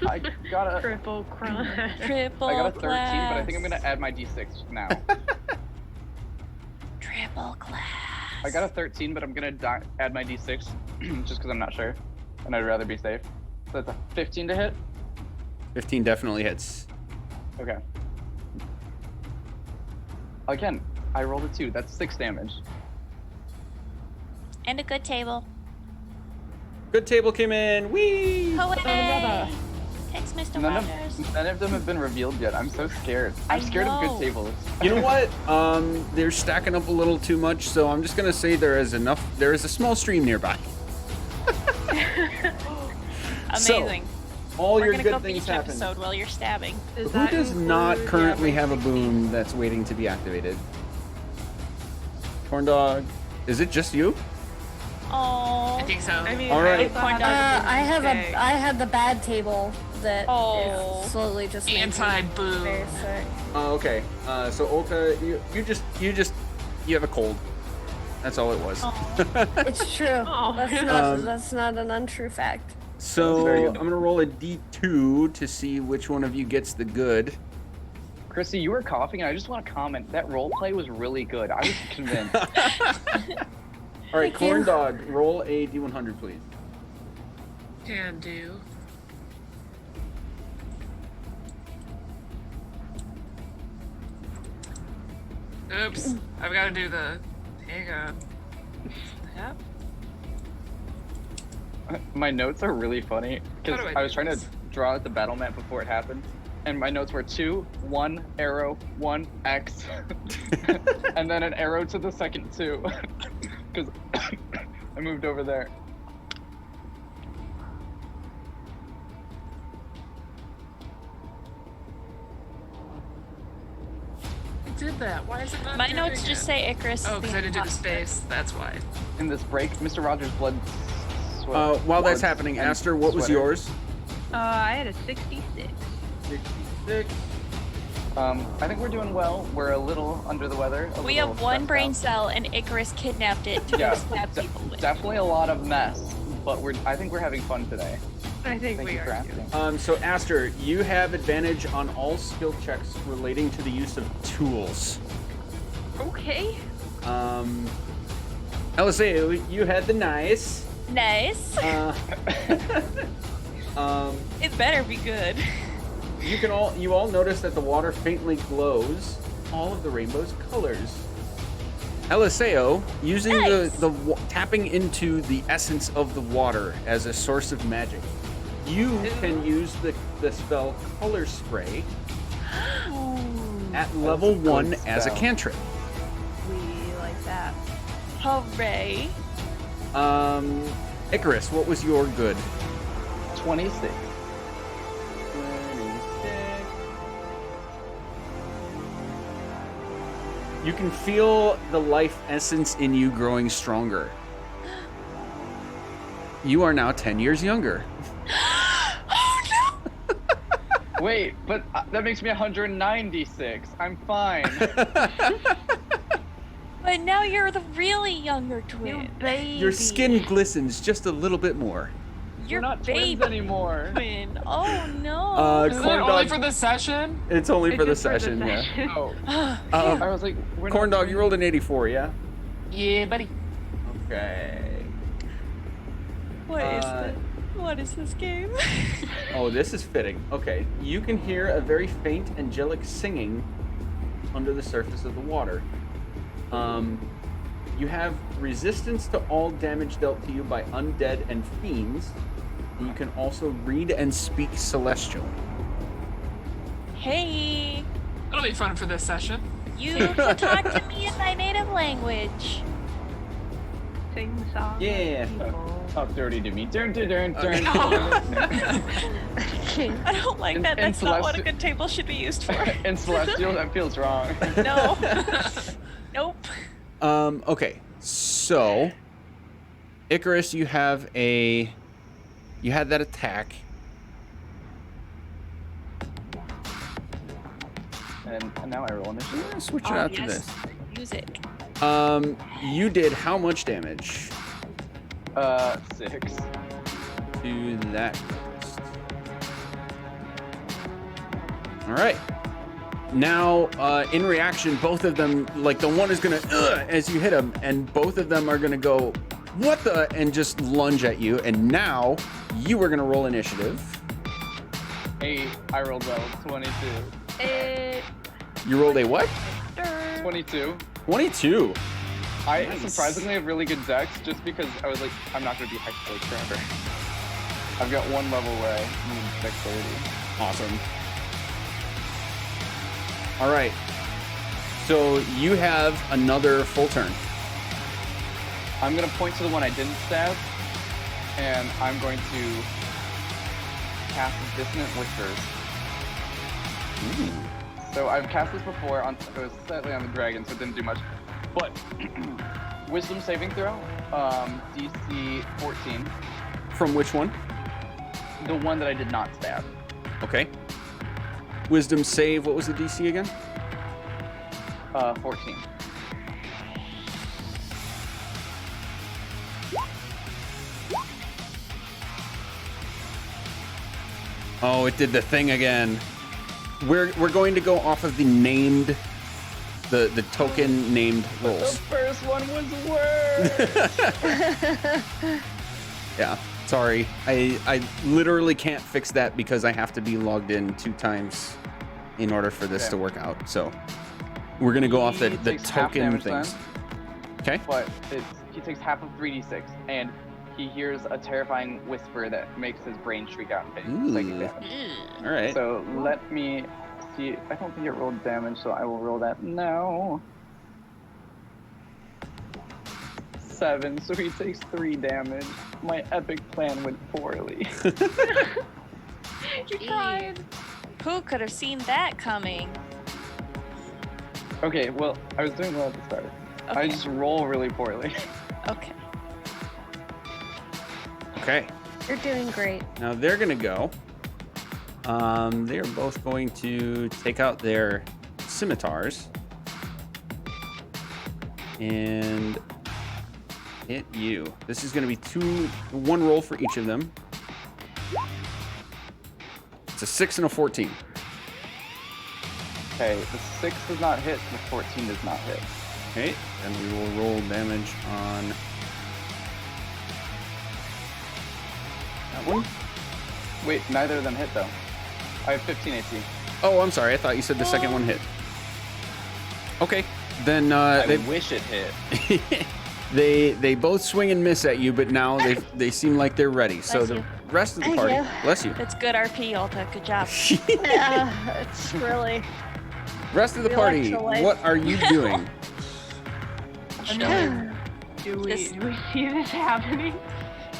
S2: I got a
S3: Triple crime.
S1: Triple
S2: I got a 13, but I think I'm
S1: class.
S2: gonna add my d6 now.
S1: Triple class.
S2: I got a 13, but I'm gonna add my d6 just because I'm not sure, and I'd rather be safe. So that's a 15 to hit.
S4: 15 definitely hits.
S2: Okay. Again, I rolled a 2. That's 6 damage.
S1: And a good table.
S4: Good table came in. Whee!
S1: Hooray! Thanks, Mr.
S2: None
S1: Rogers.
S2: of them have been revealed yet. I'm so scared. I'm scared of
S1: know.
S2: good tables.
S4: You know what? They're stacking up a little too much, so I'm just gonna say there is a small stream nearby.
S1: Amazing.
S4: All
S1: We're
S4: your
S1: gonna
S4: good
S1: go
S4: things
S1: beach
S4: happen.
S1: episode while you're stabbing.
S3: Does
S4: Who
S3: that
S4: does not
S3: include-
S4: currently
S3: yeah,
S4: have a boom that's waiting to be activated? Corn dog. Is it just you?
S1: Oh.
S5: I think so.
S3: I mean,
S4: All right.
S3: I also
S1: Corn
S3: have
S1: dog.
S3: a
S8: I have
S3: stay.
S8: I had the bad table that
S1: Oh.
S8: is slowly just making me
S5: Anti-boom.
S8: very sick.
S4: Oh, okay. So Ulta, you have a cold. That's all it was.
S8: It's true.
S3: Oh.
S8: That's not an untrue fact.
S4: So
S2: Very
S4: I'm
S2: good.
S4: gonna roll a d2 to see which one of you gets the good.
S2: Chrissy, you were coughing, and I just want to comment that role play was really good. I was convinced.
S4: All right,
S8: Thank
S4: corn
S8: you.
S4: dog, roll a d100, please.
S5: Can do. Oops. I've got to do the. Hang on. Yep.
S2: My notes are really funny because
S5: How do I
S2: I was
S5: do
S2: trying to
S5: this?
S2: draw out the battle map before it happened, and my notes were 2, 1, arrow, 1, X, and then an arrow to the second 2, because I moved over there.
S5: I did that. Why is it not
S1: My
S5: doing
S1: notes just
S5: it?
S1: say Icarus.
S5: Oh,
S1: is
S5: because I
S1: being
S5: didn't do the
S1: hostile.
S5: space. That's why.
S2: In this break, Mr. Rogers' blood.
S4: While that's happening, Aster, what was yours?
S3: I had a 66.
S4: 66.
S2: I think we're doing well. We're a little under the weather.
S1: We have one brain cell, and Icarus kidnapped it to
S2: Yeah,
S1: go stab people with.
S2: definitely a lot of mess, but I think we're having fun today.
S3: I think
S2: Thank
S3: we
S2: you for
S3: are too.
S2: asking.
S4: So Aster, you have advantage on all skill checks relating to the use of tools.
S3: Okay.
S4: LSA, you had the nice.
S1: Nice. It better be good.
S4: You all notice that the water faintly glows all of the rainbow's colors. Eliseo, using
S1: Nice.
S4: tapping into the essence of the water as a source of magic, you can use the spell Color Spray at level
S2: That's a good
S4: 1 as a
S2: spell.
S4: cantrip.
S3: We like that.
S1: Hooray.
S4: Icarus, what was your good?
S2: 26.
S4: You can feel the life essence in you growing stronger. You are now 10 years younger.
S2: Wait, but that makes me 196. I'm fine.
S1: But now you're the really younger twin.
S3: Baby.
S4: Your skin glistens just a little bit more.
S1: You're
S2: We're not
S1: baby
S2: twins anymore.
S1: twin. Oh no.
S5: Is
S4: Corn
S5: that only
S4: dog-
S5: for the session?
S4: It's only for the
S3: Just
S4: session, yeah.
S3: session.
S2: Oh,
S1: Phew.
S2: I was like, we're
S4: Corn
S2: not
S4: dog, you rolled an 84, yeah?
S5: Yeah, buddy.
S4: Okay.
S1: What is this game?
S4: Oh, this is fitting. Okay. You can hear a very faint angelic singing under the surface of the water. You have resistance to all damage dealt to you by undead and fiends. And you can also read and speak celestial.
S1: Hey,
S5: It'll be fun for this session.
S1: you can talk to me in my native language.
S3: Sing song.
S4: Yeah.
S2: Talk dirty to me. Dun, dun, dun, dun.
S1: I don't like that.
S2: In
S1: That's not what a
S2: Celesti-
S1: good table should be used for.
S2: In Celestial, that feels wrong.
S1: No. Nope.
S4: Okay. So, Icarus, you had that attack.
S2: And now I roll initiative.
S4: Let's switch it out to
S1: yes.
S4: this.
S1: Music.
S4: You did how much damage
S2: 6.
S4: to that ghost? All right. Now, in reaction, both of them, like the one is gonna as you hit him, and both of them are gonna go, what the, and just lunge at you. And now you are gonna roll initiative.
S2: 8. I rolled well. 22.
S4: You rolled a what?
S2: 22.
S4: 22.
S2: I
S4: Nice.
S2: surprisingly have really good dex just because I was like, I'm not going to be hexblade forever. I've got one level where I need dexterity.
S4: Awesome. All right. So you have another full turn.
S2: I'm going to point to the one I didn't stab, and I'm going to cast Dissonant Whispers.
S4: Ooh.
S2: So I've cast this before, it was slightly on the dragon, so it didn't do much. But, Wisdom saving throw, DC 14.
S4: From which one?
S2: The one that I did not stab.
S4: Okay. Wisdom save. What was the DC again?
S2: 14.
S4: Oh, it did the thing again. We're going to go off of the named, the token named
S2: The
S4: rolls.
S2: first one was worse!
S4: Yeah. Sorry. I literally can't fix that because I have to be logged in 2 times in order for this
S2: Okay.
S4: to work out. So we're gonna go off the
S2: He takes half
S4: token
S2: damage
S4: things.
S2: then.
S4: Okay.
S2: But he takes half of 3d6, and he hears a terrifying whisper that makes his brain shriek out in pain. Psychic
S4: Ooh.
S2: damage.
S4: All right.
S2: So let me see. I don't think it rolled damage, so I will roll that now. 7, so he takes 3 damage. My epic plan went poorly.
S3: You tried.
S1: Who could have seen that coming?
S2: Okay, well, I was doing well at the start. I
S1: Okay.
S2: just roll really poorly.
S1: Okay.
S4: Okay.
S6: You're doing great.
S4: Now they're gonna go. They're both going to take out their scimitars and hit you. This is gonna be 1 roll for each of them. It's a 6 and a 14.
S2: Okay, the 6 does not hit, the 14 does not hit.
S4: Okay, and we will roll damage on that one.
S2: Wait, neither of them hit though. I have 15 AC.
S4: Oh, I'm sorry. I thought you said the second one hit. Okay, then
S2: I wish it hit.
S4: they both swing and miss at you, but now they seem like they're ready. So
S1: Bless
S4: the
S1: you.
S4: rest of the
S6: Thank
S4: party,
S6: you.
S4: bless you.
S1: That's good RP, Alta. Good job.
S6: It's really.
S4: Rest of the
S6: We
S4: party,
S6: electrolyte.
S4: what are you doing?
S3: Do we
S1: This-
S3: see this happening?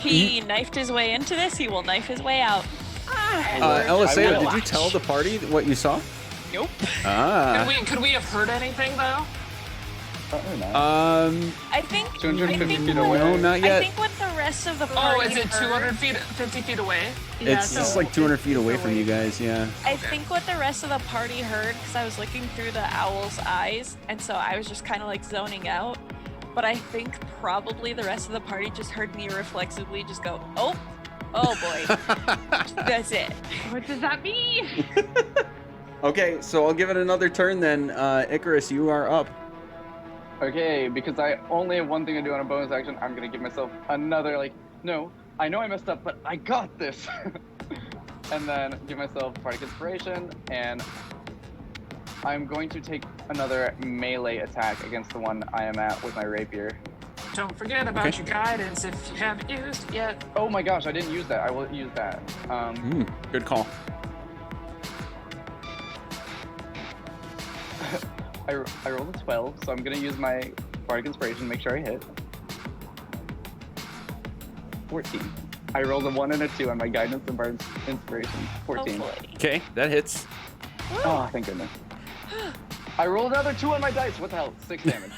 S1: He knifed his way into this. He will knife his way out.
S4: Eliseo,
S2: will
S4: did you tell the party what you saw?
S5: Nope.
S4: Ah.
S5: Could we have heard anything though?
S2: Probably not.
S1: I think.
S2: 250 feet
S1: what-
S2: away.
S4: No, not
S1: I
S4: yet.
S1: think what the rest of the party
S5: Oh, is it
S1: heard-
S5: 250 feet away?
S4: It's just like 200 feet away from you guys, yeah.
S1: I think what the rest of the party heard, because I was looking through the owl's eyes, and so I was just kind of like zoning out. But I think probably the rest of the party just heard me reflexively just go, oh boy. That's it.
S3: What does that mean?
S4: Okay, so I'll give it another turn then. Icarus, you are up.
S2: Okay, because I only have one thing to do on a bonus action, I'm gonna give myself another, no, I know I messed up, but I got this! And then give myself Bardic Inspiration, and I'm going to take another melee attack against the one I am at with my rapier.
S5: Don't forget about
S4: Okay.
S5: your guidance if you haven't used it yet.
S2: Oh my gosh, I didn't use that. I will use that.
S4: Good call.
S2: I rolled a 12, so I'm gonna use my Bardic Inspiration to make sure I hit. 14. I rolled a 1 and a 2 on my guidance and Bardic Inspiration. 14.
S1: Hopefully.
S4: Okay, that hits.
S2: Oh, thank goodness. I rolled another 2 on my dice. What the hell? 6 damage.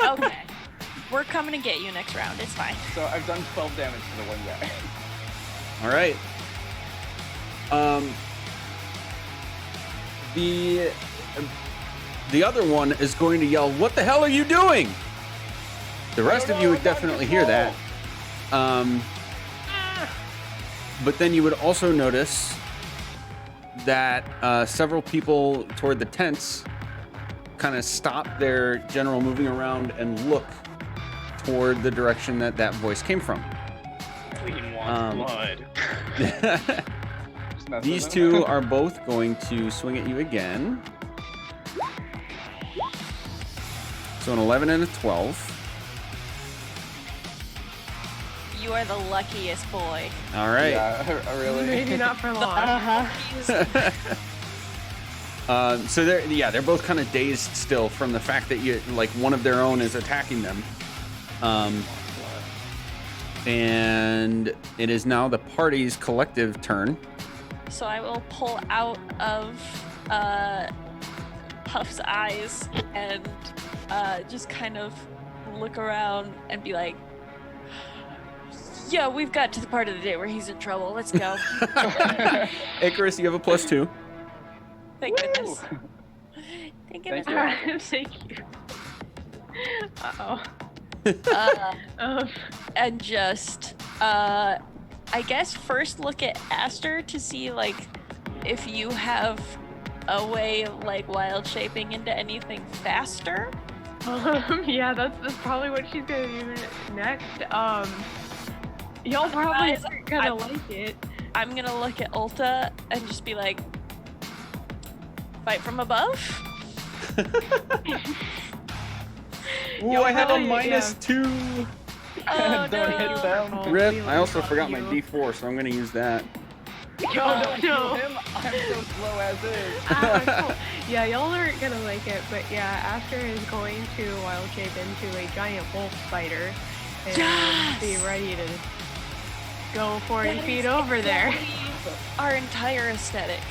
S1: Okay. We're coming to get you next round. It's fine.
S2: So I've done 12 damage to the one guy.
S4: All right. The other one is going to yell, "What the hell are you doing?" The rest of you would definitely hear that. But then you would also notice that several people toward the tents kind of stop their general moving around and look toward the direction that that voice came from.
S2: Queen
S4: Um,
S2: blood.
S4: These two are both going to swing at you again. So an 11 and a 12.
S1: You are the luckiest boy.
S4: All right.
S2: Yeah, really.
S3: Maybe not for long.
S6: Uh-huh.
S4: So they're both kind of dazed still from the fact that one of their own is attacking them. And it is now the party's collective turn.
S1: So I will pull out of Puff's eyes and just kind of look around and be like, yeah, we've got to the part of the day where he's in trouble. Let's go.
S4: Icarus, you have a +2.
S1: Thank goodness. Thank goodness.
S3: Thank you. Uh-oh.
S1: And just, I guess first look at Aster to see, like, if you have a way of, like, wild shaping into anything faster.
S3: Yeah, that's probably what she's gonna do next. Y'all probably
S1: Guys,
S3: aren't gonna like it.
S1: I'm gonna look at Ulta and just be like, fight from above?
S4: Ooh, I have a
S3: yeah.
S4: -2.
S1: Oh,
S2: Don't hit
S1: no.
S2: them.
S3: Oh,
S4: Rip.
S3: we
S4: I also
S3: love
S4: forgot my
S3: you.
S4: D4, so I'm gonna use that.
S2: Yo, don't kill him. I'm so slow as is.
S3: Cool. Yeah, y'all aren't gonna like it, but yeah, Aster is going to wild shape into a giant wolf spider and
S1: Yes!
S3: be ready to go 40
S1: That
S3: feet
S1: is
S3: over there.
S1: exactly our entire aesthetic.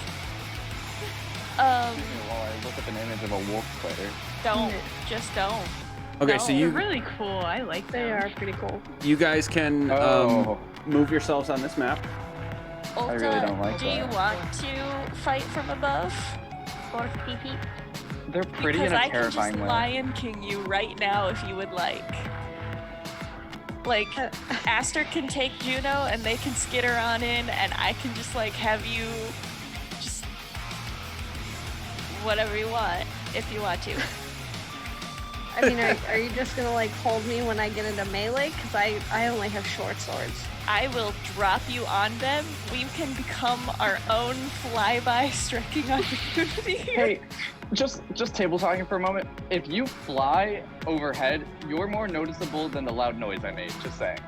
S2: While I look up an image of a wolf spider.
S1: Don't. Just don't.
S4: Okay,
S1: No.
S4: so
S3: They're
S4: you
S3: really cool. I like
S6: They
S3: them.
S6: are pretty cool.
S4: guys can
S2: Oh.
S4: move yourselves on this map.
S1: Ulta,
S2: really don't like
S1: do you
S2: that.
S1: want to fight from above? Or pee-pee?
S2: They're pretty
S1: Because
S2: in a
S1: I can just
S2: terrifying way.
S1: Lion King you right now if you would like. Like, Aster can take Juno and they can skitter on in, and I can just, like, have you just whatever you want, if you want to.
S6: I mean, are you just gonna like hold me when I get into melee? Because I only have short swords.
S1: I will drop you on them. We can become our own flyby striking opportunity.
S2: Hey, just table talking for a moment. If you fly overhead, you're more noticeable than the loud noise I made. Just saying.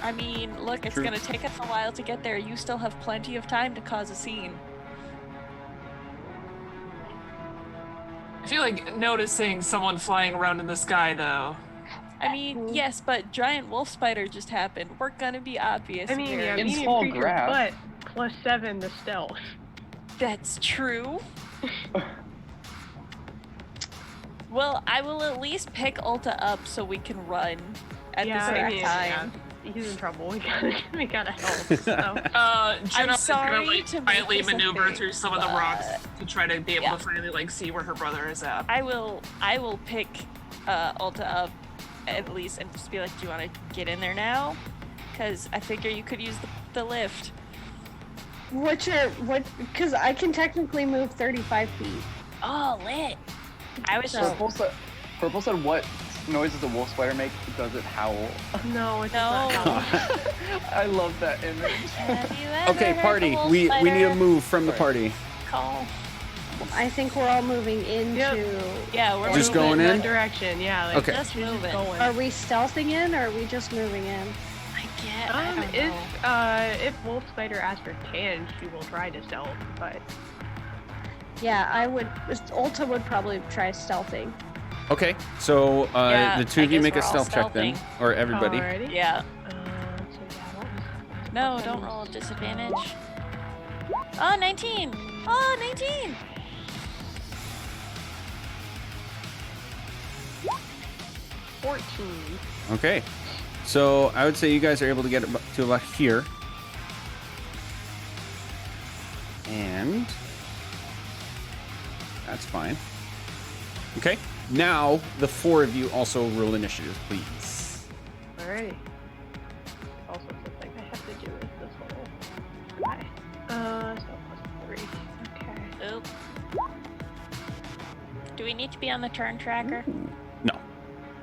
S1: I mean, look, it's
S4: True.
S1: gonna take us a while to get there. You still have plenty of time to cause a scene.
S5: I feel like noticing someone flying around in the sky, though.
S1: I mean, yes, but giant wolf spider just happened. We're gonna be obvious
S3: I mean,
S1: here.
S3: yeah,
S2: In
S3: medium
S2: small
S3: creature,
S2: grass.
S3: but +7 to stealth.
S1: That's true. Well, I will at least pick Ulta up so we can run at
S3: Yeah,
S1: the same
S3: I mean,
S1: time.
S3: yeah, he's in trouble. We gotta help. So.
S5: Juno is
S1: sorry
S5: gonna like
S1: to make
S5: quietly
S1: this a
S5: maneuver
S1: thing,
S5: through some of the rocks to try to be able
S1: yeah.
S5: to finally like see where her brother is at.
S1: I will pick Ulta up at least and just be like, do you want to get in there now? Because I figure you could use the lift.
S6: What? Because I can technically move 35 feet.
S1: Oh, lit. I was
S6: So-
S1: just
S2: Purple said, what noise does a wolf spider make? Does it howl?
S3: No, it's
S1: No.
S3: not.
S2: I love that image.
S1: Have you ever
S4: Okay,
S1: heard
S4: party.
S1: the wolf
S4: We need
S1: spider
S4: to move from the
S2: Sorry.
S4: party.
S1: call?
S6: I think we're all moving into.
S1: Yeah, we're
S4: Just
S1: moving.
S4: going in?
S3: that direction. Yeah. Like,
S4: Okay.
S1: Just
S3: we're
S1: moving.
S3: going.
S6: Are we stealthing in, or are we just moving in?
S1: I don't know.
S3: If Wolf Spider Aster can, she will try to stealth, but
S6: Yeah, I would. Ulta would probably try stealthing.
S4: Okay, so
S1: Yeah,
S4: the two
S1: I
S4: of you
S1: guess
S4: make a
S1: we're all
S4: stealth check then,
S1: stealthing.
S4: or everybody.
S3: Alrighty.
S1: Yeah.
S3: So yeah, what was
S1: No, don't roll a disadvantage. Oh, 19! Oh, 19!
S3: 14.
S4: Okay, so I would say you guys are able to get to about here, and that's fine. Okay, now the four of you also roll initiative, please.
S3: Alrighty. Also something I have to do with this whole. Okay. So +3. Okay.
S1: Oop. Do we need to be on the turn tracker?
S4: No.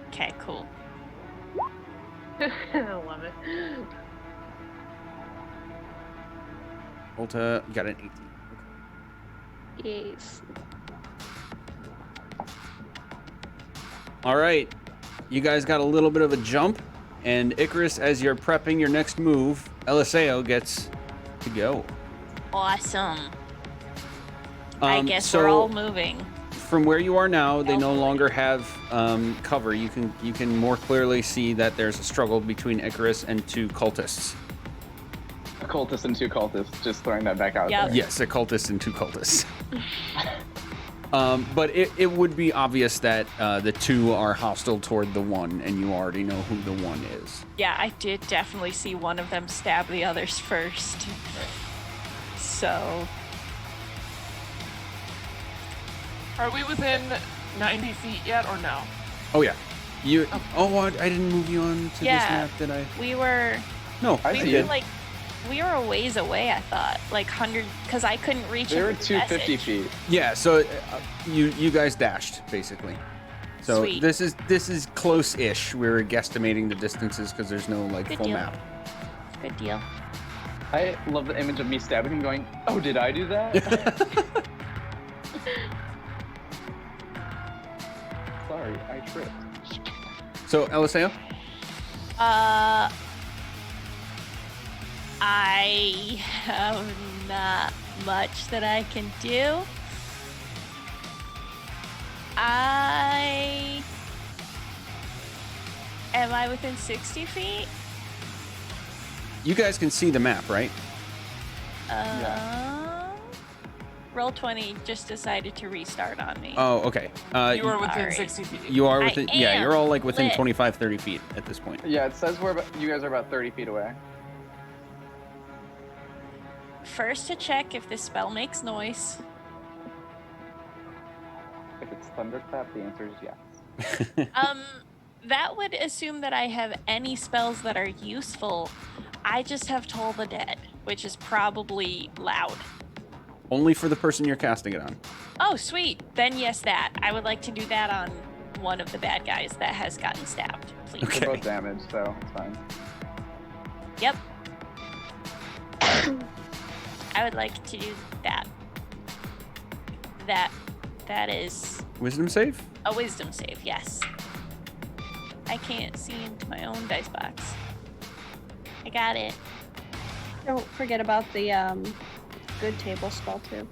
S1: Okay, cool.
S3: I love it.
S4: Ulta got an 18.
S6: Yes.
S4: All right. You guys got a little bit of a jump. And Icarus, as you're prepping your next move, Eliseo gets to go.
S1: Awesome. I guess
S4: so
S1: we're all moving.
S4: From where you are now, they no longer have cover. You can more clearly see that there's a struggle between Icarus and two cultists.
S2: A cultist and two cultists, just throwing that back out
S1: Yep.
S2: there.
S4: Yes, a cultist and two cultists. But it would be obvious that the two are hostile toward the one, and you already know who the one is.
S1: Yeah, I did definitely see one of them stab the others first. So,
S5: Are we within 90 feet yet, or no?
S4: Oh yeah, you. Oh, I didn't move you on to
S1: Yeah.
S4: this map, did I?
S1: we were
S4: No,
S2: I
S1: we
S2: see
S1: were
S2: it.
S1: like we were a ways away, I thought. Like 100 cuz I couldn't reach
S2: They
S1: him
S2: were
S1: with the
S2: 250
S1: message.
S2: feet.
S4: yeah. So you guys dashed basically. So
S1: Sweet.
S4: this is close-ish. We were guesstimating the distances because there's no like
S1: Good
S4: full
S1: deal.
S4: map.
S1: Good deal.
S2: I love the image of me stabbing him going, oh, did I do that? Sorry, I tripped.
S4: So Eliseo,
S1: I have not much that I can do. Am I within 60 feet?
S4: you guys can see the map, right?
S1: Roll 20 just decided to restart on me.
S4: Oh, okay.
S5: You are within
S1: Alright.
S5: 60 feet.
S4: You are
S1: I
S4: within. Yeah,
S1: am
S4: you're all like within
S1: lit.
S4: 25, 30 feet at this point.
S2: Yeah, it says you guys are about 30 feet away.
S1: First to check if this spell makes noise.
S2: If it's thunderclap, the answer is yes.
S1: That would assume that I have any spells that are useful. I just have Toll the Dead, which is probably loud.
S4: Only for the person you're casting it on.
S1: Oh, sweet. Then yes, that. I would like to do that on one of the bad guys that has gotten stabbed, please.
S4: Okay.
S2: They're both damaged, so it's fine.
S1: Yep. I would like to do that. That is
S4: Wisdom save?
S1: a wisdom save, yes. I can't see into my own dice box. I got it.
S6: Don't forget about the good table spell too.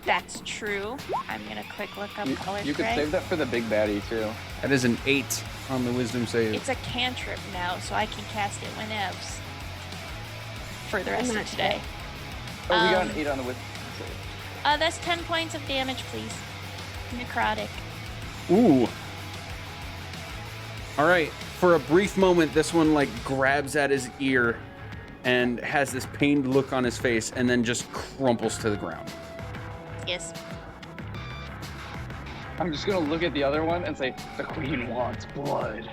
S1: That's true. I'm gonna quick look up color
S2: You could
S1: spray.
S2: save that for the big baddie, too.
S4: That is an 8 on the wisdom save.
S1: It's a cantrip now, so I can cast it whenevs. For the rest of
S6: Not
S1: today.
S2: Oh, we got an
S1: Um,
S2: 8 on the wisdom.
S1: That's 10 points of damage, please. Necrotic.
S4: Ooh. All right. For a brief moment, this one like grabs at his ear and has this pained look on his face and then just crumples to the ground.
S1: Yes.
S2: I'm just gonna look at the other one and say, the queen wants blood.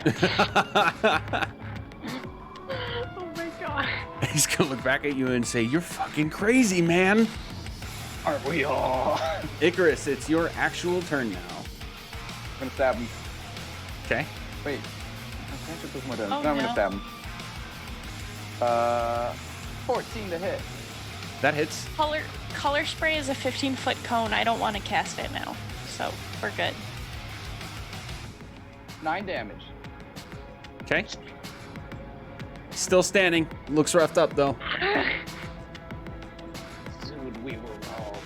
S3: Oh my god.
S4: He's gonna look back at you and say, "You're fucking crazy, man."
S2: Aren't we all?
S4: Icarus, it's your actual turn now.
S2: I'm gonna stab him.
S4: Okay.
S2: Wait. I can't put this more down.
S1: Oh,
S2: no, I'm
S1: no.
S2: gonna stab him. 14 to hit.
S4: That hits.
S1: Color spray is a 15-foot cone. I don't want to cast it now, so we're good.
S2: 9 damage.
S4: Okay. Still standing. Looks roughed up though.
S2: Soon we will all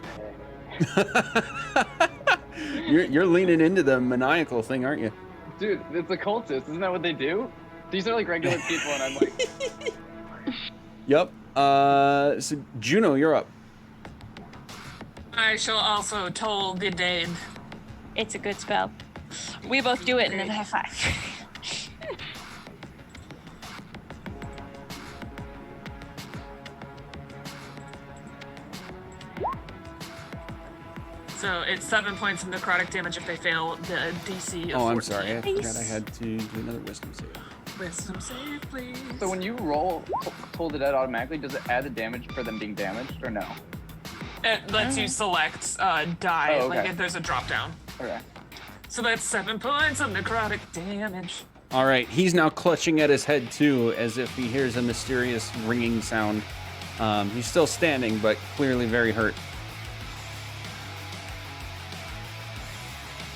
S2: pay.
S4: You're leaning into the maniacal thing, aren't you?
S2: Dude, it's a cultist. Isn't that what they do? These are like regular people, and I'm like,
S4: Yep. So Juno, you're up.
S5: I shall also toll the dead.
S1: It's a good spell. We both do it and then high five.
S5: So it's 7 points of necrotic damage if they fail the DC of
S4: Oh, I'm
S5: 14.
S4: sorry. I forgot
S1: Nice.
S4: I had to do another wisdom save.
S5: Wisdom save, please.
S2: so when you roll Toll the Dead automatically, does it add the damage for them being damaged, or no?
S5: It lets you select die,
S2: Oh, okay.
S5: like if there's a drop down.
S2: Okay.
S5: So that's 7 points of necrotic damage.
S4: All right. He's now clutching at his head too, as if he hears a mysterious ringing sound. He's still standing, but clearly very hurt.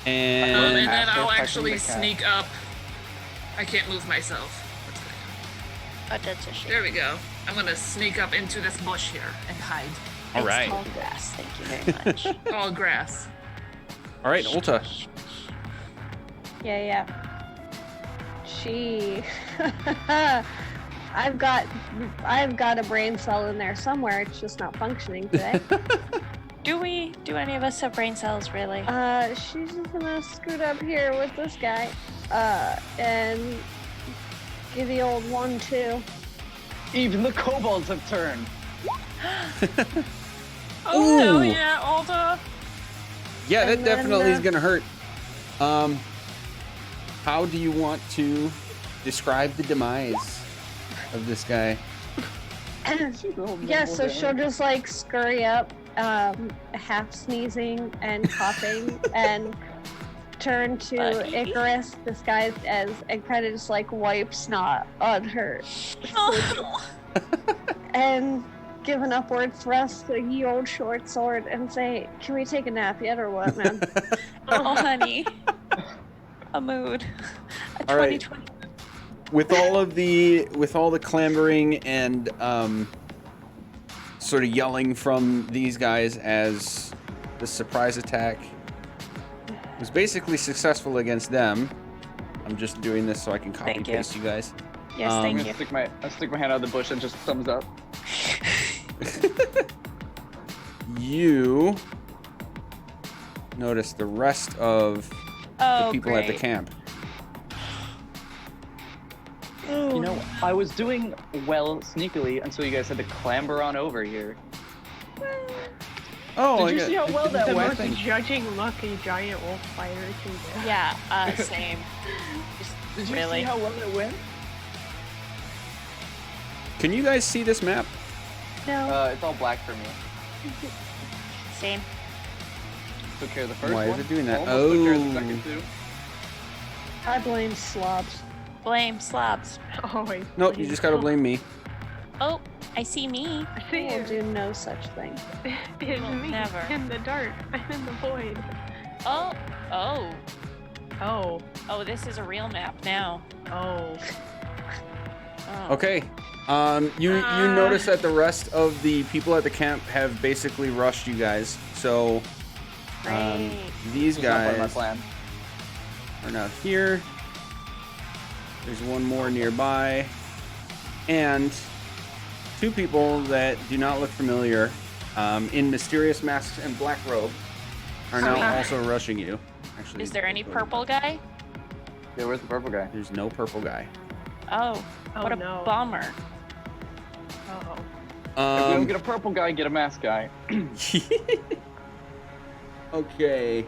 S4: And
S5: And then
S2: After
S5: I'll
S2: touching
S5: actually
S2: the cat.
S5: sneak up. I can't move myself. What's going on?
S1: Oh, that's a shame.
S5: There we go. I'm gonna sneak up into this bush here and hide.
S4: all
S1: It's
S4: right,
S1: tall grass. Thank you very much.
S5: All grass.
S4: all right, Ulta.
S6: Yeah. She. I've got a brain cell in there somewhere. It's just not functioning today.
S1: Do any of us have brain cells, really?
S6: She's just gonna scoot up here with this guy, and give the old 1-2.
S2: Even the kobolds have turned.
S5: Oh hell
S4: Ooh.
S5: yeah, Alta!
S4: Yeah, that
S6: And then,
S4: definitely is gonna hurt. How do you want to describe the demise of this guy?
S6: Yeah, so she'll just like scurry up, half sneezing and coughing, and turn to
S1: Buddy.
S6: Icarus, disguised as, and kind of just like wipe snot on her,
S1: Oh,
S6: and give an upward thrust to the old short sword and say, "Can we take a nap yet, or what, man?"
S1: oh, honey. A mood. A
S4: All right.
S1: 2020.
S4: With all the clambering and sort of yelling from these guys as the surprise attack was basically successful against them. I'm just doing this so I can copy
S1: Thank you.
S4: paste you guys.
S1: Yes,
S4: Um,
S2: I'm
S1: thank
S2: gonna
S1: you.
S2: stick my hand out of the bush and just thumbs up.
S4: You notice the rest of the
S1: Oh,
S4: people at the
S1: great.
S4: camp.
S2: You know, I was doing well sneakily until you guys had to clamber on over here.
S4: Oh,
S2: Did you see how well that
S3: The
S2: went?
S3: most judging look a giant wolf spider can do.
S1: Yeah, same. Just
S2: Did you
S1: really.
S2: see how well it went?
S4: Can you guys see this map?
S6: No.
S2: It's all black for me.
S1: Same.
S2: Took care of the first
S4: Why is
S2: one.
S4: it doing that?
S2: Almost took care of the
S4: Oh.
S2: second two.
S6: I blame slobs.
S1: Blame slobs.
S3: Always.
S4: Nope, you just gotta blame me.
S1: Oh, I see me.
S3: I see
S6: I will
S3: you.
S6: do no such thing.
S3: It's
S1: Well,
S3: me.
S1: never.
S3: In the dark. I'm in the void.
S1: Oh, oh,
S3: Oh.
S1: oh, this is a real map now.
S3: Oh.
S1: Oh.
S4: Okay. You notice that the rest of the people at the camp have basically rushed you guys. So
S1: Great.
S4: these
S2: This is not part of my
S4: guys
S2: plan.
S4: are now here. There's one more nearby. And two people that do not look familiar in mysterious masks and black robe are now
S1: Okay.
S4: also rushing you. Actually,
S1: Is there any purple guy?
S2: Yeah, where's the purple guy?
S4: There's no purple guy.
S1: Oh,
S3: Oh,
S1: what a
S3: no.
S1: bummer.
S3: Oh.
S2: If we don't get a purple guy, get a mask guy.
S4: Okay.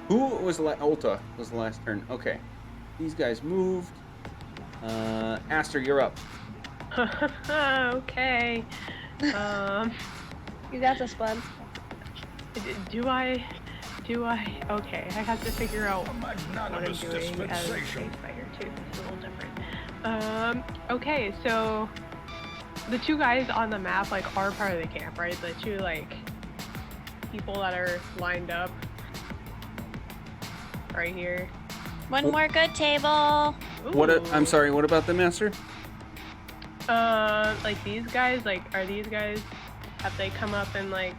S4: Who was Ulta was the last turn. Okay. These guys moved. Aster, you're up.
S3: Okay.
S6: You got this, bud.
S3: Do I? Okay, I have to figure out what I'm
S7: Magnanimous
S3: doing as a
S7: dispensation.
S3: fighter too. It's a little different. Okay, so the two guys on the map like are part of the camp, right? The two like people that are lined up right here.
S1: One more good table.
S4: What?
S3: Ooh.
S4: I'm sorry. What about the master?
S3: Like these guys, like are these guys? Have they come up and like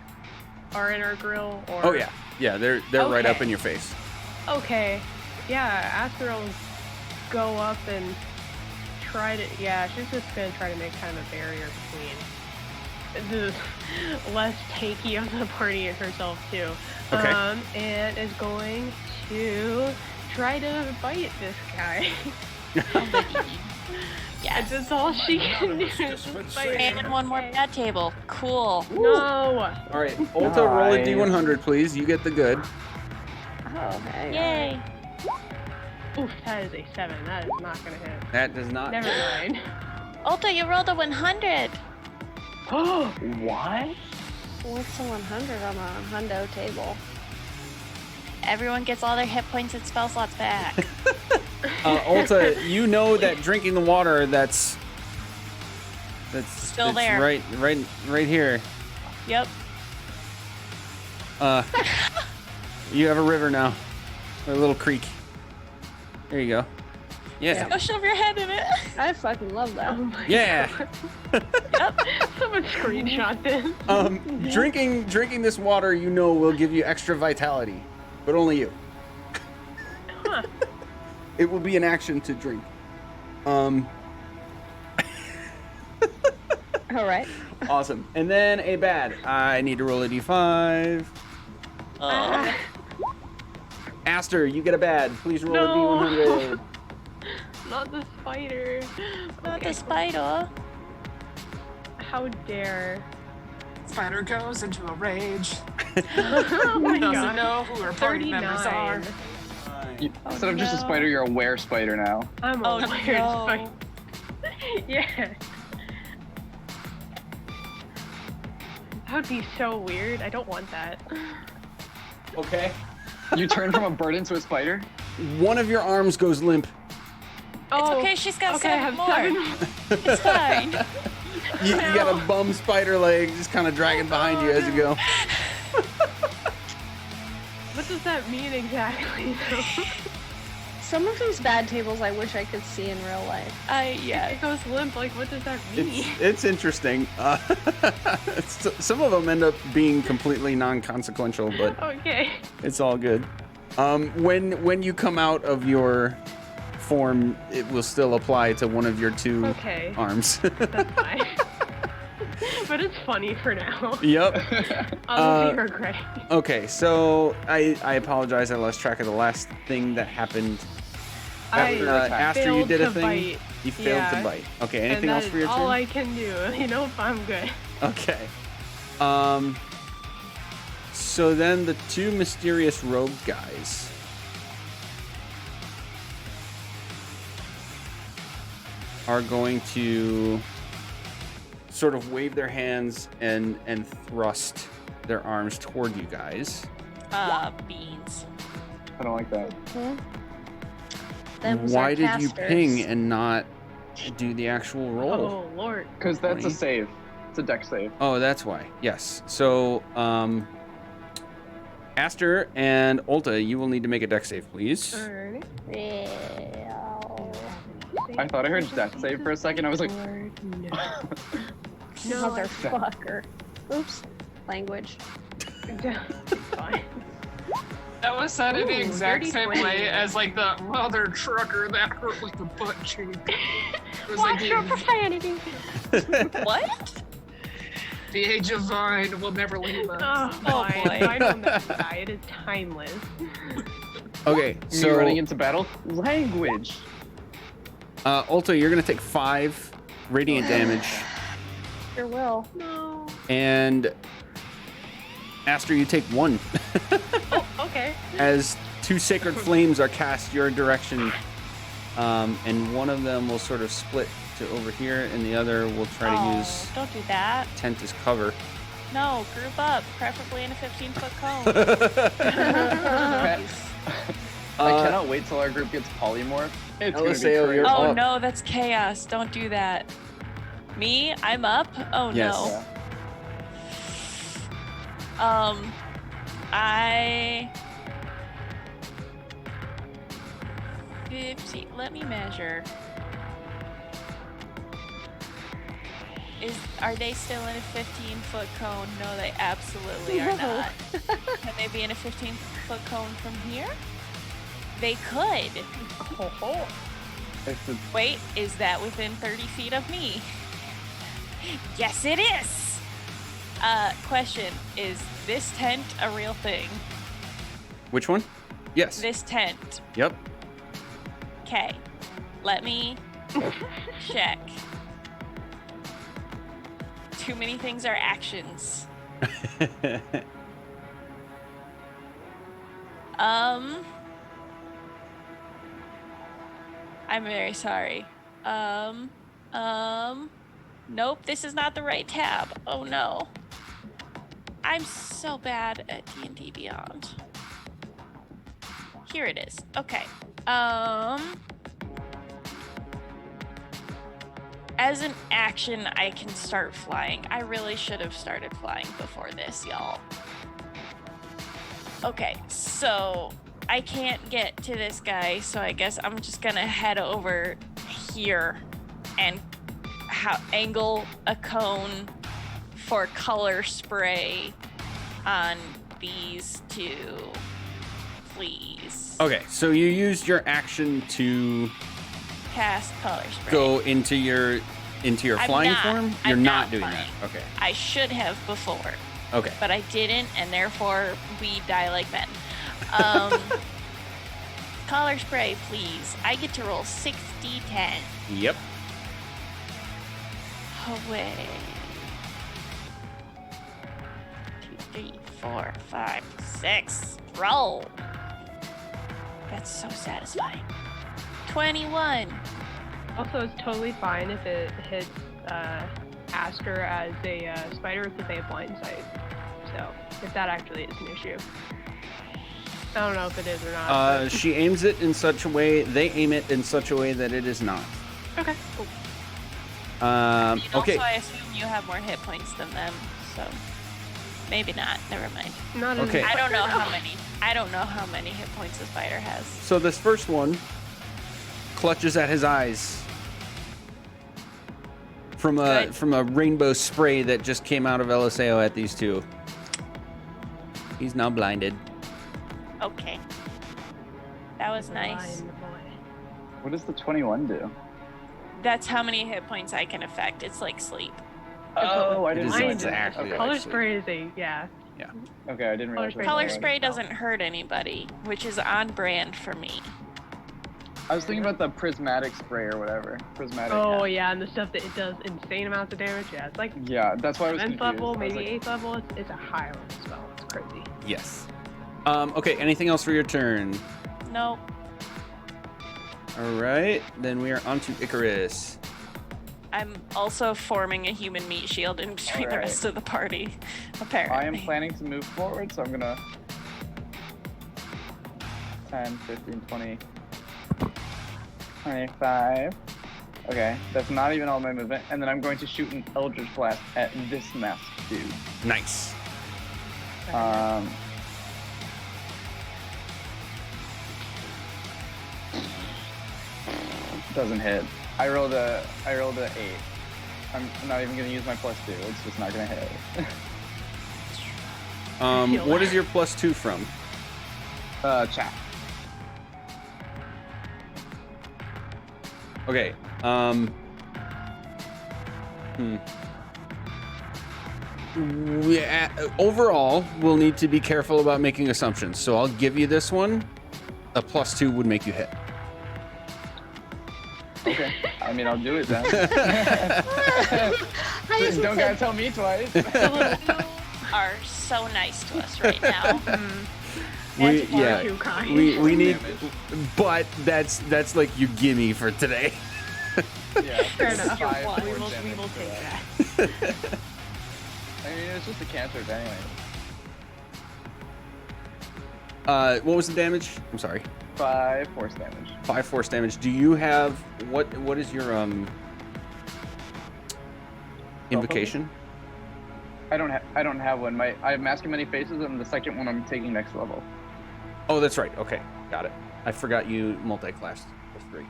S3: are in our grill or?
S4: Oh yeah, yeah. They're right up
S3: Okay.
S4: in your face.
S3: Okay. Yeah, Aster will go up and try to. Yeah, she's just gonna try to make kind of a barrier between the less tanky of the party and herself too.
S4: Okay.
S3: And is going to try to bite this guy.
S1: Yes.
S3: That's all she can do. is just bite him.
S1: And one more bad table. Cool.
S3: No.
S4: All right, Ulta, roll a
S2: Nice.
S4: d100, please. You get the good.
S6: Oh, hey.
S1: Yay.
S3: Oof, that is a 7. That is not gonna hit.
S4: That does not.
S3: Never mind.
S1: Ulta, you rolled a 100.
S2: Oh, what?
S6: What's a 100 on a hundo table?
S1: Everyone gets all their hit points and spell slots back.
S4: Ulta, you know that drinking the water that's
S1: Still
S4: it's
S1: there.
S4: right here.
S1: Yep.
S4: You have a river now. A little creek. There you go. Yeah.
S1: Go shove your head in it.
S6: I fucking love that.
S3: Oh my
S4: Yeah.
S3: God. Someone screenshot this.
S4: Drinking this water, you know, will give you extra vitality, but only you.
S3: Huh.
S4: It will be an action to drink.
S6: All right.
S4: Awesome. And then a bad. I need to roll a d5. Aster, you get a bad. Please roll a d100.
S3: Not the spider.
S1: Not the spider.
S3: How dare.
S5: Spider goes into a rage.
S3: Oh my
S5: Doesn't
S3: God.
S5: know who her party members are.
S3: 39.
S2: Instead of just a spider, you're a were spider now.
S3: I'm a
S1: Oh,
S3: weird
S1: no.
S3: spider. Yeah. That would be so weird. I don't want that.
S4: Okay.
S2: You turn from a bird into a spider?
S4: One of your arms goes limp.
S1: It's okay, she's got
S3: okay, I
S1: 7
S3: have
S1: more.
S3: 7.
S1: It's fine.
S4: You got a bum spider leg just kind of dragging behind you as you go.
S3: What does that mean exactly?
S6: Some of these bad tables I wish I could see in real life.
S3: It goes limp. Like, what does that mean?
S4: It's interesting. Some of them end up being completely non-consequential, but
S3: Okay.
S4: it's all good. When you come out of your form, it will still apply to one of your two
S3: Okay.
S4: arms.
S3: That's fine. But it's funny for now.
S4: Yep.
S3: I'll be regret.
S4: Okay, so I apologize. I lost track of the last thing that happened. After you
S3: failed
S4: did a
S3: to
S4: thing,
S3: bite.
S4: you failed to
S3: Yeah.
S4: bite. Okay,
S3: And
S4: anything
S3: that
S4: else for
S3: is
S4: your
S3: all
S4: turn?
S3: I can do. You know, if I'm good.
S4: Okay. So then the two mysterious rogue guys. Are going to sort of wave their hands and thrust their arms toward you guys.
S1: Beans.
S2: I don't like that.
S6: Them's
S4: Why
S6: our
S4: did you
S6: casters.
S4: ping and not do the actual roll?
S3: Oh, Lord.
S2: Because that's a
S4: Funny.
S2: save. It's a deck save.
S4: Oh, that's why. Yes. So, Aster and Ulta, you will need to make a deck save, please.
S3: Alrighty.
S6: Yeah.
S2: I thought I heard death save for a second. I was like,
S3: Lord, no.
S6: Motherfucker. Oops. Language.
S3: Fine.
S5: That was said in the
S3: Ooh,
S5: exact
S3: dirty
S5: same
S3: 20.
S5: way as like the mother trucker that hurt like the butt cheek. It was
S3: Watch
S5: like
S3: your
S5: the,
S3: profanity.
S1: What?
S5: the age of Vine will never leave us.
S3: Oh, fine.
S1: boy.
S3: I don't know die. It is timeless.
S4: Okay,
S2: so
S4: so
S2: running into battle? Language.
S4: Ulta, you're gonna take 5 radiant damage,
S6: Sure will.
S3: No.
S4: and Aster, you take 1
S3: Oh, okay.
S4: as 2 sacred flames are cast your direction, and one of them will sort of split to over here, and the other will try to use
S1: Don't do that.
S4: tent as cover.
S1: No, group up, preferably in a 15-foot cone.
S2: I cannot wait till our group gets polymorph. It's gonna be
S4: LSAO,
S2: crazy.
S4: you're
S1: Oh
S4: up.
S1: no, that's chaos. Don't do that. Me? I'm up? Oh
S4: Yes.
S1: no.
S2: Yeah.
S1: I 50. Let me measure. Are they still in a 15-foot cone? No, they absolutely are
S6: No.
S1: not. Can they be in a 15-foot cone from here? They could.
S3: Oh,
S2: It's a-
S1: Wait, is that within 30 feet of me? Yes, it is. Question: is this tent a real thing?
S4: Which one? Yes.
S1: This tent.
S4: Yep.
S1: Okay. Let me check. Too many things are actions. I'm very sorry. Nope, this is not the right tab. Oh no. I'm so bad at D&D Beyond. Here it is. Okay. As an action, I can start flying. I really should have started flying before this, y'all. Okay, so I can't get to this guy, so I guess I'm just gonna head over here and angle a cone for color spray on these two, please.
S4: Okay, so you used your action to
S1: Cast color spray.
S4: go into your flying form? You're
S1: I'm
S4: not doing
S1: flying.
S4: that. Okay.
S1: I should have before,
S4: Okay.
S1: but I didn't, and therefore we die like men. Color spray, please. I get to roll 60-10.
S4: Yep.
S1: Away. 2, 3, 4, 5, 6. Roll. That's so satisfying. 21.
S3: Also, it's totally fine if it hits Aster as a spider because they have blind sight. So, if that actually is an issue. I don't know if it is or not. but-
S4: She aims it in such a way, they aim it in such a way that it is not.
S3: Okay, cool.
S4: Okay.
S1: Also, I assume you have more hit points than them, so maybe not. Never mind.
S3: Not as
S4: Okay.
S1: I don't know how many. I don't know how many hit points the spider has.
S4: So this first one clutches at his eyes from a rainbow spray that just came out of Eliseo at these two. He's now blinded.
S1: Okay. That was nice.
S3: Blind boy.
S2: What does the 21 do?
S1: That's how many hit points I can affect. It's like sleep.
S2: Oh, I
S4: It
S2: didn't
S4: is
S3: Blind
S2: realize that.
S4: exactly
S2: Okay.
S4: like
S3: Color
S4: sleep.
S3: spray is a, yeah.
S2: Okay, I didn't realize.
S3: Color
S2: that.
S1: Color
S3: spray.
S1: spray doesn't hurt anybody, which is on brand for me.
S2: I was thinking about the prismatic spray or whatever. Prismatic.
S3: Oh, yeah, and the stuff that it does insane amounts of damage. Yeah, it's like
S2: Yeah, that's why I was
S3: 7th
S2: confused.
S3: level,
S2: I was
S3: maybe
S2: like,
S3: 8th level. It's a high level spell. It's crazy.
S4: Yes. Okay, anything else for your turn?
S1: Nope.
S4: All right, then we are on to Icarus.
S1: I'm also forming a human meat shield in between the
S2: Alright.
S1: rest of the party, apparently.
S2: I am planning to move forward, so I'm gonna 10, 15, 20, 25. Okay, that's not even all my movement. And then I'm going to shoot an Eldritch Blast at this masked dude.
S4: Nice.
S2: Doesn't hit. I rolled a 8. I'm not even gonna use my +2. It's just not gonna hit.
S4: What is your +2 from?
S2: Chat.
S4: Okay. Overall, we'll need to be careful about making assumptions. So I'll give you this one. A +2 would make you hit.
S2: Okay. I mean, I'll do it then.
S6: I just
S2: Don't
S6: said-
S2: gotta tell me twice.
S1: You are so nice to us right now.
S4: We
S1: That's
S4: yeah.
S3: too kind.
S4: We need,
S2: Damage.
S4: but that's like your gimme for today.
S2: Yeah.
S3: Fair enough.
S2: 5 force
S3: We will
S2: damage for
S3: take that.
S2: I mean, it's just a cantrip anyway.
S4: What was the damage? I'm sorry.
S2: 5 force damage.
S4: 5 force damage. Do you have what is your invocation?
S2: I don't have one. I have Mask of Many Faces, and the second one I'm taking next level.
S4: Oh, that's right. Okay, got it. I forgot you multi-classed with 3.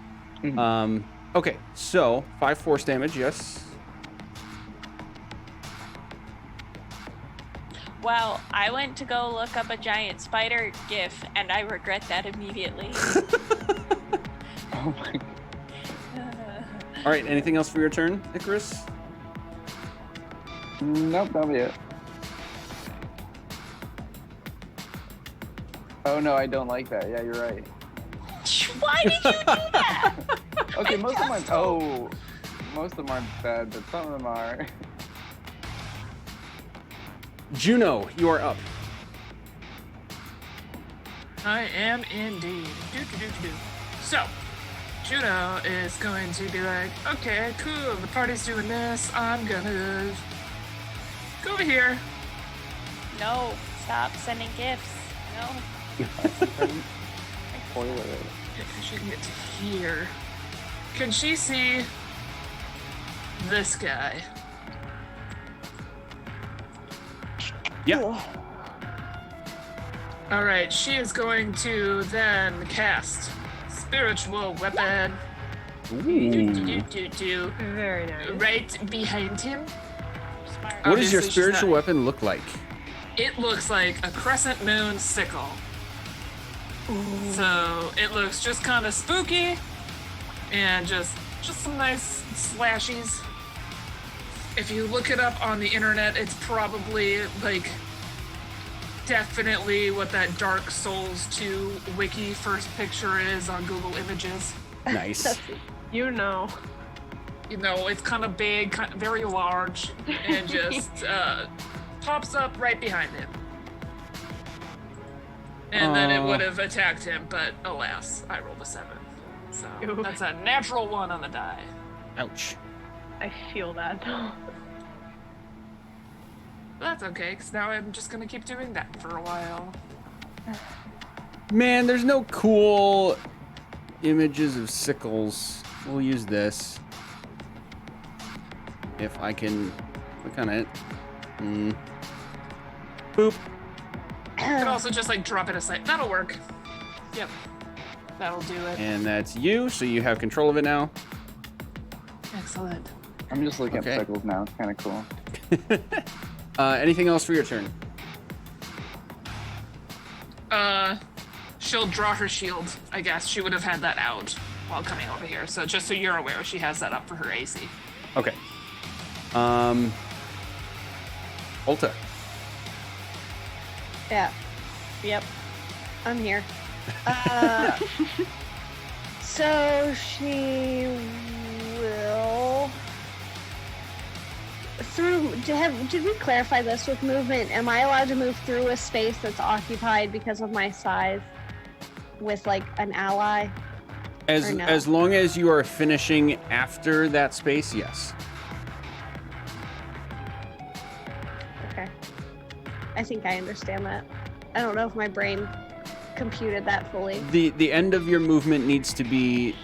S2: Mhm.
S4: Okay, so 5 force damage, yes.
S1: Wow, I went to go look up a giant spider gif, and I regret that immediately.
S2: Oh my.
S4: All right, anything else for your turn, Icarus?
S2: Nope, that'll be it. Oh no, I don't like that. Yeah, you're right.
S1: Why did you do that?
S2: Okay, most of them aren't. Oh, most of them aren't bad, but some of them are.
S4: Juno, you are up.
S5: I am indeed. So, Juno is going to be like, okay, cool, the party's doing this. I'm gonna go over here.
S1: No, stop sending gifts. No.
S2: Spoiler alert.
S5: If she can get to here. Can she see this guy?
S4: Yeah.
S5: All right, she is going to then cast spiritual weapon. Do.
S3: Very nice.
S5: Right behind him.
S1: Smart.
S4: What does your
S5: Obviously, she's
S4: spiritual
S5: not-
S4: weapon look like?
S5: It looks like a crescent moon sickle. So it looks just kind of spooky, and just some nice slashies. If you look it up on the internet, it's probably like definitely what that Dark Souls 2 wiki first picture is on Google Images.
S4: Nice.
S3: You know.
S5: You know, it's kind of big, very large, and just pops up right behind him. And then it would have attacked him, but alas, I rolled a 7. So
S3: Ooh.
S5: that's a natural 1 on the die.
S4: Ouch.
S3: I feel that though.
S5: But that's okay, because now I'm just going to keep doing that for a while.
S4: Man, there's no cool images of sickles. We'll use this. If I can click on it. Boop.
S5: You could also just like drop it aside. That'll work. Yep. That'll do it.
S4: And that's you, so you have control of it now.
S5: Excellent.
S2: I'm just looking
S4: Okay.
S2: at sickles now. It's kind of cool.
S4: Anything else for your turn?
S5: She'll draw her shield. I guess she would have had that out while coming over here. So just so you're aware, she has that up for her AC.
S4: Okay. Ulta.
S6: Yeah. Yep. I'm here. So she will did we clarify this with movement? Am I allowed to move through a space that's occupied because of my size with like an ally? Or no?
S4: As long as you are finishing after that space, yes.
S6: Okay. I think I understand that. I don't know if my brain computed that fully.
S4: The end of your movement needs to be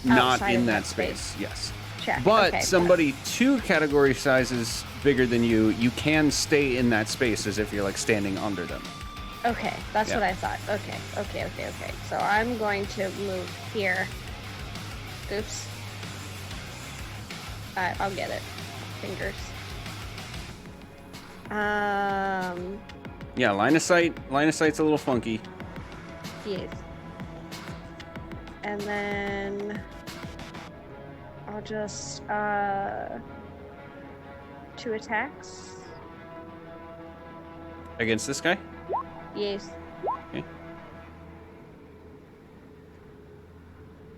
S4: not
S6: Outside
S4: in
S6: of
S4: that
S6: that
S4: space.
S6: space.
S4: Yes.
S6: Check.
S4: But
S6: Okay,
S4: somebody 2 category sizes bigger than you can stay in that space as if you're like standing under them.
S6: Okay, that's
S4: Yeah.
S6: what I thought. Okay. So I'm going to move here. Oops. Alright, I'll get it. Fingers.
S4: Yeah, line of sight's a little funky.
S6: Yes. And then I'll just 2 attacks.
S4: Against this guy?
S6: Yes.
S4: Okay.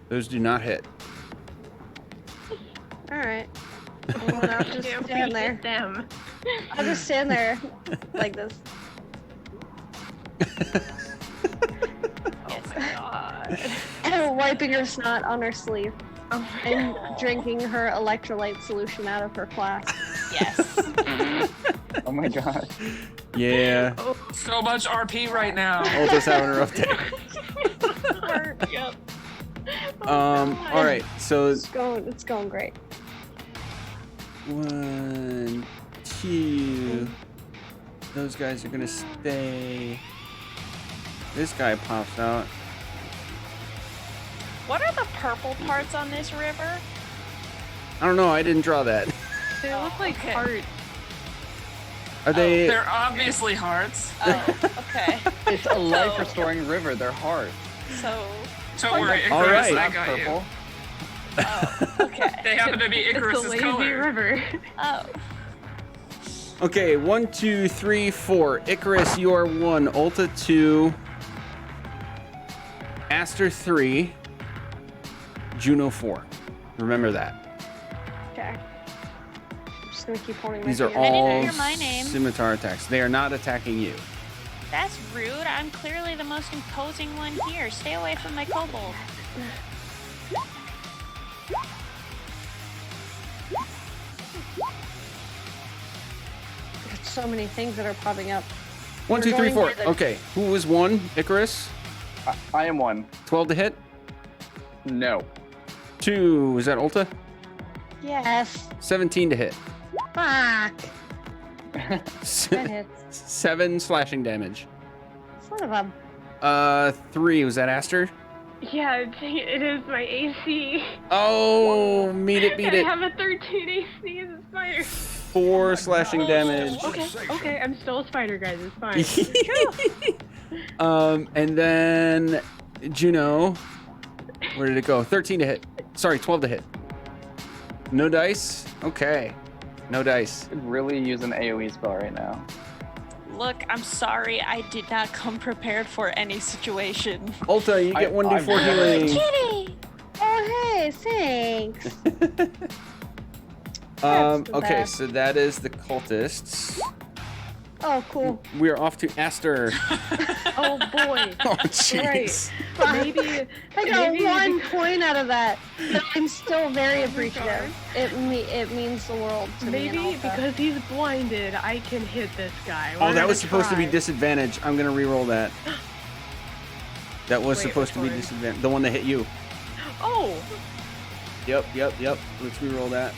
S4: Those do not hit.
S6: Alright. Well, I'll just stand there.
S3: Them.
S6: I'll just stand there like this.
S3: Oh my god.
S6: And wiping her snot on her sleeve.
S3: Oh my
S6: And drinking her electrolyte solution out of her flask.
S1: Yes.
S2: Oh my god.
S4: Yeah.
S5: So much RP right now.
S4: Ulta's having a rough day.
S1: Yep.
S4: All right. So
S6: It's going great.
S4: 1, 2. Those guys are gonna stay. This guy pops out.
S1: What are the purple parts on this river?
S4: I don't know. I didn't draw that.
S3: They look like
S1: okay.
S3: hearts.
S4: Are they?
S5: They're obviously hearts.
S1: Oh, okay.
S2: It's a life restoring river. They're hard.
S1: So,
S5: Don't worry,
S4: All
S5: Icarus,
S4: right.
S5: I
S2: Not
S5: got
S2: purple.
S1: oh, okay.
S5: you. They happen to be
S3: It's a
S5: Icarus's
S3: lazy
S5: color.
S3: river.
S1: Oh,
S4: Okay. 1, 2, 3, 4. Icarus, you are 1. Ulta 2. Aster 3. Juno 4. Remember that.
S6: Okay. I'm just gonna keep holding my
S4: These are
S6: hand.
S1: didn't
S4: all
S1: hear my name.
S4: scimitar attacks. They are not attacking you.
S1: that's rude. I'm clearly the most imposing one here. Stay away from my kobold.
S6: There's so many things that are popping up.
S4: 1,
S6: We're
S4: 2, 3,
S6: going
S4: 4.
S6: by the-
S4: Okay. Who was 1? Icarus.
S2: I am 1.
S4: 12 to hit.
S2: No.
S4: 2. Is that Ulta?
S6: Yes.
S4: 17 to hit.
S6: Fuck. That hits.
S4: 7 slashing damage.
S6: Son of a.
S4: 3. Was that Aster?
S3: Yeah, it is my AC.
S4: Oh, beat it.
S3: I have a 13 AC as a spider.
S4: 4 slashing damage.
S3: Okay, I'm still a spider, guys. It's fine.
S4: And then Juno. Where did it go? 13 to hit. Sorry, 12 to hit. No dice? Okay. No dice.
S2: Could really use an AoE spell right now.
S1: Look, I'm sorry. I did not come prepared for any situation.
S4: Ulta, you get 1d4 healing.
S6: Kitty! Oh, hey, thanks.
S4: Okay,
S6: best.
S4: so that is the cultists.
S6: Oh, cool.
S4: We're off to Aster.
S3: Oh boy.
S4: Oh, jeez.
S3: Maybe
S6: I got
S3: maybe
S6: 1
S3: because-
S6: point out of that, but I'm still very appreciative. It means the world to me.
S3: Maybe
S6: and Alpha.
S3: because he's blinded, I can hit this guy.
S4: Oh,
S3: We're
S4: that
S3: gonna
S4: was supposed to be
S3: try.
S4: disadvantage. I'm gonna re-roll that. That was
S3: Wait,
S4: supposed to be
S3: which one?
S4: disadvantage. The one that hit you.
S3: Oh,
S4: Yep. Let's re-roll that.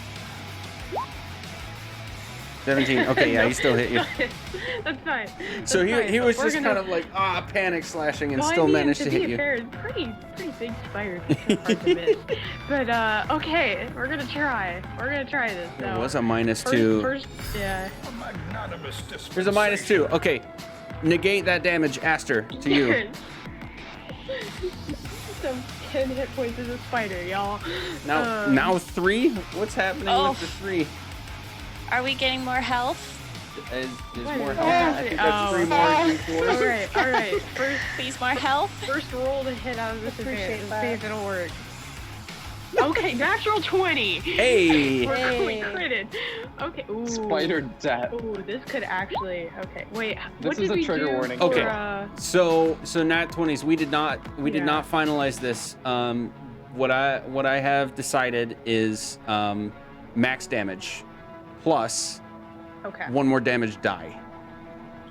S4: 17. Okay, yeah, he still hit you.
S3: that's fine.
S4: So
S3: That's fine,
S4: he
S3: but
S4: was
S3: we're
S4: just
S3: gonna-
S4: kind of like panic slashing and
S3: Well,
S4: still
S3: I mean,
S4: managed to hit
S3: be
S4: you.
S3: fair, it's pretty big spider. It's hard to miss. But okay, we're gonna try. We're gonna try this.
S4: There
S3: So,
S4: was a -2.
S3: First, yeah.
S7: A magnanimous dispensation.
S4: There's a -2. Okay, negate that damage, Aster, to you.
S3: Some 10 hit points as a spider, y'all.
S4: Now 3. What's happening
S1: Oh.
S4: with the 3?
S1: Are we getting more health?
S4: There's
S3: What
S4: more
S3: is
S4: health.
S3: that?
S4: I think that's 3 more D4s.
S3: All right.
S1: Please, more health?
S3: First roll to hit out of this
S6: Appreciate
S3: advantage.
S6: that.
S3: See if it'll work. Okay, natural 20.
S4: Hey!
S3: We're
S6: Hey.
S3: critted. Okay. Ooh.
S2: Spider death.
S3: Ooh, this could actually. Okay, wait.
S2: This
S3: what
S2: is
S3: did
S2: a
S3: we
S2: trigger
S3: do
S2: warning.
S3: For,
S4: Okay. So nat 20s. We did not
S3: Yeah.
S4: finalize this. What I have decided is max damage plus
S3: Okay.
S4: 1 more damage die.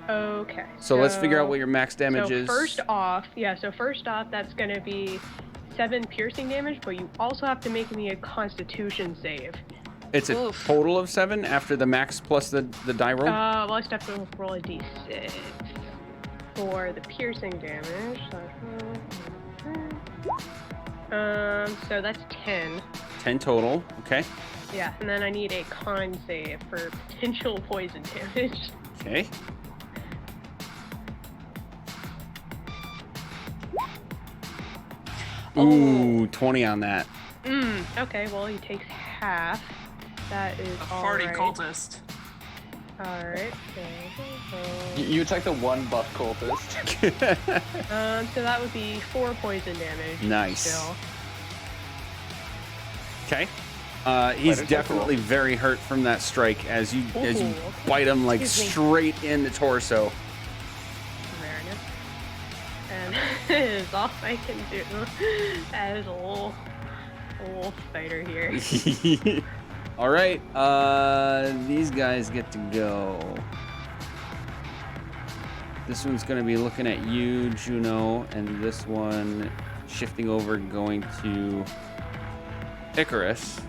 S3: Okay.
S4: So let's figure out what your max damage
S3: so
S4: is.
S3: First off, that's gonna be 7 piercing damage, but you also have to make me a Constitution save.
S4: It's a
S1: Oof.
S4: total of 7 after the max plus the die roll.
S3: Well, I just have to roll a d6 for the piercing damage. So that's 10.
S4: 10 total. Okay.
S3: Yeah, and then I need a con save for potential poison damage.
S4: Okay. Ooh, 20 on that.
S3: Okay, well, he takes half. That is
S5: A hardy
S3: alright.
S5: cultist.
S3: Alright,
S2: You attack the 1 buff cultist.
S3: so that would be 4 poison damage.
S4: Nice.
S3: Still.
S4: Okay. He's
S2: Spiders are
S4: definitely very hurt from that strike as you
S3: Ooh, okay.
S4: bite him like
S3: Excuse me.
S4: straight in the torso.
S3: Awareness. And that is all I can do as a little spider here.
S4: All right. These guys get to go. This one's going to be looking at you, Juno, and this one shifting over going to Icarus.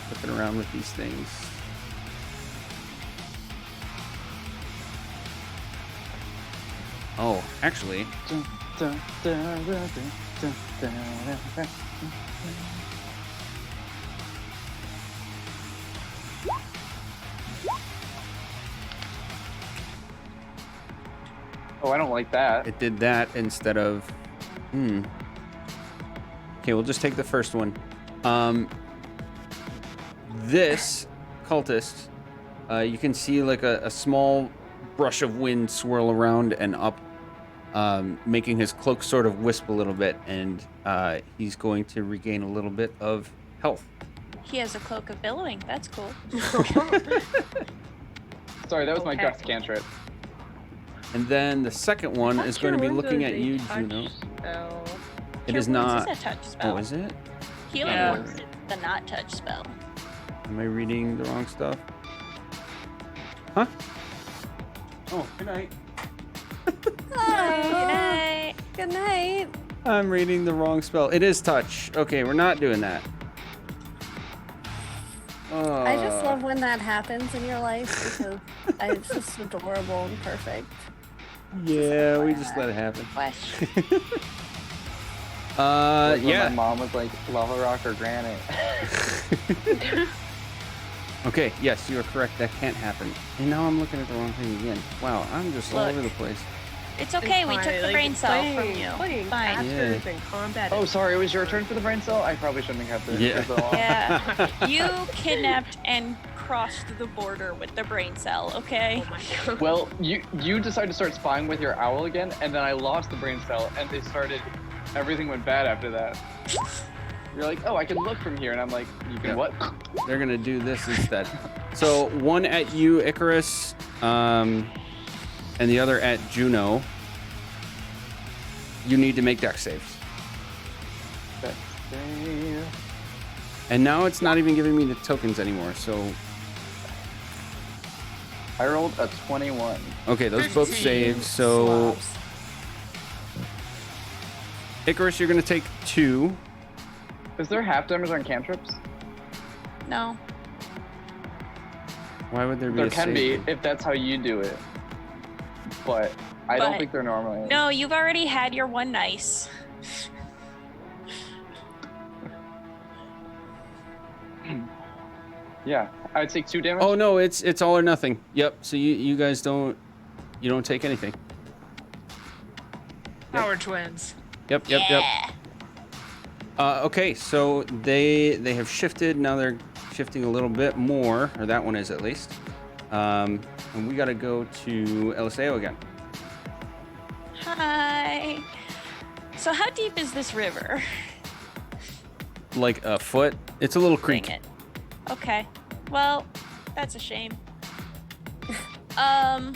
S4: Flipping around with these things. Oh, actually,
S2: Oh, I don't like that.
S4: it did that instead of. Okay, we'll just take the first one. This cultist, you can see like a small brush of wind swirl around and up, making his cloak sort of wisp a little bit, and he's going to regain a little bit of health.
S1: He has a cloak of billowing. That's cool.
S2: Sorry, that was my
S3: Okay.
S2: gust cantrip.
S4: And then the second one is going to be looking at you, Juno. It
S1: Cure
S4: is
S1: Wounds
S4: not.
S1: is a touch spell.
S4: Oh, is it?
S1: Healing
S5: Yeah.
S1: Wounds is the not touch spell.
S4: Am I reading the wrong stuff? Huh? Oh, good night.
S1: Good night.
S8: Good night.
S4: I'm reading the wrong spell. It is touch. Okay, we're not doing that.
S8: I just love when that happens in your life because it's just adorable and perfect.
S4: Yeah, we just let it happen.
S1: Question.
S2: Like when
S4: Yeah.
S2: my mom was like, lava rock or granite.
S4: Okay, yes, you are correct. That can't happen. And now I'm looking at the wrong thing again. Wow, I'm just all
S1: Look.
S4: over the place.
S1: It's okay, we
S3: Fine,
S1: took the
S3: like,
S1: brain cell from
S3: playing-
S1: you.
S3: Playing
S1: Fine.
S3: Asters in combat.
S2: Oh,
S3: is
S2: sorry, it was your turn for the brain cell? I probably shouldn't have kept it.
S4: Yeah.
S2: for so long.
S1: Yeah. You kidnapped and crossed the border with the brain cell, okay?
S3: Oh my god.
S2: Well, you decided to start spying with your owl again, and then I lost the brain cell, and everything went bad after that. You're like, oh, I can look from here, and I'm like, you can
S4: Yeah.
S2: what?
S4: They're gonna do this instead. So one at you, Icarus, and the other at Juno. You need to make dex saves. And now it's not even giving me the tokens anymore, so...
S2: I rolled a 21.
S4: Okay, those both save, so...
S1: Slobs.
S4: Icarus, you're gonna take 2.
S2: Is there half damage on cantrips?
S1: No.
S4: Why would there be
S2: There
S4: a
S2: can
S4: save?
S2: be, if that's how you do it. But I don't
S1: But-
S2: think they're normally.
S1: No, you've already had your one nice.
S2: Yeah, I would take 2 damage.
S4: Oh no, it's all or nothing. Yep, so you guys don't take anything.
S5: Power twins.
S4: Yep.
S1: Yeah.
S4: Okay, so they have shifted. Now they're shifting a little bit more, or that one is at least. And we got to go to Eliseo again.
S1: Hi. So how deep is this river?
S4: Like a foot. It's a little creek.
S1: Dang it. Okay. Well, that's a shame. I'm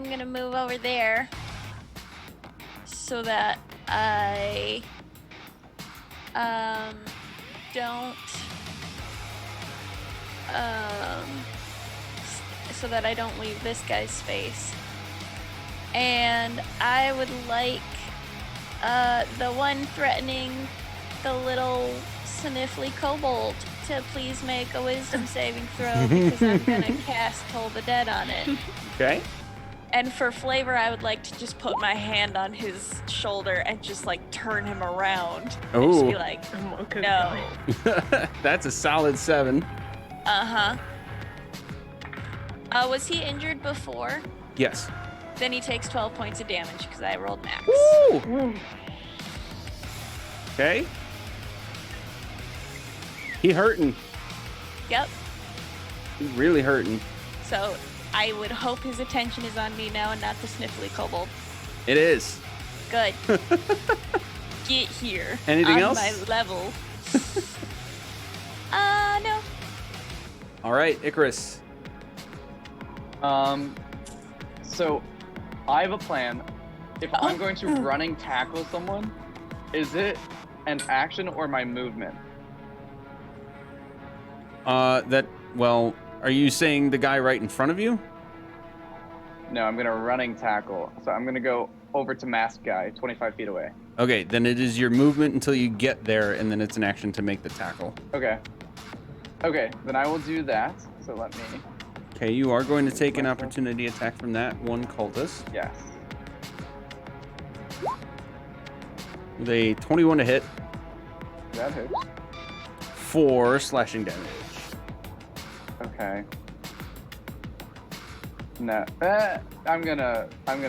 S1: gonna move over there so that I don't so that I don't leave this guy's space. And I would like the one threatening the little sniffly kobold to please make a wisdom saving throw because I'm gonna cast Toll the Dead on it.
S4: Okay.
S1: And for flavor, I would like to just put my hand on his shoulder and just like turn him around. And just be
S4: Ooh.
S1: like,
S3: Mocha's
S1: no.
S3: going.
S4: That's a solid 7.
S1: Uh-huh. Was he injured before?
S4: Yes.
S1: Then he takes 12 points of damage because I rolled max.
S4: Woo! Okay. He hurting.
S1: Yep.
S4: He really hurting.
S1: So I would hope his attention is on me now and not the sniffly kobold.
S4: It is.
S1: Good. Get here.
S4: Anything
S1: on
S4: else?
S1: my level. No.
S4: All right, Icarus.
S2: So I have a plan. If I'm going to running tackle someone, is it an action or my movement?
S4: Well, are you saying the guy right in front of you?
S2: No, I'm gonna running tackle. So I'm gonna go over to masked guy, 25 feet away.
S4: Okay, then it is your movement until you get there, and then it's an action to make the tackle.
S2: Okay. Okay, then I will do that. So let me.
S4: Okay, you are going to take an opportunity attack from that one cultist
S2: Yes.
S4: with a 21 to hit,
S2: That hits.
S4: 4 slashing damage.
S2: Okay. No. I'm gonna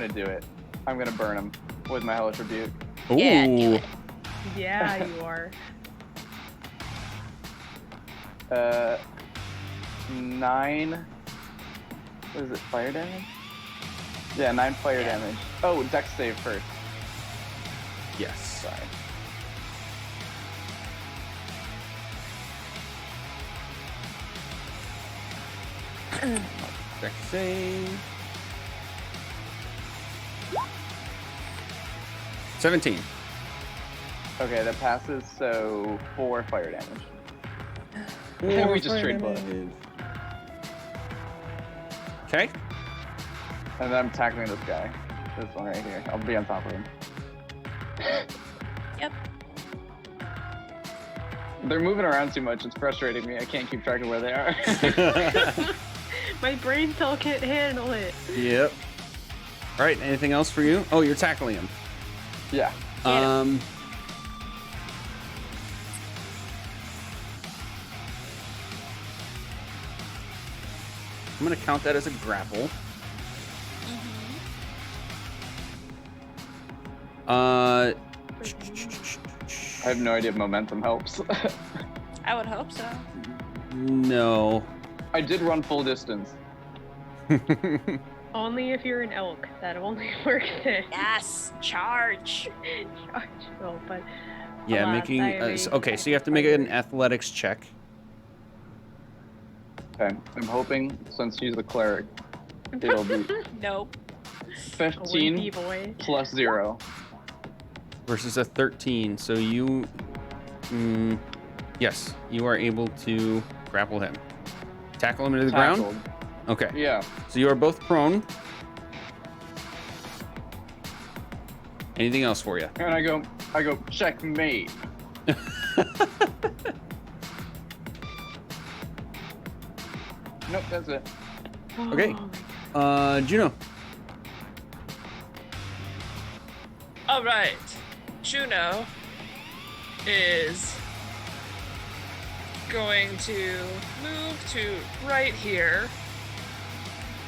S2: do it. I'm gonna burn him with my hellish rebuke.
S4: Ooh.
S1: Yeah, do it.
S3: Yeah, you are.
S2: 9. What is it? Fire damage? Yeah, 9 fire
S1: Yeah.
S2: damage. Oh, dex save first.
S4: Yes.
S2: Sorry.
S4: Dex save. 17.
S2: Okay, that passes. So 4 fire damage. We just trade blood.
S4: Okay.
S2: And then I'm tackling this guy. This one right here. I'll be on top of him.
S1: Yep.
S2: They're moving around too much. It's frustrating me. I can't keep track of where they are.
S3: My brain cell can't handle it.
S4: Yep. All right. Anything else for you? Oh, you're tackling him.
S2: Yeah.
S4: I'm gonna count that as a grapple.
S2: I have no idea if momentum helps.
S1: I would hope so.
S4: No.
S2: I did run full distance.
S3: Only if you're an elk. That only works in.
S1: Yes, charge.
S3: Charge. Oh, but
S4: Yeah,
S3: alas,
S4: making.
S3: I am a
S4: Okay, so you have to make an athletics check.
S2: Okay. I'm hoping, since she's a cleric, it'll be
S1: Nope.
S3: a winky
S2: 15
S3: boy.
S2: plus 0.
S4: Versus a 13. So you. Yes, you are able to grapple him. Tackle him into the ground?
S2: Tackled.
S4: Okay.
S2: Yeah.
S4: So you are both prone. Anything else for you?
S2: And I go, checkmate. Nope, that's it.
S4: Okay. Juno.
S5: All right. Juno is going to move to right here.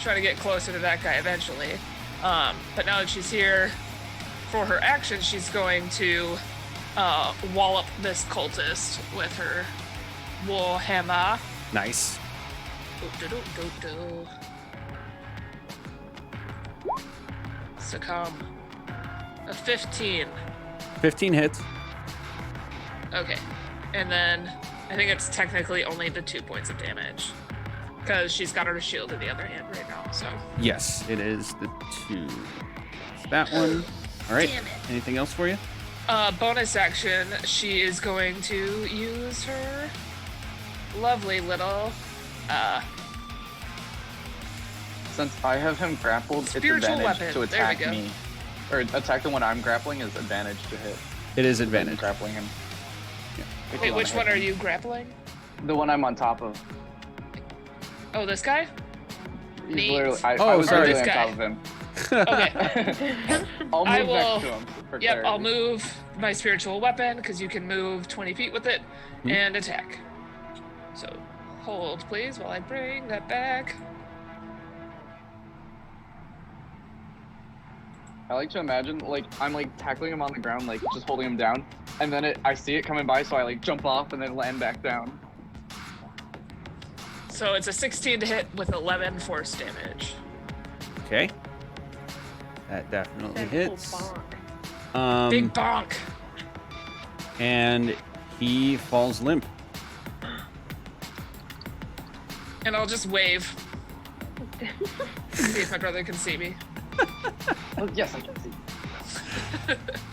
S5: Try to get closer to that guy eventually. But now that she's here for her action, she's going to wallop this cultist with her war hammer.
S4: Nice.
S5: Succumb. A 15.
S4: 15 hits.
S5: Okay. And then I think it's technically only the 2 points of damage. Because she's got her shield in the other hand right now, so.
S4: Yes, it is the 2. That one. All right.
S1: Damn it.
S4: Anything else for you?
S5: Bonus action, she is going to use her lovely little
S2: Since I have him grappled, it's
S5: Spiritual
S2: advantage
S5: weapon.
S2: to
S5: There we
S2: attack
S5: go.
S2: me. Or attack the one I'm grappling is advantage to hit.
S4: It is
S2: I'm
S4: advantage.
S2: grappling him.
S4: Yeah.
S2: If
S5: Wait,
S2: you
S5: which
S2: wanna
S5: one
S2: hit
S5: are
S2: him.
S5: you grappling?
S2: The one I'm on top of.
S5: Oh, this guy?
S2: He's
S5: Neat.
S2: literally, I
S4: Oh,
S2: was
S4: sorry.
S2: literally
S5: This
S2: on
S5: guy.
S2: top of him.
S5: Okay.
S2: I'll move
S5: I will-
S2: next to him for
S5: Yep,
S2: clarity.
S5: I'll move my spiritual weapon because you can move 20 feet with it and attack. So hold, please, while I bring that back.
S2: I like to imagine, like, I'm like tackling him on the ground, like just holding him down, and then I see it coming by, so I like jump off and then land back down.
S5: So it's a 16 to hit with 11 force damage.
S4: Okay. That definitely
S3: That
S4: hits.
S3: full bonk.
S5: Big bonk.
S4: And he falls limp.
S5: And I'll just wave. See if my brother can see me.
S2: Oh, yes, I can see.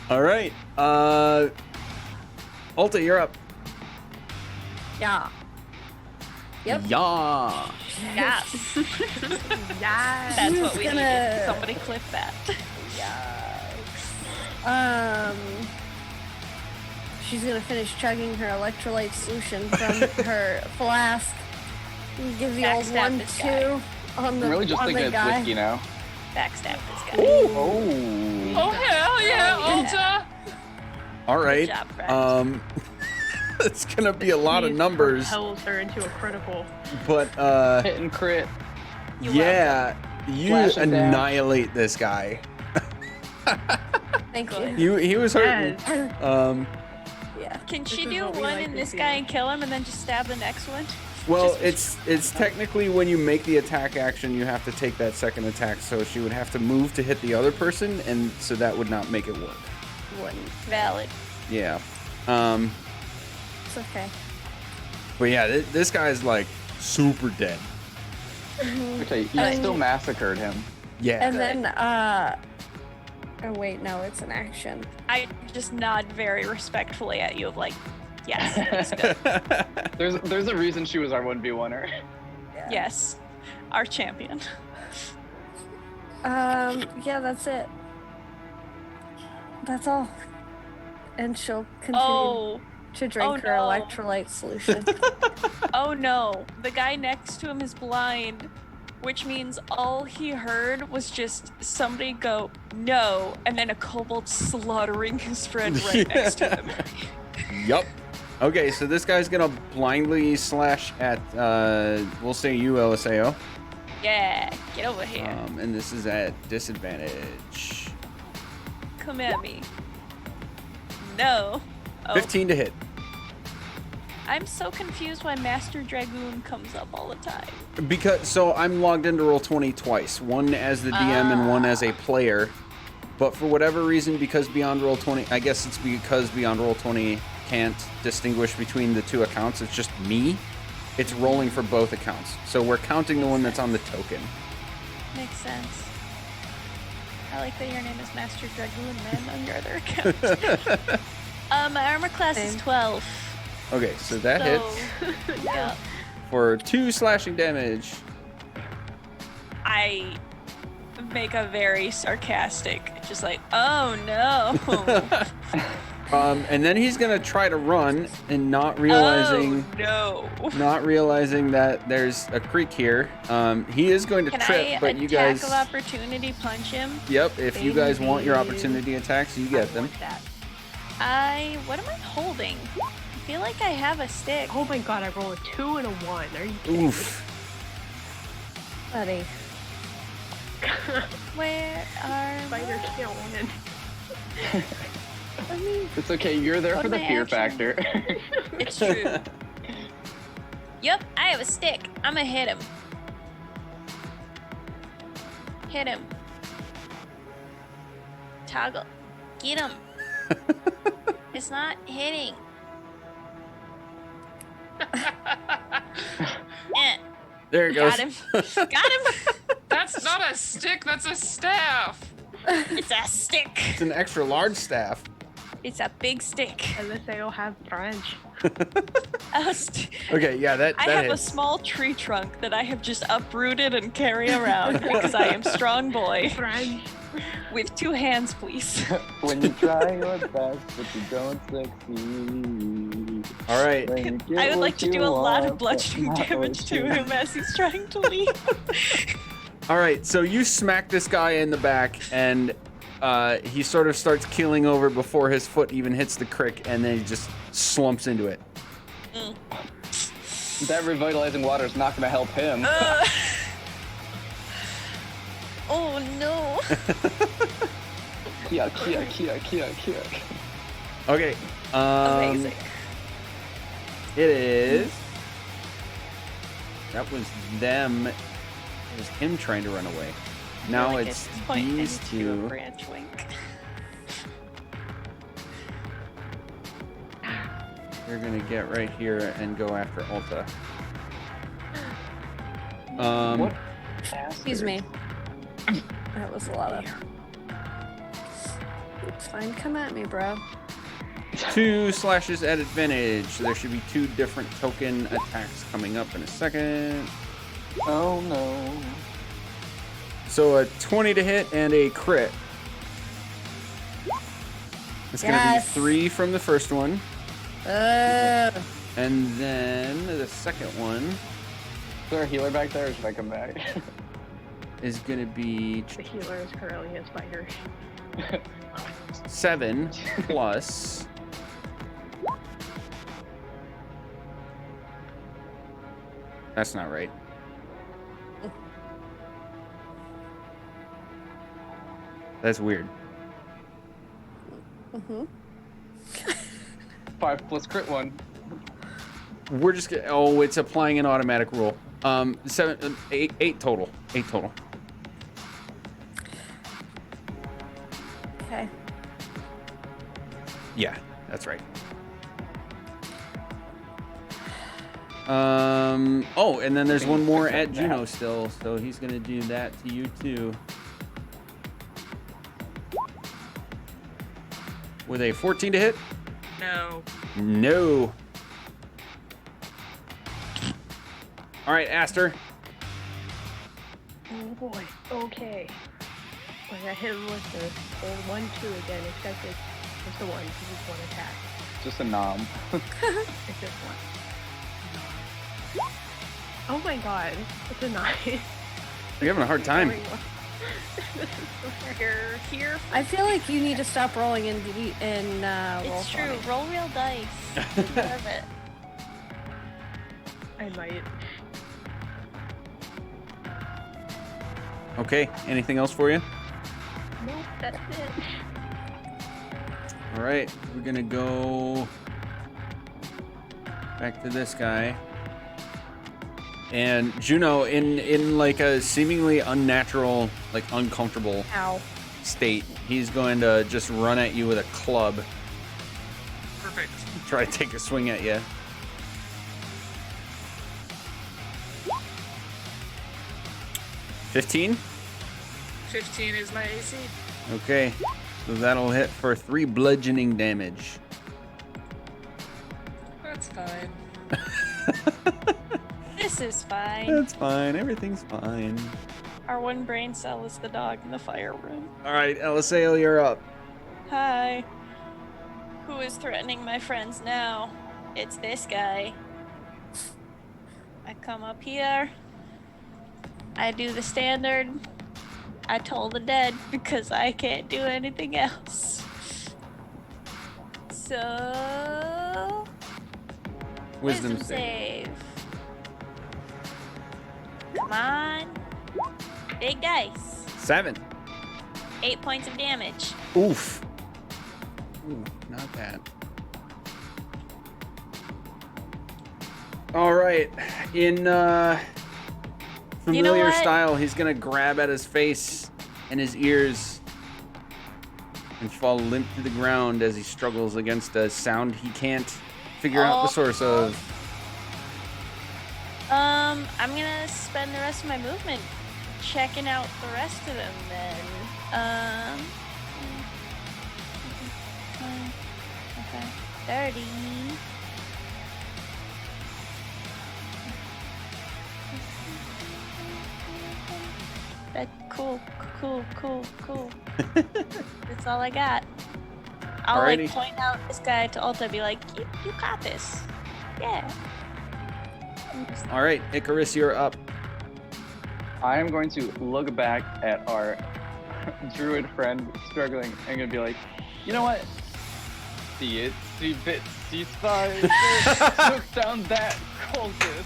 S4: All right. Ulta, you're up.
S8: Yeah. Yep.
S4: Yeah.
S1: Yes.
S3: Yes.
S1: That's what we
S8: Gonna-
S1: needed. Somebody clip that.
S8: She's gonna finish chugging her electrolyte solution from her flask. Give the old
S1: Backstab this guy.
S8: 1-2 on the
S2: I'm really just
S8: on
S2: thinking
S8: the
S2: it's
S8: guy.
S2: whiskey now.
S1: Backstab this guy.
S2: Oh.
S5: Oh, hell yeah,
S1: Yeah.
S5: Ulta!
S4: All right.
S1: job, friend.
S4: It's gonna be a lot of
S3: These
S4: numbers,
S3: propels her into a critical.
S4: but
S2: Hit and crit.
S4: yeah, you
S2: Flash and dash.
S4: annihilate this guy.
S8: Thank you.
S4: He was hurting.
S3: Yes.
S8: Yeah.
S1: Can she
S3: is
S1: do
S3: what we
S1: one
S3: like
S1: in
S3: to
S1: this
S3: see.
S1: guy and kill him and then just stab the next one?
S4: Well, it's technically when you make the attack action, you have to take that second attack. So she would have to move to hit the other person, and so that would not make it work.
S8: Wouldn't.
S1: Valid.
S4: Yeah.
S8: It's okay.
S4: But yeah, this guy's like super dead.
S2: Okay, you
S8: And-
S2: still massacred him.
S4: Yeah.
S8: And then oh wait, no, it's an action.
S1: I just nod very respectfully at you of like, yes, it's good.
S2: There's a reason she was our 1v1er.
S1: Yes. Our champion.
S8: Yeah, that's it. That's all. And she'll continue.
S1: Oh,
S8: to drink
S1: Oh,
S8: her
S1: no.
S8: electrolyte solution.
S1: Oh no, the guy next to him is blind, which means all he heard was just somebody go, no, and then a kobold slaughtering his friend right next to him.
S4: Yup. Okay, so this guy's gonna blindly slash at, we'll say you, LSAO.
S1: Yeah, get over here.
S4: And this is at disadvantage.
S1: Come at me. No. Oh,
S4: 15 to hit.
S1: I'm so confused why Master Dragoon comes up all the time.
S4: Because so I'm logged into Roll20 twice, one as the DM and one as a player. But for whatever reason, because Beyond Roll20, I guess it's because Beyond Roll20 can't distinguish between the two accounts. It's just me. It's rolling for both accounts. So we're counting the one that's on the token.
S1: Makes sense. I like that your name is Master Dragoon then on your other account. My armor class is 12.
S4: Okay, so that hits
S1: Yeah.
S4: for 2 slashing damage.
S1: I make a very sarcastic, just like, oh no.
S4: And then he's gonna try to run and not realizing
S1: Oh no.
S4: not realizing that there's a creek here. He is going to
S1: Can
S4: trip,
S1: I
S4: but you
S1: attack
S4: guys
S1: of opportunity punch him?
S4: Yep, if you guys want your
S3: Baby.
S4: opportunity attacks, you get them.
S1: What am I holding? I feel like I have a stick.
S3: Oh my god, I roll a 2 and a 1. Are you kidding
S4: Oof.
S8: Buddy.
S1: Where are
S3: me? Spider can't win.
S8: I mean,
S2: It's okay. You're there
S1: What
S2: for the
S1: am I
S2: fear
S1: actually-
S2: factor.
S1: It's true. Yep, I have a stick. I'm gonna hit him. Hit him. Toggle. Get him. It's not hitting. Eh,
S4: There it goes.
S1: got him. Got him.
S5: That's not a stick, that's a staff.
S1: It's a stick.
S4: It's an extra large staff.
S1: It's a big stick.
S3: Unless they all have French.
S4: Okay, yeah, that
S1: I have a
S4: hits.
S1: small tree trunk that I have just uprooted and carry around because I am strong boy.
S3: French.
S1: With 2 hands, please.
S2: When you try your best, but you don't succeed.
S4: All right.
S2: When you get
S1: I would
S2: what
S1: like to
S2: you
S1: do a lot
S2: want,
S1: of bludgeoning
S2: but not
S1: damage
S2: what
S1: to
S2: you
S1: him as he's trying to leave.
S4: All right, so you smack this guy in the back, and he sort of starts keeling over before his foot even hits the crick, and then he just slumps into it.
S2: That revitalizing water is not going to help him.
S1: Oh no.
S2: Kia, kia, kia, kia, kia.
S4: Okay.
S1: Amazing.
S4: It is. That was them. It was him trying to run away. Now
S1: Like,
S4: it's
S1: at this point, I
S4: these
S1: need to do a
S4: two.
S1: branch wink.
S4: They're gonna get right here and go after Alta.
S2: What?
S8: excuse me. That was a lot of. It's fine. Come at me, bro.
S4: 2 slashes at advantage. So there should be 2 different token attacks coming up in a second.
S2: Oh no.
S4: So a 20 to hit and a crit. It's gonna be
S8: Yes.
S4: 3 from the first one.
S8: Ugh.
S4: And then the second one
S2: Is there a healer back there, or should I come back?
S4: is gonna be
S3: The healer is currently a spider.
S4: 7 plus. That's not right. That's weird.
S2: 5 plus crit 1.
S4: We're just gonna, oh, it's applying an automatic roll. 8 total. 8 total.
S8: Okay.
S4: Yeah, that's right. Oh, and then there's one more at Juno still, so he's gonna do that to you too. With a 14 to hit?
S5: No.
S4: No. All right, Aster.
S3: Oh boy. Okay. I got him with the old 1-2 again, except it's the 1 because it's 1 attack.
S2: Just a nom.
S3: It's just one. Oh my god, it's a 9.
S4: You're having a hard time.
S3: This is so hard.
S1: You're here.
S8: I feel like you need to stop rolling in roll.
S1: It's true. Roll real dice. Love it.
S3: I might.
S4: Okay, anything else for you?
S3: Nope, that's it.
S4: All right, we're gonna go back to this guy. And Juno, in like a seemingly unnatural, like uncomfortable
S8: Ow.
S4: state, he's going to just run at you with a club.
S5: Perfect.
S4: Try to take a swing at you. $15?
S5: 15 is my AC.
S4: Okay, so that'll hit for 3 bludgeoning damage.
S5: That's fine.
S1: This is fine.
S4: That's fine. Everything's fine.
S1: Our one brain cell is the dog in the fire room.
S4: All right, Eliseo, you're up.
S1: Hi. Who is threatening my friends now? It's this guy. I come up here. I do the standard. I toll the dead because I can't do anything else. So...
S4: Wisdom save.
S1: save. Come on. Big dice.
S4: 7.
S1: 8 points of damage.
S4: Oof. Ooh, not bad. All right. In familiar
S1: what?
S4: style, he's gonna grab at his face and his ears and fall limp to the ground as he struggles against a sound he can't figure out the source of.
S1: I'm gonna spend the rest of my movement checking out the rest of them then. Okay. 30. Cool. That's all I got. I'll
S4: Alrighty.
S1: like point out this guy to Ulta and be like, you got this. Yeah.
S4: All right, Icarus, you're up.
S2: I am going to look back at our druid friend struggling and gonna be like, you know what? See it, see bit, see spy, took down that cultist.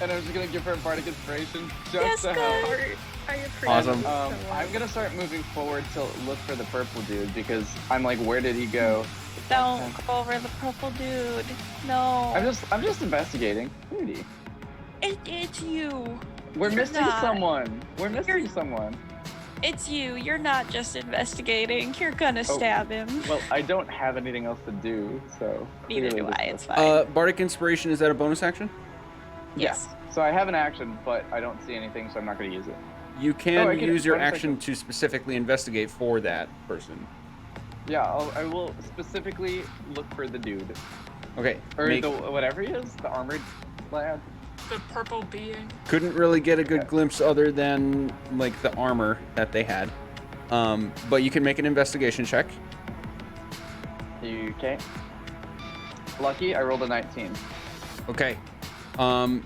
S2: And I'm just gonna give her a bardic inspiration just to help.
S3: I appreciate
S4: Awesome.
S3: it so much.
S2: I'm gonna start moving forward to look for the purple dude because I'm like, where did he go?
S1: Don't go over the purple dude. No.
S2: I'm just investigating. Rudy.
S1: It's you.
S2: We're
S1: You're
S2: missing
S1: not.
S2: someone. We're missing someone.
S1: It's you. You're not just investigating. You're gonna stab him.
S2: Well, I don't have anything else to do, so.
S1: Neither
S2: clearly
S1: do
S2: this
S1: I.
S2: is-
S1: It's fine.
S4: Bardic Inspiration, is that a bonus action?
S1: Yes.
S2: So I have an action, but I don't see anything, so I'm not gonna use it.
S4: You can
S2: I can-
S4: use your
S2: bonus
S4: action
S2: action.
S4: to specifically investigate for that person.
S2: Yeah, I will specifically look for the dude.
S4: Okay.
S2: Or
S4: make-
S2: the whatever he is, the armored lad.
S5: The purple being.
S4: Couldn't really get a good glimpse other than like the armor that they had. But you can make an investigation check.
S2: Okay. Lucky, I rolled a 19.
S4: Okay.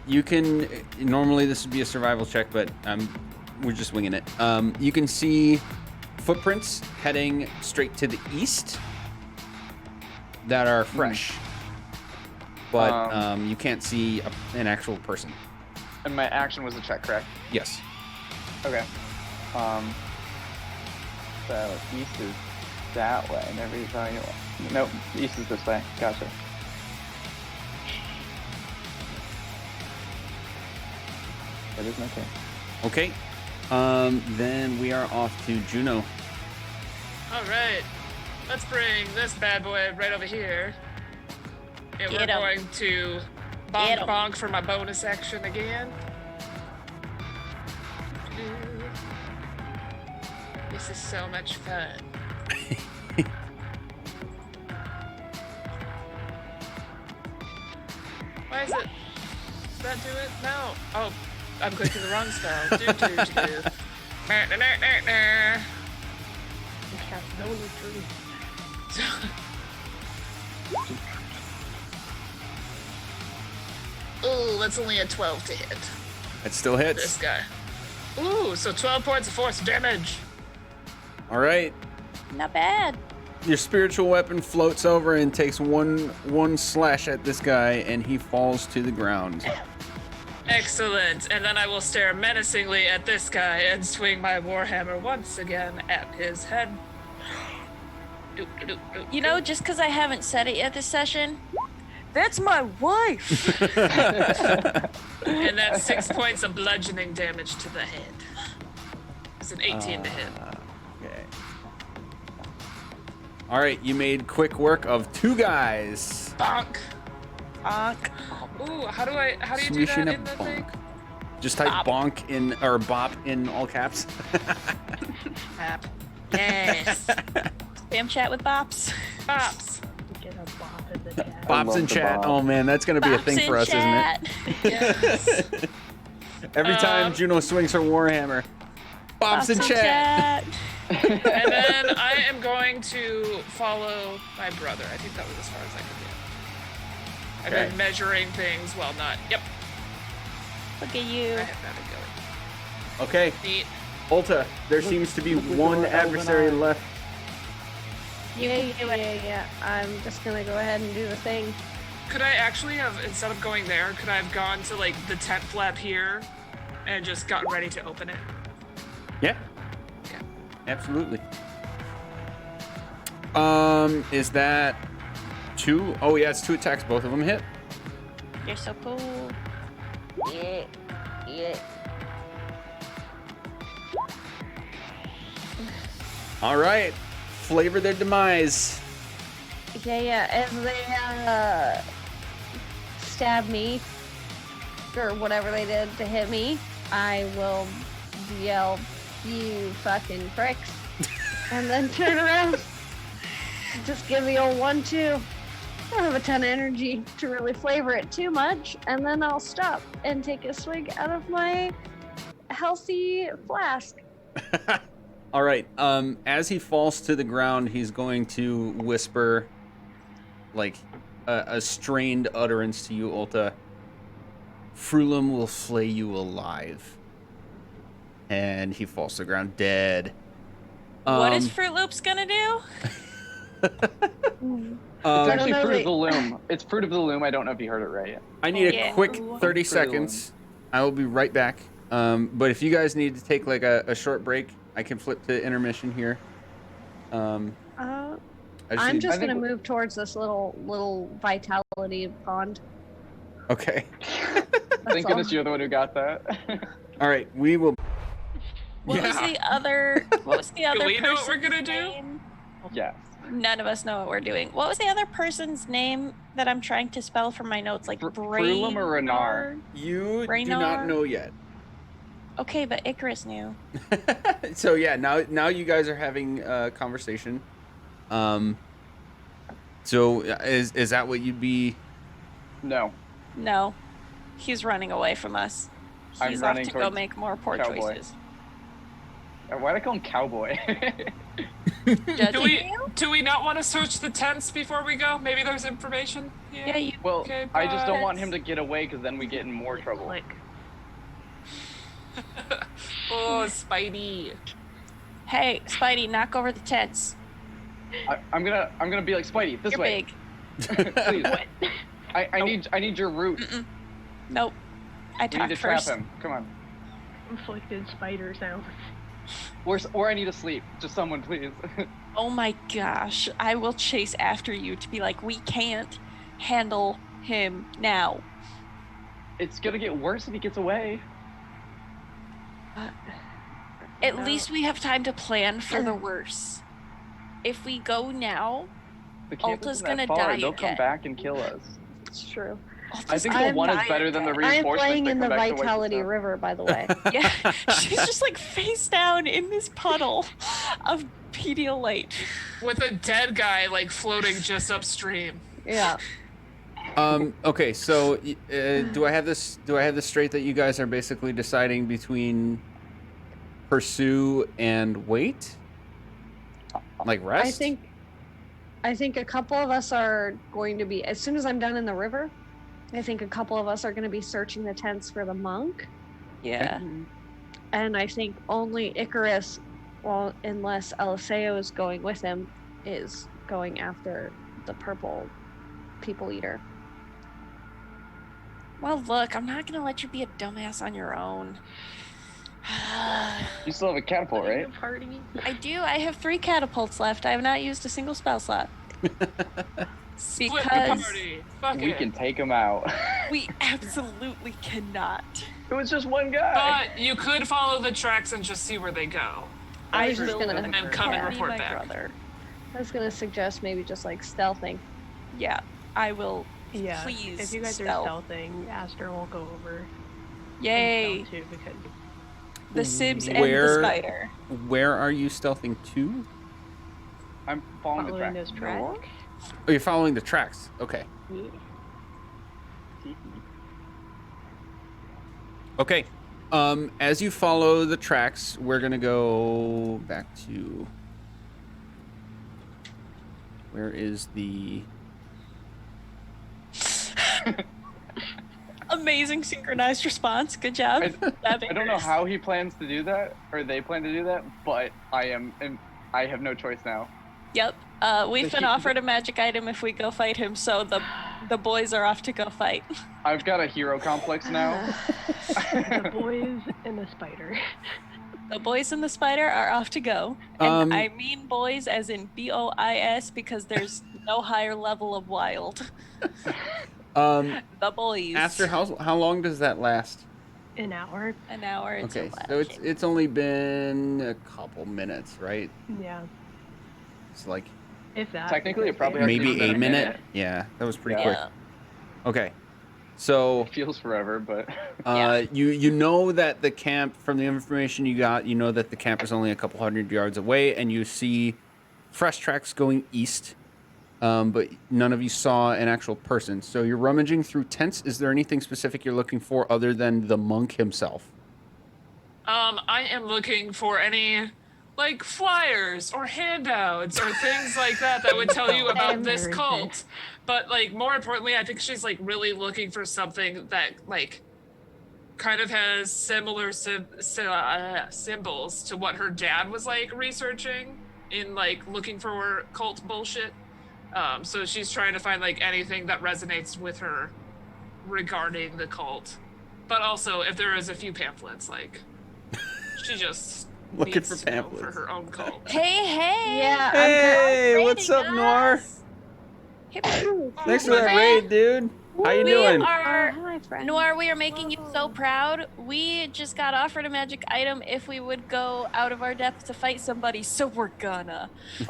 S4: You can normally this would be a survival check, but we're just winging it. You can see footprints heading straight to the east that are fresh, but you can't see an actual person.
S2: And my action was a check, correct?
S4: Yes.
S2: Okay. So east is that way. Never telling you. Nope, east is this way. Gotcha. That is okay.
S4: Okay. Then we are off to Juno.
S5: All right, let's bring this bad boy right over here. And we're
S1: Get 'em.
S5: going to
S1: Get
S5: bonk
S1: 'em.
S5: bonk for my bonus action again. This is so much fun. Why is it? Does that do it? No. Oh, I'm clicking the wrong spell. Do.
S3: Cast no retreat.
S5: Ooh, that's only a 12 to hit
S4: It still
S5: this
S4: hits.
S5: guy. Ooh, so 12 points of force damage.
S4: All right.
S1: Not bad.
S4: Your spiritual weapon floats over and takes one slash at this guy, and he falls to the ground.
S5: Excellent. And then I will stare menacingly at this guy and swing my warhammer once again at his head.
S1: You know, just because I haven't said it yet this session, that's my wife.
S5: And that's 6 points of bludgeoning damage to the head. It's an 18 to hit.
S4: Okay. All right, you made quick work of 2 guys.
S5: Bonk.
S1: Bonk.
S5: Ooh, how do you do
S4: Swoosh
S5: that
S4: in a
S5: in the thing?
S4: bonk. Just type
S1: Bop.
S4: bonk in or bop in all caps.
S1: Bop. Yes. Spam chat with bops.
S5: Bops.
S3: Get a bop in the chat.
S4: Bops
S2: love
S4: in
S2: the
S4: chat.
S2: bop.
S4: Oh man, that's gonna be a
S1: Bops
S4: thing
S1: in
S4: for us,
S1: chat.
S5: Yes.
S4: isn't it? Every time Juno swings her warhammer, bops in chat.
S5: And then I am going to follow my brother. I think that was as far as I could get. I've
S4: Okay.
S5: been measuring things while not. Yep.
S1: Look at you.
S5: I have that going.
S4: Okay,
S5: Neat.
S4: Ulta, there seems to be
S2: look at
S4: one
S2: your
S4: adversary
S2: Albin eye.
S4: left.
S8: Yeah. I'm just gonna go ahead and do the thing.
S5: Could I actually have, instead of going there, could I have gone to like the tent flap here and just gotten ready to open it?
S4: Yeah,
S5: Yeah.
S4: absolutely. Is that 2? Oh yeah, it's 2 attacks. Both of them hit.
S1: You're so cool.
S8: Yeah.
S4: All right, flavor their demise.
S8: Yeah. As they stab me or whatever they did to hit me, I will yell, "You fucking pricks!" and then turn around. Just give the old 1-2. I don't have a ton of energy to really flavor it too much, and then I'll stop and take a swig out of my healthy flask.
S4: All right. As he falls to the ground, he's going to whisper, like, a strained utterance to you, Ulta. Frulum will flay you alive. And he falls to the ground dead.
S1: What is Fruit Loops gonna do?
S2: It's
S8: I
S2: actually
S8: don't know
S2: Fruit of
S8: the-
S2: the Loom. It's Fruit of the Loom. I don't know if you heard it right.
S4: I need a
S1: Yeah.
S4: quick
S1: Ooh.
S4: 30
S2: Fruit of the
S4: seconds. I will be right back. But if you guys need to take like a short break, I can flip to intermission here. I
S8: I'm
S4: need-
S8: just
S2: I think
S8: gonna
S2: we-
S8: move towards this little vitality pond.
S4: Okay.
S2: Thank
S8: all.
S2: goodness you're the one who got that.
S4: All right. We will.
S1: What was
S4: Yeah.
S1: the other? What was the other?
S5: we know what we're
S1: person's
S5: gonna do?
S1: name?
S2: Yes.
S1: None of us know what we're doing. What was the other person's name that I'm trying to spell from my notes? Like
S2: Frulum or Renar?
S4: You do
S1: Raynar?
S4: not know yet.
S1: Okay, but Icarus knew.
S4: So yeah, now you guys are having a conversation. So is that what you'd be?
S2: No.
S1: No, he's running away from us.
S2: I'm
S1: He's off
S2: running
S1: to go
S2: towards
S1: make more poor
S2: Cowboy.
S1: choices.
S2: Why'd I call him Cowboy?
S1: Judging you?
S5: Do we not want to search the tents before we go? Maybe there's information.
S1: Yeah, you.
S2: Well,
S5: Okay,
S2: I just don't
S5: bye.
S2: want him to get away because then we get in more trouble.
S3: Click.
S5: Oh, Spidey.
S1: Hey, Spidey, knock over the tents.
S2: I'm gonna be like Spidey this
S1: You're
S2: way.
S1: big.
S2: Please. I need your root.
S1: Nope. I
S2: We need to
S1: talked
S2: trap
S1: first.
S2: him. Come on.
S3: Inflicted spider sound.
S2: Or I need to sleep. Just someone, please.
S1: Oh my gosh. I will chase after you to be like, we can't handle him now.
S2: It's gonna get worse if he gets away.
S1: At least we have time to plan for the worst. If we go now,
S2: The camp
S1: Alta's
S2: isn't
S1: gonna
S2: that far.
S1: die
S2: They'll
S1: again.
S2: come back and kill us.
S8: It's true.
S2: I think the
S8: I'm
S2: one is
S1: dying
S2: better than the
S1: again.
S8: I'm
S2: reinforcements.
S8: playing
S2: that
S8: in
S2: come
S8: the
S2: back to wipe us
S8: Vitality
S2: out.
S8: River, by the way.
S1: Yeah, she's just like face down in this puddle of Pedialyte.
S5: With a dead guy like floating just upstream.
S8: Yeah.
S4: Okay, so do I have this straight that you guys are basically deciding between pursue and wait? Like rest?
S8: I think
S6: I think a couple of us are going to be, as soon as I'm done in the river, I think a couple of us are going to be searching the tents for the monk.
S1: Yeah.
S6: And I think only Icarus, well, unless Eliseo is going with him, is going after the purple people eater.
S1: Well, look, I'm not gonna let you be a dumbass on your own.
S2: You still have a catapult, right?
S3: Party.
S1: I do. I have 3 catapults left. I have not used a single spell slot.
S5: Split the
S1: Because
S5: party. Fuck
S2: We
S5: it.
S2: can take him out.
S1: we absolutely cannot.
S2: It was just one guy.
S5: But you could follow the tracks and just see where they go.
S6: I was just
S1: will
S6: gonna-
S5: And then come and
S1: be
S5: report
S1: my
S5: back.
S1: brother.
S6: I was going to suggest maybe just like stealthing.
S1: Yeah, I will.
S3: Yeah.
S1: Please
S3: If you guys
S1: stealth.
S3: are stealthing, Aster will go over. and
S1: Yay!
S3: stealth too, because
S1: The Sibs and
S4: Where-
S1: the spider.
S4: Where are you stealthing to?
S2: I'm following the
S3: following
S2: track.
S3: this track.
S4: Oh, you're following the tracks. Okay. Okay. As you follow the tracks, we're gonna go back to where is the
S1: Amazing synchronized response. Good job.
S2: I don't know how he plans to do that, or they plan to do that, but I have no choice now.
S1: Yep. We've been offered a magic item if we go fight him, so the boys are off to go fight.
S2: I've got a hero complex now.
S3: The boys and the spider.
S1: The boys and the spider are off to go. And I mean boys as in BOIS because there's no higher level of wild. The boys.
S4: Aster, how long does that last?
S3: An hour.
S1: An hour. Until
S4: Okay, so it's only been a couple minutes, right?
S3: Yeah.
S4: It's like
S3: If that.
S2: Technically, it
S3: because
S2: probably
S3: they-
S2: has to
S4: maybe
S2: be
S4: a
S2: a
S4: minute.
S2: minute.
S4: Yeah, that was pretty
S2: Yeah.
S4: quick. Okay, so
S2: It feels forever, but
S4: you know that the camp, from the information you got, you know that the camp is only a couple hundred yards away, and you see fresh tracks going east, but none of you saw an actual person. So you're rummaging through tents. Is there anything specific you're looking for other than the monk himself?
S5: I am looking for any like flyers or handouts or things like that would tell you about this
S3: Very
S5: cult. But like more importantly, I think she's like really looking for something that like kind of has similar symbols to what her dad was like researching in like looking for cult bullshit. So she's trying to find like anything that resonates with her regarding the cult. But also if there is a few pamphlets, like she just
S4: Looking
S5: needs
S4: for
S5: to know
S4: pamphlets.
S5: for her own cult.
S1: Hey!
S6: Yeah,
S4: Hey, what's up, Noir? Thanks for that raid, dude. How you
S1: We
S4: doing?
S1: are
S6: hi, friend.
S1: Noir, we are making you so proud. We just got offered a magic item if we would go out of our depth to fight somebody, so we're gonna.
S5: It's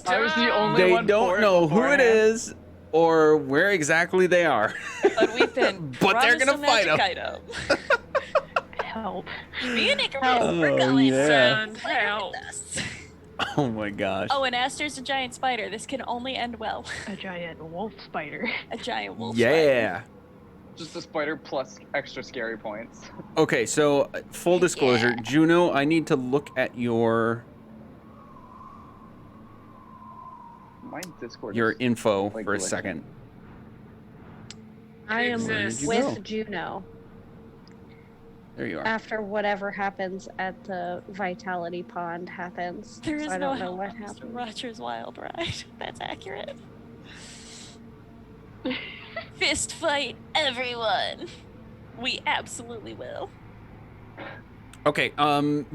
S2: I was the only
S4: They
S2: one
S4: don't
S2: for it
S4: know who it
S2: beforehand.
S4: is or where exactly they are.
S1: But we've been
S4: But they're
S1: promised
S4: gonna
S1: a
S4: fight
S1: magic
S4: 'em.
S1: item.
S3: Help.
S1: Me and Icarus,
S4: Oh,
S1: we're going.
S4: yeah.
S5: Send
S1: Play with
S5: help.
S1: us.
S4: Oh my gosh.
S1: Oh, and Aster's a giant spider. This can only end well.
S3: A giant wolf spider.
S1: A giant wolf spider.
S4: Yeah.
S2: Just a spider plus extra scary points.
S4: Okay, so full disclosure, Juno, I need to look at your
S2: My Discord.
S4: your
S2: is-
S4: info
S2: Like
S4: for a
S2: glitching.
S4: second.
S6: I am
S4: Where did you
S6: with
S4: go?
S6: Juno
S4: There you are.
S6: after whatever happens at the Vitality Pond happens.
S1: There is
S6: so I
S1: no
S6: don't know
S1: help
S6: what
S1: on Mr.
S6: happened.
S1: Roger's wild ride. That's accurate. Fist fight, everyone. We absolutely will.
S4: Okay,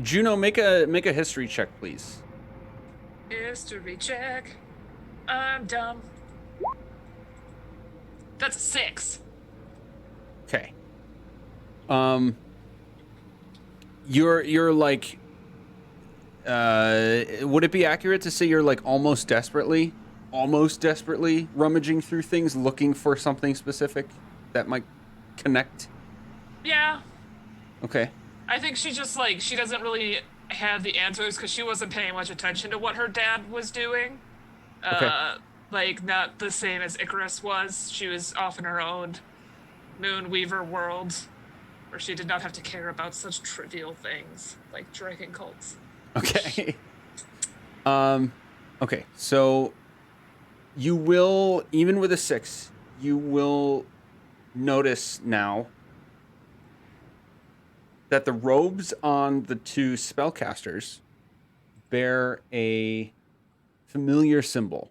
S4: Juno, make a history check, please.
S5: History check. I'm dumb. That's a 6.
S4: Okay. You're like, would it be accurate to say you're like almost desperately rummaging through things, looking for something specific that might connect?
S5: Yeah.
S4: Okay.
S5: I think she just like she doesn't really have the answers because she wasn't paying much attention to what her dad was doing.
S4: Okay.
S5: Like not the same as Icarus was. She was off in her own Moonweaver world, where she did not have to care about such trivial things like dragon cults.
S4: Okay. Okay, so you will, even with a 6, you will notice now that the robes on the 2 spellcasters bear a familiar symbol.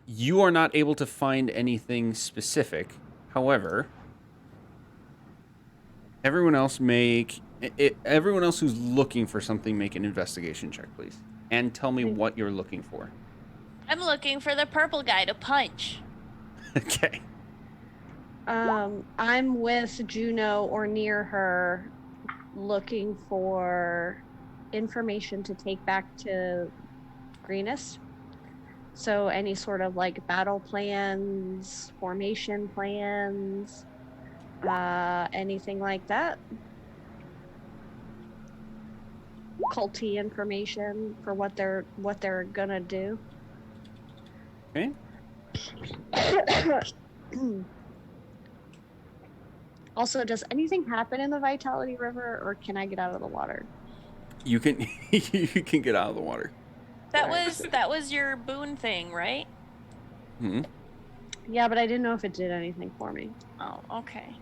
S4: You are not able to find anything specific. However, everyone else who's looking for something, make an investigation check, please. And tell me what you're looking for.
S1: I'm looking for the purple guy to punch.
S4: Okay.
S6: I'm with Juno or near her, looking for information to take back to Greenest. So any sort of like battle plans, formation plans, anything like that. Culty information for what they're gonna do.
S4: Okay.
S6: Also, does anything happen in the Vitality River, or can I get out of the water?
S4: You can you can get out of the water.
S1: That was your boon thing, right?
S4: Hmm.
S6: Yeah, but I didn't know if it did anything for me.
S1: Oh, okay.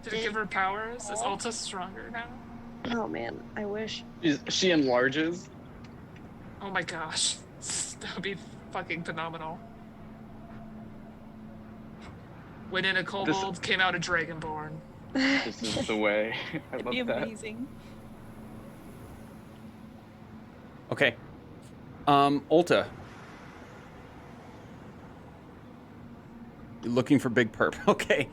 S5: Did it give her powers? Is Alta stronger now?
S6: Oh man, I wish.
S2: She enlarges.
S5: Oh my gosh. That would be fucking phenomenal. Went in a kobold, came out a dragonborn.
S2: This is the way. I
S1: It'd
S2: love
S1: be
S2: that.
S1: amazing.
S4: Okay. Ulta. You're looking for Big Perp. Okay.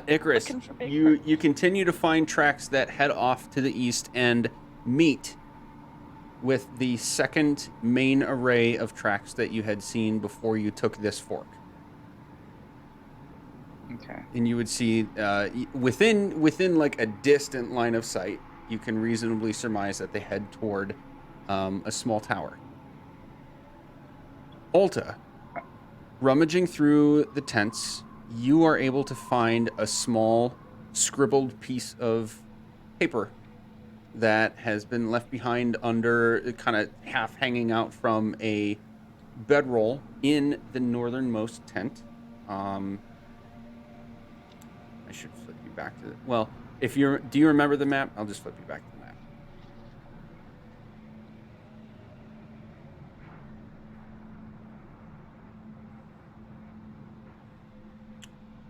S4: Icarus,
S1: Looking for Big
S4: you continue to find tracks that head off to the east and meet with the second main array of tracks that you had seen before you took this fork.
S2: Okay.
S4: And you would see within like a distant line of sight, you can reasonably surmise that they head toward a small tower. Ulta, rummaging through the tents, you are able to find a small scribbled piece of paper that has been left behind under, kind of half hanging out from a bedroll in the northernmost tent. I should flip you back to well, do you remember the map? I'll just flip you back to the map.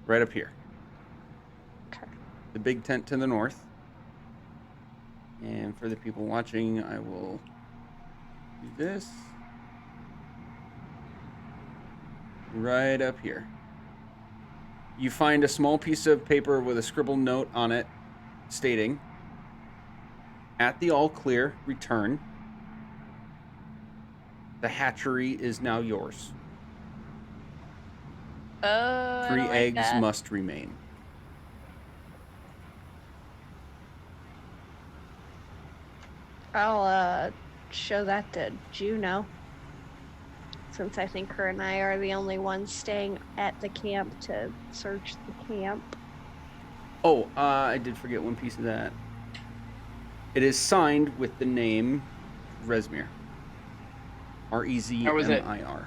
S4: Right up here.
S6: Okay.
S4: The big tent to the north. And for the people watching, I will do this. Right up here. You find a small piece of paper with a scribbled note on it stating, "At the all clear, return. The hatchery is now yours.
S1: Oh, I
S4: 3
S1: don't like
S4: eggs
S1: that.
S4: must remain."
S6: I'll show that to Juno, since I think her and I are the only ones staying at the camp to search the camp.
S4: Oh, I did forget one piece of that. It is signed with the name Rezmir.
S2: How was it?
S4: Rezmir.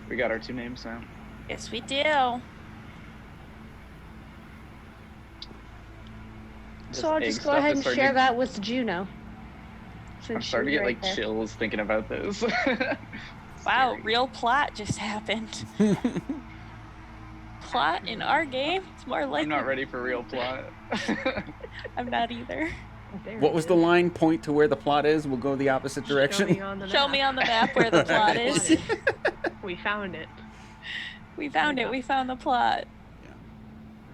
S2: We got our 2 names now.
S1: Yes, we do.
S6: So I'll
S2: This egg
S6: just go
S2: stuff
S6: ahead
S2: is
S6: and
S2: starting
S6: share
S2: to-
S6: that with Juno.
S2: I'm
S6: Since
S2: starting to
S6: she's
S2: get
S6: right
S2: like
S6: there.
S2: chills thinking about this.
S1: Wow,
S2: Scary.
S1: real plot just happened. Plot in our game? It's more like
S2: I'm not ready for real plot.
S1: I'm not either.
S3: There
S4: What
S3: it
S4: was the
S3: is.
S4: line? Point to where the plot is. We'll go the opposite
S3: Show
S4: direction.
S3: me on the
S1: Show
S3: map.
S1: me on the map where the plot is.
S3: We found it.
S1: We found it. We found the plot.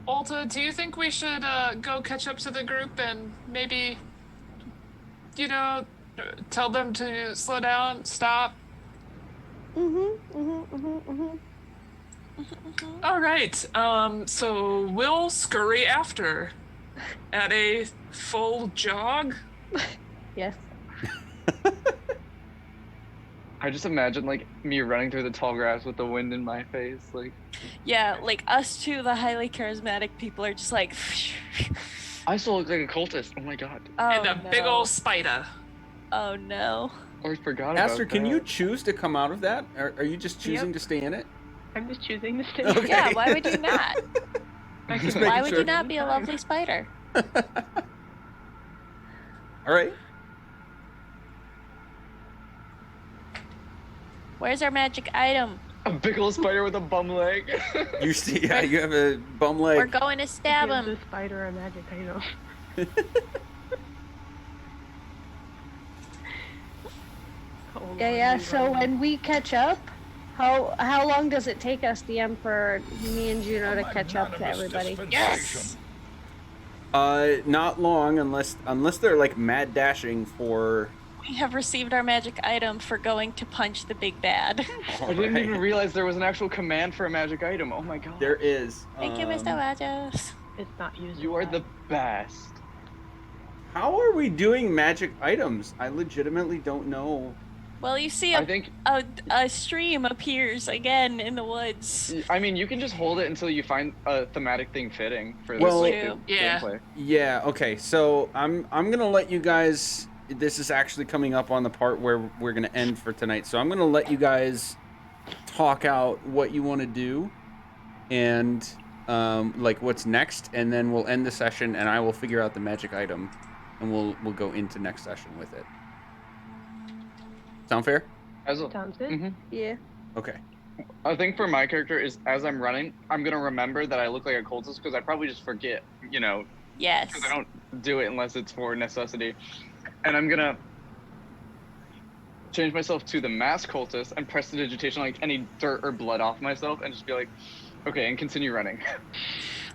S5: Alta, do you think we should go catch up to the group and maybe, tell them to slow down, stop? All right. So we'll scurry after at a full jog.
S6: Yes.
S2: I just imagine like me running through the tall grass with the wind in my face, like.
S1: Yeah, like us two, the highly charismatic people, are just like.
S2: I still look like a cultist. Oh my god.
S1: Oh,
S5: And a
S1: no.
S5: big old spider.
S1: Oh no.
S2: I forgot about
S4: Aster,
S2: that.
S4: can you choose to come out of that? Or are you just choosing
S3: Yep.
S4: to stay in it?
S3: I'm just choosing to stay.
S4: Okay.
S1: Yeah, why would you not?
S4: Just
S1: Why
S4: making
S1: would
S4: sure.
S1: you not be a lovely spider?
S4: All right.
S1: Where's our magic item?
S2: A big old spider with a bum leg.
S4: You see, yeah, you have a bum leg.
S1: We're going to stab
S3: Give
S1: him.
S3: the spider a magic item. Hold on,
S6: Yeah.
S3: let me
S6: So
S3: run.
S6: when we catch up, how long does it take us, DM, for me and Juno to catch up to everybody?
S1: Yes!
S4: Not long, unless they're like mad dashing for.
S1: We have received our magic item for going to punch the big bad.
S2: I didn't even realize there was an actual command for a magic item. Oh my god.
S4: There is.
S1: Thank you, Mr. Rogers.
S3: It's not used.
S2: You are the best.
S4: How are we doing magic items? I legitimately don't know.
S1: Well, you see
S2: I think.
S1: a stream appears again in the woods.
S2: I mean, you can just hold it until you find a thematic thing fitting for
S4: Well-
S2: this
S1: True.
S5: Yeah.
S2: gameplay.
S4: Yeah. Okay. So I'm gonna let you guys. This is actually coming up on the part where we're gonna end for tonight. So I'm gonna let you guys talk out what you want to do, and like what's next, and then we'll end the session, and I will figure out the magic item, and we'll go into next session with it. Sound fair?
S3: Sounds good.
S2: Mhm.
S6: Yeah.
S4: Okay.
S2: I think for my character is as I'm running, I'm gonna remember that I look like a cultist because I probably just forget, you know,
S1: Yes.
S2: because I don't do it unless it's for necessity. And I'm gonna change myself to the masked cultist and prestidigitation like any dirt or blood off myself and just be like, okay, and continue running.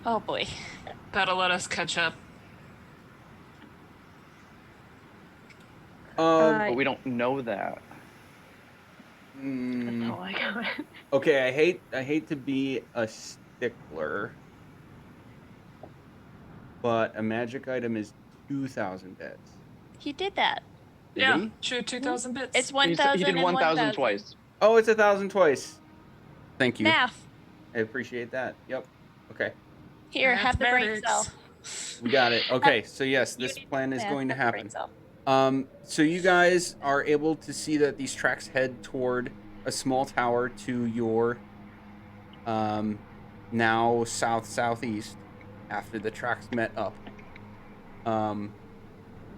S1: Oh boy.
S5: That'll let us catch up.
S2: But we don't know that.
S3: That's all I got.
S4: Okay, I hate to be a stickler, but a magic item is 2,000 bits.
S1: He did that.
S4: Did
S5: Yeah,
S4: he?
S5: true, 2,000 bits.
S1: It's
S2: He
S1: 1,000
S2: did
S1: and
S2: 1,000 twice.
S4: Oh, it's 1,000 twice. Thank you.
S1: Math.
S4: I appreciate that. Yep. Okay.
S1: Here, have the brain
S5: Mathematics.
S1: cell.
S4: We got it. Okay, so yes, this plan is
S1: Yeah,
S4: going to
S1: have the brain
S4: happen.
S1: cell.
S4: So you guys are able to see that these tracks head toward a small tower to your now southeast after the tracks met up.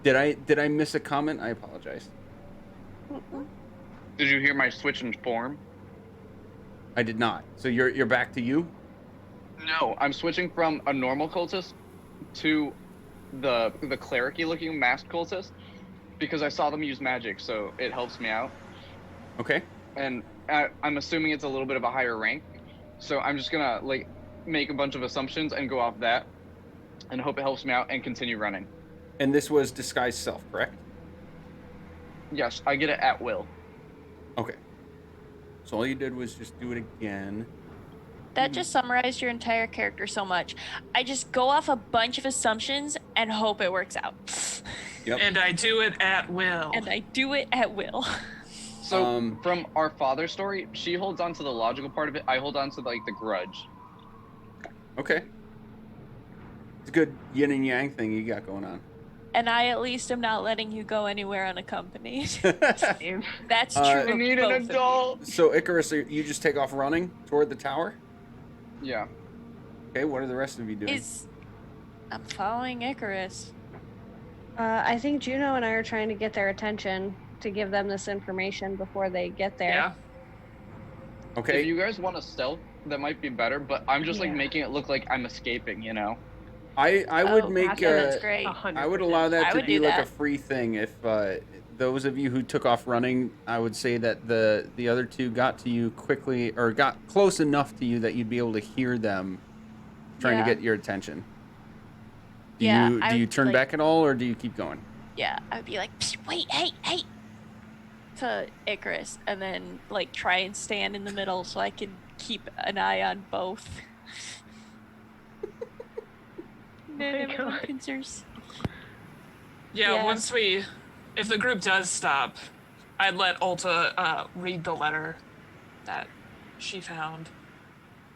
S4: Did I miss a comment? I apologize.
S2: Did you hear my switch in form?
S4: I did not. So you're back to you?
S2: No, I'm switching from a normal cultist to the cleric-y looking masked cultist because I saw them use magic, so it helps me out.
S4: Okay.
S2: And I'm assuming it's a little bit of a higher rank, so I'm just gonna like make a bunch of assumptions and go off that, and hope it helps me out and continue running.
S4: And this was disguise self, correct?
S2: Yes, I get it at will.
S4: Okay. So all you did was just do it again.
S1: That just summarized your entire character so much. I just go off a bunch of assumptions and hope it works out.
S4: Yep.
S5: And I do it at will.
S1: And I do it at will.
S2: So from our father's story, she holds on to the logical part of it. I hold on to like the grudge.
S4: Okay. It's a good yin and yang thing you got going on.
S1: And I at least am not letting you go anywhere unaccompanied.
S3: Same.
S1: That's true.
S4: I
S2: I
S1: of
S2: need
S1: both
S2: an
S1: of you.
S2: adult.
S4: So Icarus, you just take off running toward the tower?
S2: Yeah.
S4: Okay, what are the rest of you doing?
S1: I'm following Icarus.
S6: I think Juno and I are trying to get their attention to give them this information before they get there.
S5: Yeah.
S4: Okay.
S2: If you guys want to stealth, that might be better. But I'm just like
S3: Yeah.
S2: making it look like I'm escaping. You know.
S4: I would
S1: Oh,
S4: make
S1: yeah, that's great.
S3: 100%.
S4: I would allow that
S1: I
S4: to
S1: would
S4: be
S1: do
S4: like a
S1: that.
S4: free thing. If those of you who took off running, I would say that the other two got to you quickly or got close enough to you that you'd be able to hear them trying
S1: Yeah.
S4: to get your attention. Do
S1: Yeah,
S4: you
S1: I
S4: do you
S1: would,
S4: turn
S1: like-
S4: back at all or do you keep going?
S1: Yeah, I would be like, "Psst, wait, hey, to Icarus, and then like try and stand in the middle so I can keep an eye on both.
S3: my God.
S1: Pincers.
S5: Yeah,
S1: Yeah.
S5: if the group does stop, I'd let Ulta read the letter that she found.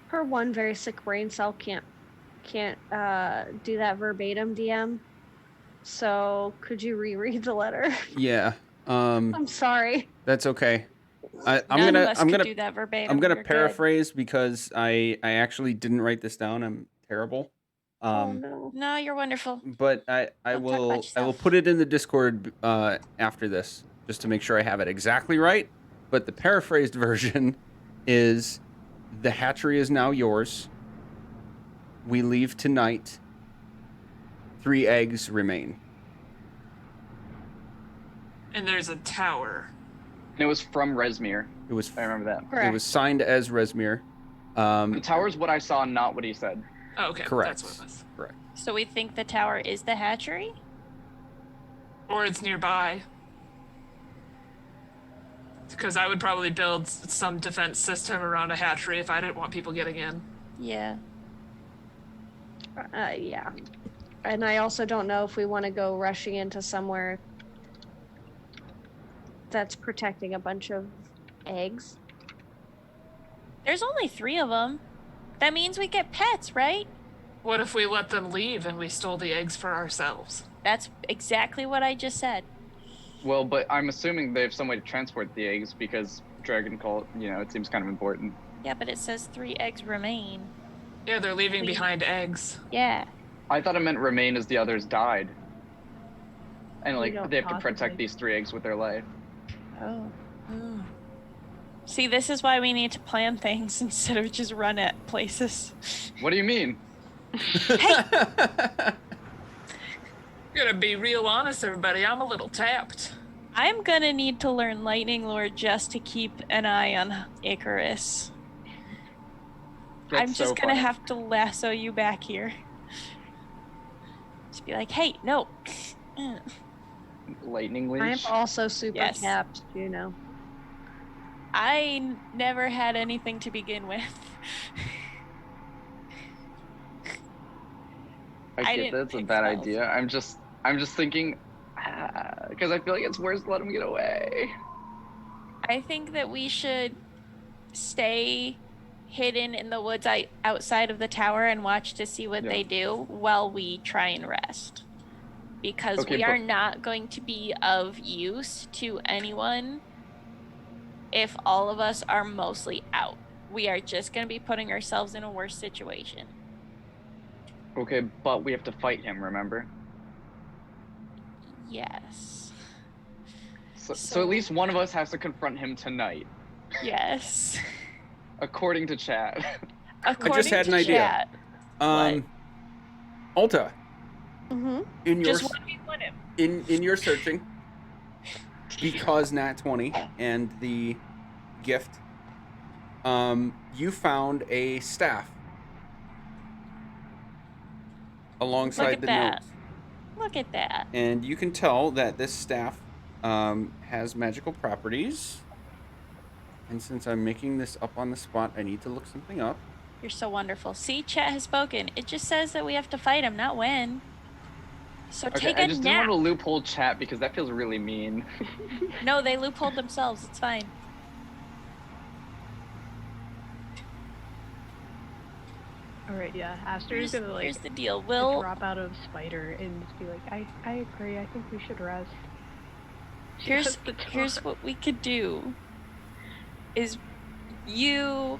S6: Her one very sick brain cell can't do that verbatim, DM. So could you reread the letter?
S4: Yeah.
S6: I'm sorry.
S4: That's okay. I'm
S1: None of us
S4: gonna
S1: could do that verbatim.
S4: I'm gonna
S1: You're good.
S4: paraphrase because I actually didn't write this down. I'm terrible.
S6: Oh no.
S1: No, you're wonderful.
S4: But I
S1: Don't talk about
S4: will
S1: yourself.
S4: put it in the Discord after this just to make sure I have it exactly right. But the paraphrased version is: the hatchery is now yours. We leave tonight. 3 eggs remain.
S5: And there's a tower.
S2: And it was from Resmir.
S4: It was
S2: I remember that.
S6: Correct.
S4: It was signed as Resmir.
S2: The tower's what I saw, not what he said.
S5: Oh, okay.
S4: Correct.
S5: That's what it was.
S4: Correct.
S1: So we think the tower is the hatchery?
S5: Or it's nearby. Because I would probably build some defense system around a hatchery if I didn't want people getting in.
S1: Yeah.
S6: Yeah. And I also don't know if we want to go rushing into somewhere that's protecting a bunch of eggs.
S1: There's only 3 of them. That means we get pets, right?
S5: What if we let them leave and we stole the eggs for ourselves?
S1: That's exactly what I just said.
S2: Well, but I'm assuming they have some way to transport the eggs because Dragon Cult, it seems kind of important.
S1: Yeah, but it says 3 eggs remain.
S5: Yeah, they're leaving
S1: We-
S5: behind eggs.
S1: Yeah.
S2: I thought it meant remain as the others died. And
S3: We don't
S2: they have to
S3: possibly.
S2: protect these 3 eggs with their life.
S1: Oh. See, this is why we need to plan things instead of just run at places.
S2: What do you mean?
S5: Gonna be real honest, everybody. I'm a little tapped.
S1: I'm gonna need to learn Lightning Lore just to keep an eye on Icarus.
S2: That's
S1: I'm just
S2: so
S1: gonna
S2: funny.
S1: have to lasso you back here. Just be like, hey, no.
S2: Lightning
S6: I'm
S2: leash?
S6: also super
S1: Yes.
S6: tapped,
S1: I never had anything to begin with. I
S2: I get
S1: didn't
S2: that's a
S1: pick
S2: bad
S1: spells.
S2: idea. I'm just thinking, because I feel like it's worse to let him get away.
S1: I think that we should stay hidden in the woods outside of the tower and watch to see what
S2: Yeah.
S1: they do while we try and rest. Because
S2: Okay,
S1: we are
S2: but-
S1: not going to be of use to anyone if all of us are mostly out. We are just going to be putting ourselves in a worse situation.
S2: Okay, but we have to fight him, remember?
S1: Yes.
S2: So at least one of us has to confront him tonight,
S1: Yes.
S2: according to chat.
S1: According
S4: had
S1: to
S4: an idea.
S1: chat,
S4: Alta,
S6: Mm-hmm.
S4: in your
S1: just 1v1 him.
S4: in your searching, because Nat 20 and the gift, you found a staff alongside
S1: Look at
S4: the
S1: that.
S4: notes,
S1: Look at that.
S4: and you can tell that this staff has magical properties. And since I'm making this up on the spot, I need to look something up.
S1: You're so wonderful. See, chat has spoken. It just says that we have to fight him, not win. So
S2: Okay,
S1: take
S2: I
S1: a
S2: just
S1: nap.
S2: didn't want to loophole chat because that feels really mean.
S1: No, they loopholed themselves. It's fine.
S3: Alright, yeah. Aster's gonna
S1: Here's the deal. We'll
S3: drop out of Spider and just be like, I agree, I think we should rest. She
S1: here's
S3: has the time.
S1: here's what we could do. Is we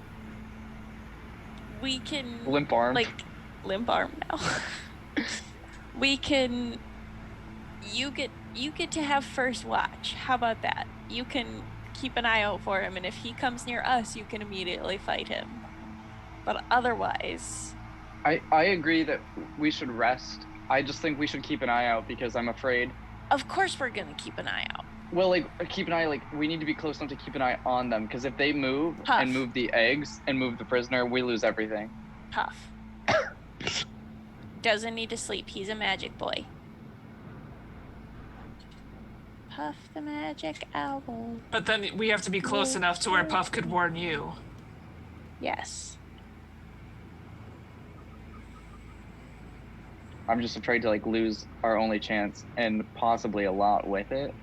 S1: can
S2: Limp arm.
S1: like limp arm now. We can you get to have first watch. How about that? You can keep an eye out for him, and if he comes near us, you can immediately fight him. But otherwise,
S2: I agree that we should rest. I just think we should keep an eye out because I'm afraid.
S1: of course we're gonna keep an eye out.
S2: Well, keep an eye, we need to be close enough to keep an eye on them, because if they move
S1: Tough.
S2: and move the eggs and move the prisoner, we lose everything.
S1: Tough. Doesn't need to sleep. He's a magic boy. Puff the magic owl.
S5: But then we have to be close enough to where Puff could warn you.
S1: Yes.
S2: I'm just afraid to, lose our only chance, and possibly a lot with it.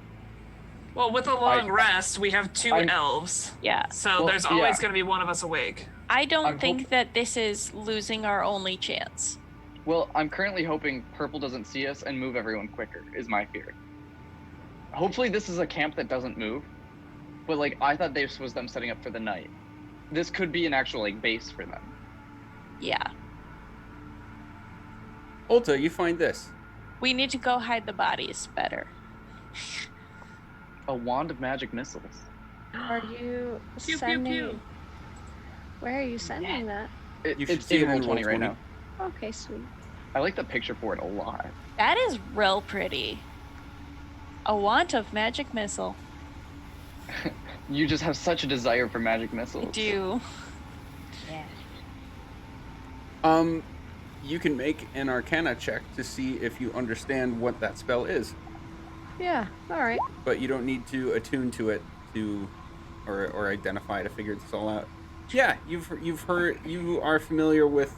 S5: Well, with a long rest, we have 2 elves.
S1: Yeah.
S5: So there's always going to be one of us awake.
S1: I don't think that this is losing our only chance.
S2: Well, I'm currently hoping purple doesn't see us and move everyone quicker, is my fear. Hopefully this is a camp that doesn't move. But, like, I thought this was them setting up for the night. This could be an actual, like, base for them.
S1: Yeah.
S4: Ulta, you find this.
S1: We need to go hide the bodies better.
S2: A wand of magic missiles.
S6: Are you
S5: Pew,
S6: sending?
S5: pew, pew.
S6: Where are you sending that?
S4: You should
S2: It's
S4: see it
S2: in
S4: in
S2: Roll20 right now.
S6: Okay, sweet.
S2: I like the picture for it a lot.
S1: That is real pretty. A wand of magic missile.
S2: You just have such a desire for magic
S1: I
S2: missiles.
S1: do.
S4: You can make an Arcana check to see if you understand what that spell is,
S6: Yeah. All right.
S4: but you don't need to attune to it or identify to figure this all out. Yeah, you've heard, you are familiar with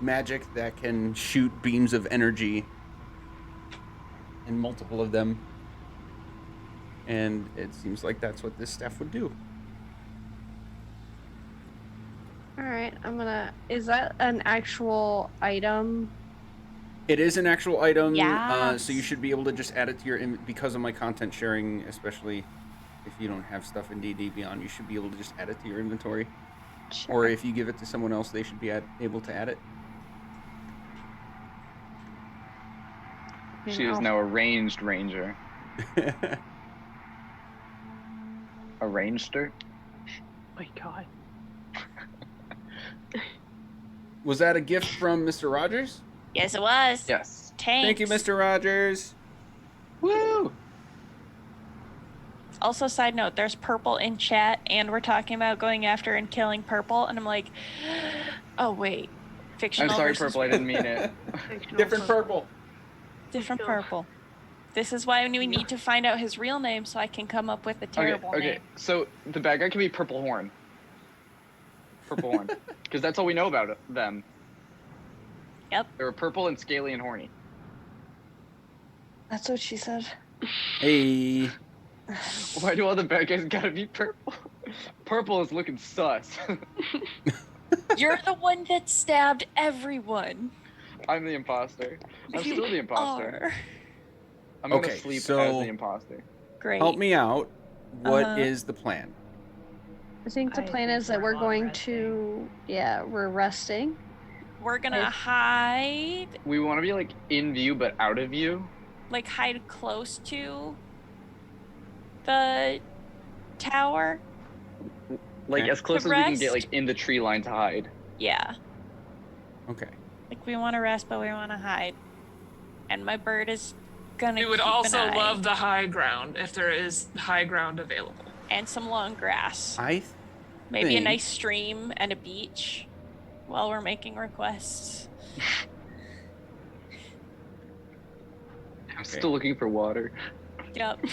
S4: magic that can shoot beams of energy, and multiple of them, and it seems like that's what this staff would do.
S6: All right. Is that an actual item?
S4: It is an actual item,
S1: Yes.
S4: so you should be able to just add it to your because of my content sharing, especially if you don't have stuff in D&D Beyond, you should be able to just add it to your inventory.
S6: Sure.
S4: Or if you give it to someone else, they should be able to add it.
S2: She is now a ranged ranger. A rangester?
S3: My God.
S4: Was that a gift from Mr. Rogers?
S1: Yes, it was.
S2: Yes.
S1: Tanks.
S4: Thank you, Mr. Rogers.
S2: Woo!
S1: Also, side note, there's purple in chat, and we're talking about going after and killing purple, and I'm like, oh, wait. Fictional
S2: I'm sorry,
S1: versus
S2: purple. I didn't mean it.
S4: Different purple.
S1: different purple. This is why we need to find out his real name so I can come up with a terrible
S2: Okay.
S1: name.
S2: So the bad guy can be Purple Horn. Purple Horn. Because that's all we know about them.
S1: Yep.
S2: They were purple and scaly and horny.
S6: That's what she said.
S4: Hey.
S2: Why do all the bad guys gotta be purple? Purple is looking sus.
S1: You're the one that stabbed everyone.
S2: I'm the imposter. I'm
S1: You
S2: still the imposter.
S1: are.
S2: I'm gonna
S4: Okay,
S2: sleep
S4: so-
S2: as the imposter.
S1: Great.
S4: Help me out. What is
S1: Uh-huh.
S4: the plan?
S6: I think the
S3: I
S6: plan
S3: think
S6: is that
S3: we're
S6: we're going
S3: long
S6: to, we're resting.
S1: We're gonna hide,
S2: We want to be like in view but out of view.
S1: like hide close to the tower.
S2: Like
S4: Okay.
S2: as close
S1: To
S2: as we can get
S1: rest?
S2: like in the tree line to hide.
S1: Yeah.
S4: Okay.
S1: Like we want to rest, but we want to hide. And my bird is gonna.
S5: We would
S1: keep an
S5: also
S1: eye.
S5: love the high ground if there is high ground available.
S1: And some long grass. Maybe a
S4: think-
S1: nice stream and a beach while we're making requests.
S2: I'm still looking for water.
S1: Yep.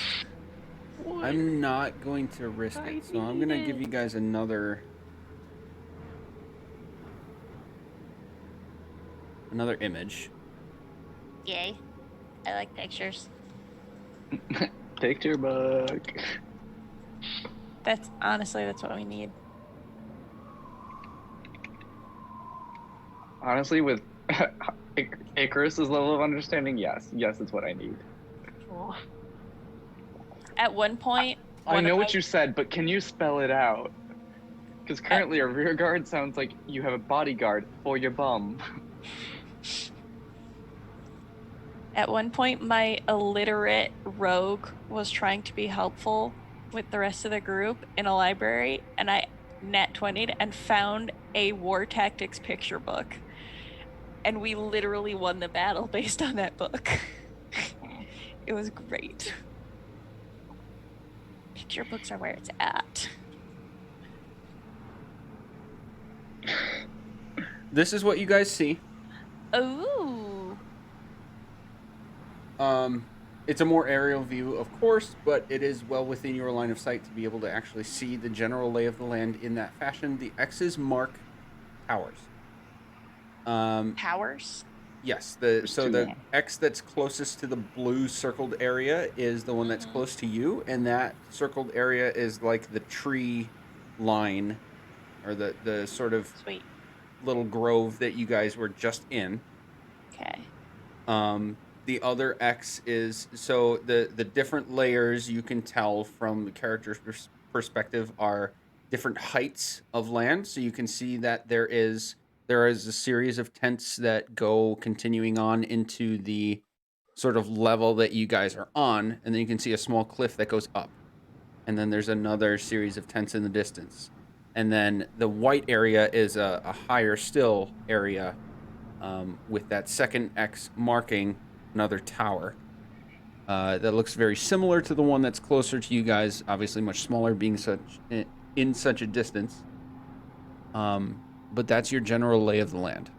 S4: I'm not going to risk it, so I'm gonna give you guys another image.
S1: Yay. I like pictures.
S2: Picture book.
S1: That's what we need.
S2: Honestly, with Icarus's level of understanding, yes, it's what I need.
S3: Aw.
S1: At one point,
S2: I
S1: one
S2: know
S1: of
S2: what
S1: my-
S2: you said, but can you spell it out? Because currently a rear guard sounds like you have a bodyguard for your bum.
S1: At one point, my illiterate rogue was trying to be helpful with the rest of the group in a library, and I nat 20'd and found a war tactics picture book. And we literally won the battle based on that book. It was great. Picture books are where it's at.
S4: This is what you guys see.
S1: Ooh.
S4: It's a more aerial view, of course, but it is well within your line of sight to be able to actually see the general lay of the land in that fashion. The X's mark towers.
S1: Towers?
S4: Yes.
S2: There's
S4: So
S2: two.
S4: the X that's closest to the blue circled area is the one that's close to you, and that circled area is like the tree line, or the sort of
S1: Sweet.
S4: little grove that you guys were just in.
S1: Okay.
S4: The other X is, so the different layers you can tell from the character's perspective are different heights of land. So you can see that there is a series of tents that go continuing on into the sort of level that you guys are on, and then you can see a small cliff that goes up. And then there's another series of tents in the distance. And then the white area is a higher still area, with that second X marking another tower. That looks very similar to the one that's closer to you guys, obviously much smaller, being in such a distance. But that's your general lay of the land.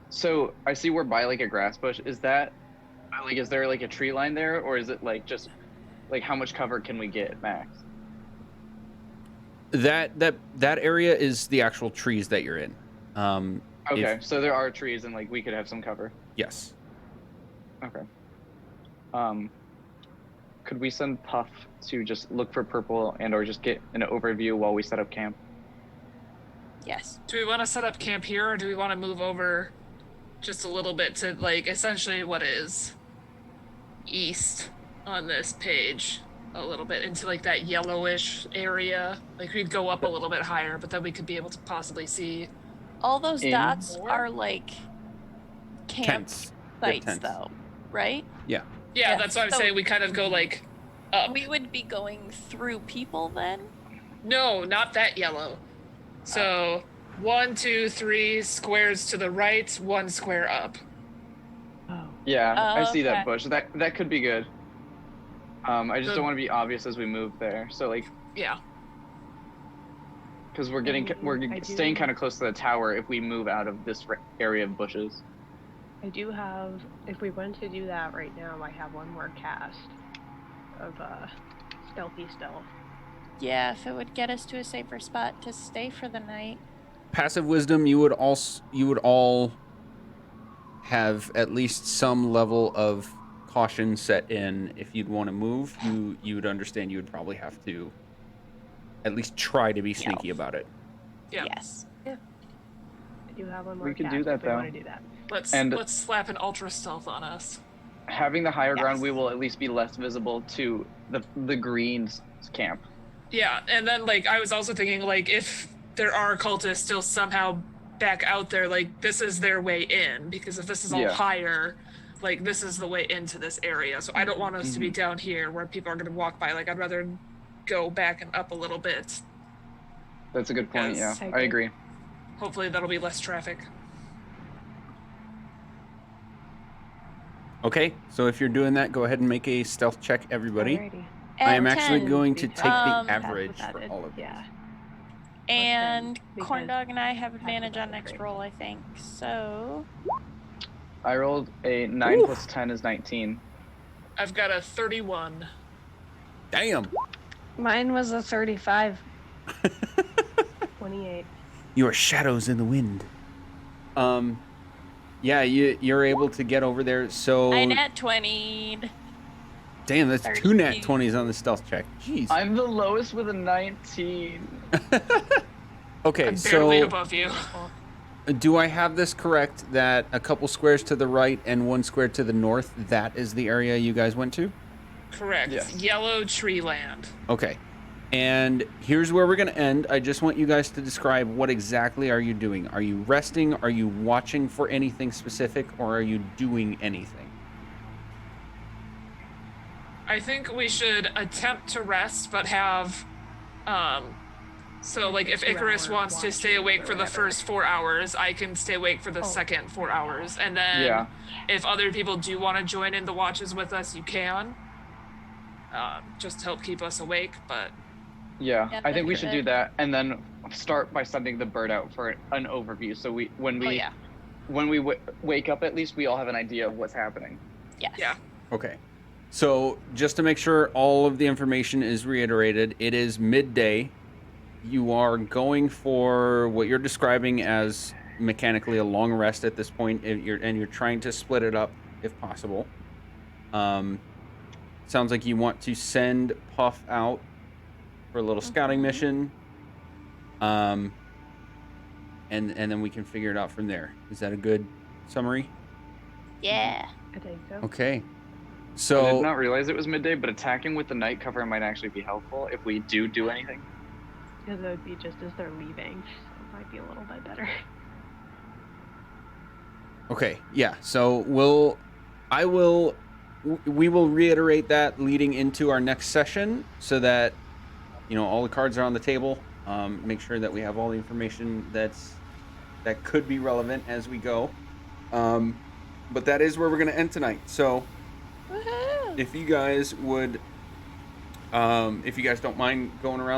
S2: So I see we're by like a grass bush. Is that like, is there like a tree line there, or is it like just like how much cover can we get max?
S4: That area is the actual trees that you're in.
S2: Okay, so there are trees and like we could have some cover.
S4: Yes.
S2: Okay. Could we send Puff to just look for purple and or just get an overview while we set up camp?
S1: Yes.
S5: Do we want to set up camp here, or do we want to move over just a little bit to, like, essentially what is east on this page? A little bit into, like, that yellowish area. Like, we'd go up a little bit higher, but then we could be able to possibly see...
S1: All those dots
S5: more?
S1: are, like, camp
S4: Tents. They're
S1: sites,
S4: tents.
S1: though, right?
S4: Yeah.
S5: Yeah, that's what I'm
S1: so-
S5: saying. We kind of go, like, up.
S1: We would be going through people then?
S5: No, not that yellow. So, 1, 2, 3 squares to the right, 1 square up.
S3: Oh.
S2: Yeah, I see
S1: okay.
S2: that bush. That could be good. I just
S5: So-
S2: don't want to be obvious as we move there. So like,
S5: Yeah.
S2: because we're
S3: I do-
S2: staying kind of close to the tower if we move out of this area of bushes.
S3: I do have, if we went to do that right now, I have one more cast of stealthy stealth.
S1: Yeah, if it would get us to a safer spot to stay for the night.
S4: Passive wisdom, you would all have at least some level of caution set in. If you'd want to move, you would understand you would probably have to at least try to be sneaky about it.
S5: Yeah.
S1: Yes.
S3: I do have one more
S2: We could
S3: cast
S2: do that,
S3: if we
S2: though.
S3: want to do that.
S5: Let's slap an ultra stealth on us.
S2: Having the higher ground,
S1: Yes.
S2: we will at least be less visible to the Green's camp.
S5: Yeah, and then, like, I was also thinking, like, if there are cultists still somehow back out there, like, this is their way in, because if this is all
S2: Yeah.
S5: higher, like, this is the way into this area. So I don't want us to be down here where people are going to walk by. Like, I'd rather go back and up a little bit.
S2: That's a good point.
S5: Yes.
S2: Yeah, I agree.
S5: Hopefully that'll be less traffic.
S4: Okay, so if you're doing that, go ahead and make a stealth check, everybody.
S3: Alrighty.
S4: I am
S1: And
S4: actually
S1: 10.
S4: going to take the
S1: Um,
S4: average
S3: That's
S4: for
S3: what
S4: all of
S3: yeah.
S1: And
S3: because
S1: Corndog and I have
S3: half
S1: advantage
S3: of
S1: on
S3: that is
S1: next
S3: great.
S1: roll, I think. So
S2: I rolled a 9 plus 10 is 19.
S5: I've got a 31.
S4: Damn.
S8: Mine was a 35.
S3: 28.
S4: Your shadows in the wind. Yeah, you're able to get over there. So
S1: I nat 20'd.
S4: damn, that's 2 nat
S1: 30.
S4: 20s on the stealth check. Jeez.
S2: I'm the lowest with a 19.
S4: Okay,
S5: I'm barely
S4: so
S5: above you.
S4: do I have this correct that a couple squares to the right and 1 square to the north, that is the area you guys went to?
S5: Correct.
S2: Yes.
S5: Yellow tree land.
S4: Okay. And here's where we're going to end. I just want you guys to describe what exactly are you doing? Are you resting? Are you watching for anything specific? Or are you doing anything?
S5: I think we should attempt to rest, but have, so like if
S3: 2
S5: Icarus
S3: hour
S5: wants to stay
S3: watch
S5: awake
S3: or
S5: for the
S3: whatever.
S5: first 4 hours, I can stay awake for the second 4 hours. And then
S2: Yeah.
S5: if other people do want to join in the watches with us, you can. Just to help keep us awake, but
S2: Yeah,
S1: Yeah,
S2: I think we
S1: that's
S2: should
S1: good.
S2: do that, and then start by sending the bird out for an overview. So when we
S1: yeah.
S2: wake up, at least we all have an idea of what's happening.
S1: Yes.
S5: yeah.
S4: Okay. So just to make sure all of the information is reiterated, it is midday. you are going for what you're describing as mechanically a long rest at this point, and you're trying to split it up if possible. Sounds like you want to send Puff out for a little scouting mission. And then we can figure it out from there. Is that a good summary?
S1: Yeah.
S3: I think so.
S4: Okay.
S2: I did
S4: So
S2: not realize it was midday, but attacking with the night cover might actually be helpful if we do anything.
S3: Because it would be just as they're leaving, so it might be a little bit better.
S4: okay, yeah. So we will reiterate that leading into our next session, so that all the cards are on the table. Make sure that we have all the information that could be relevant as we go. But that is where we're going to end tonight. So
S1: Woohoo!
S4: if you guys don't mind going around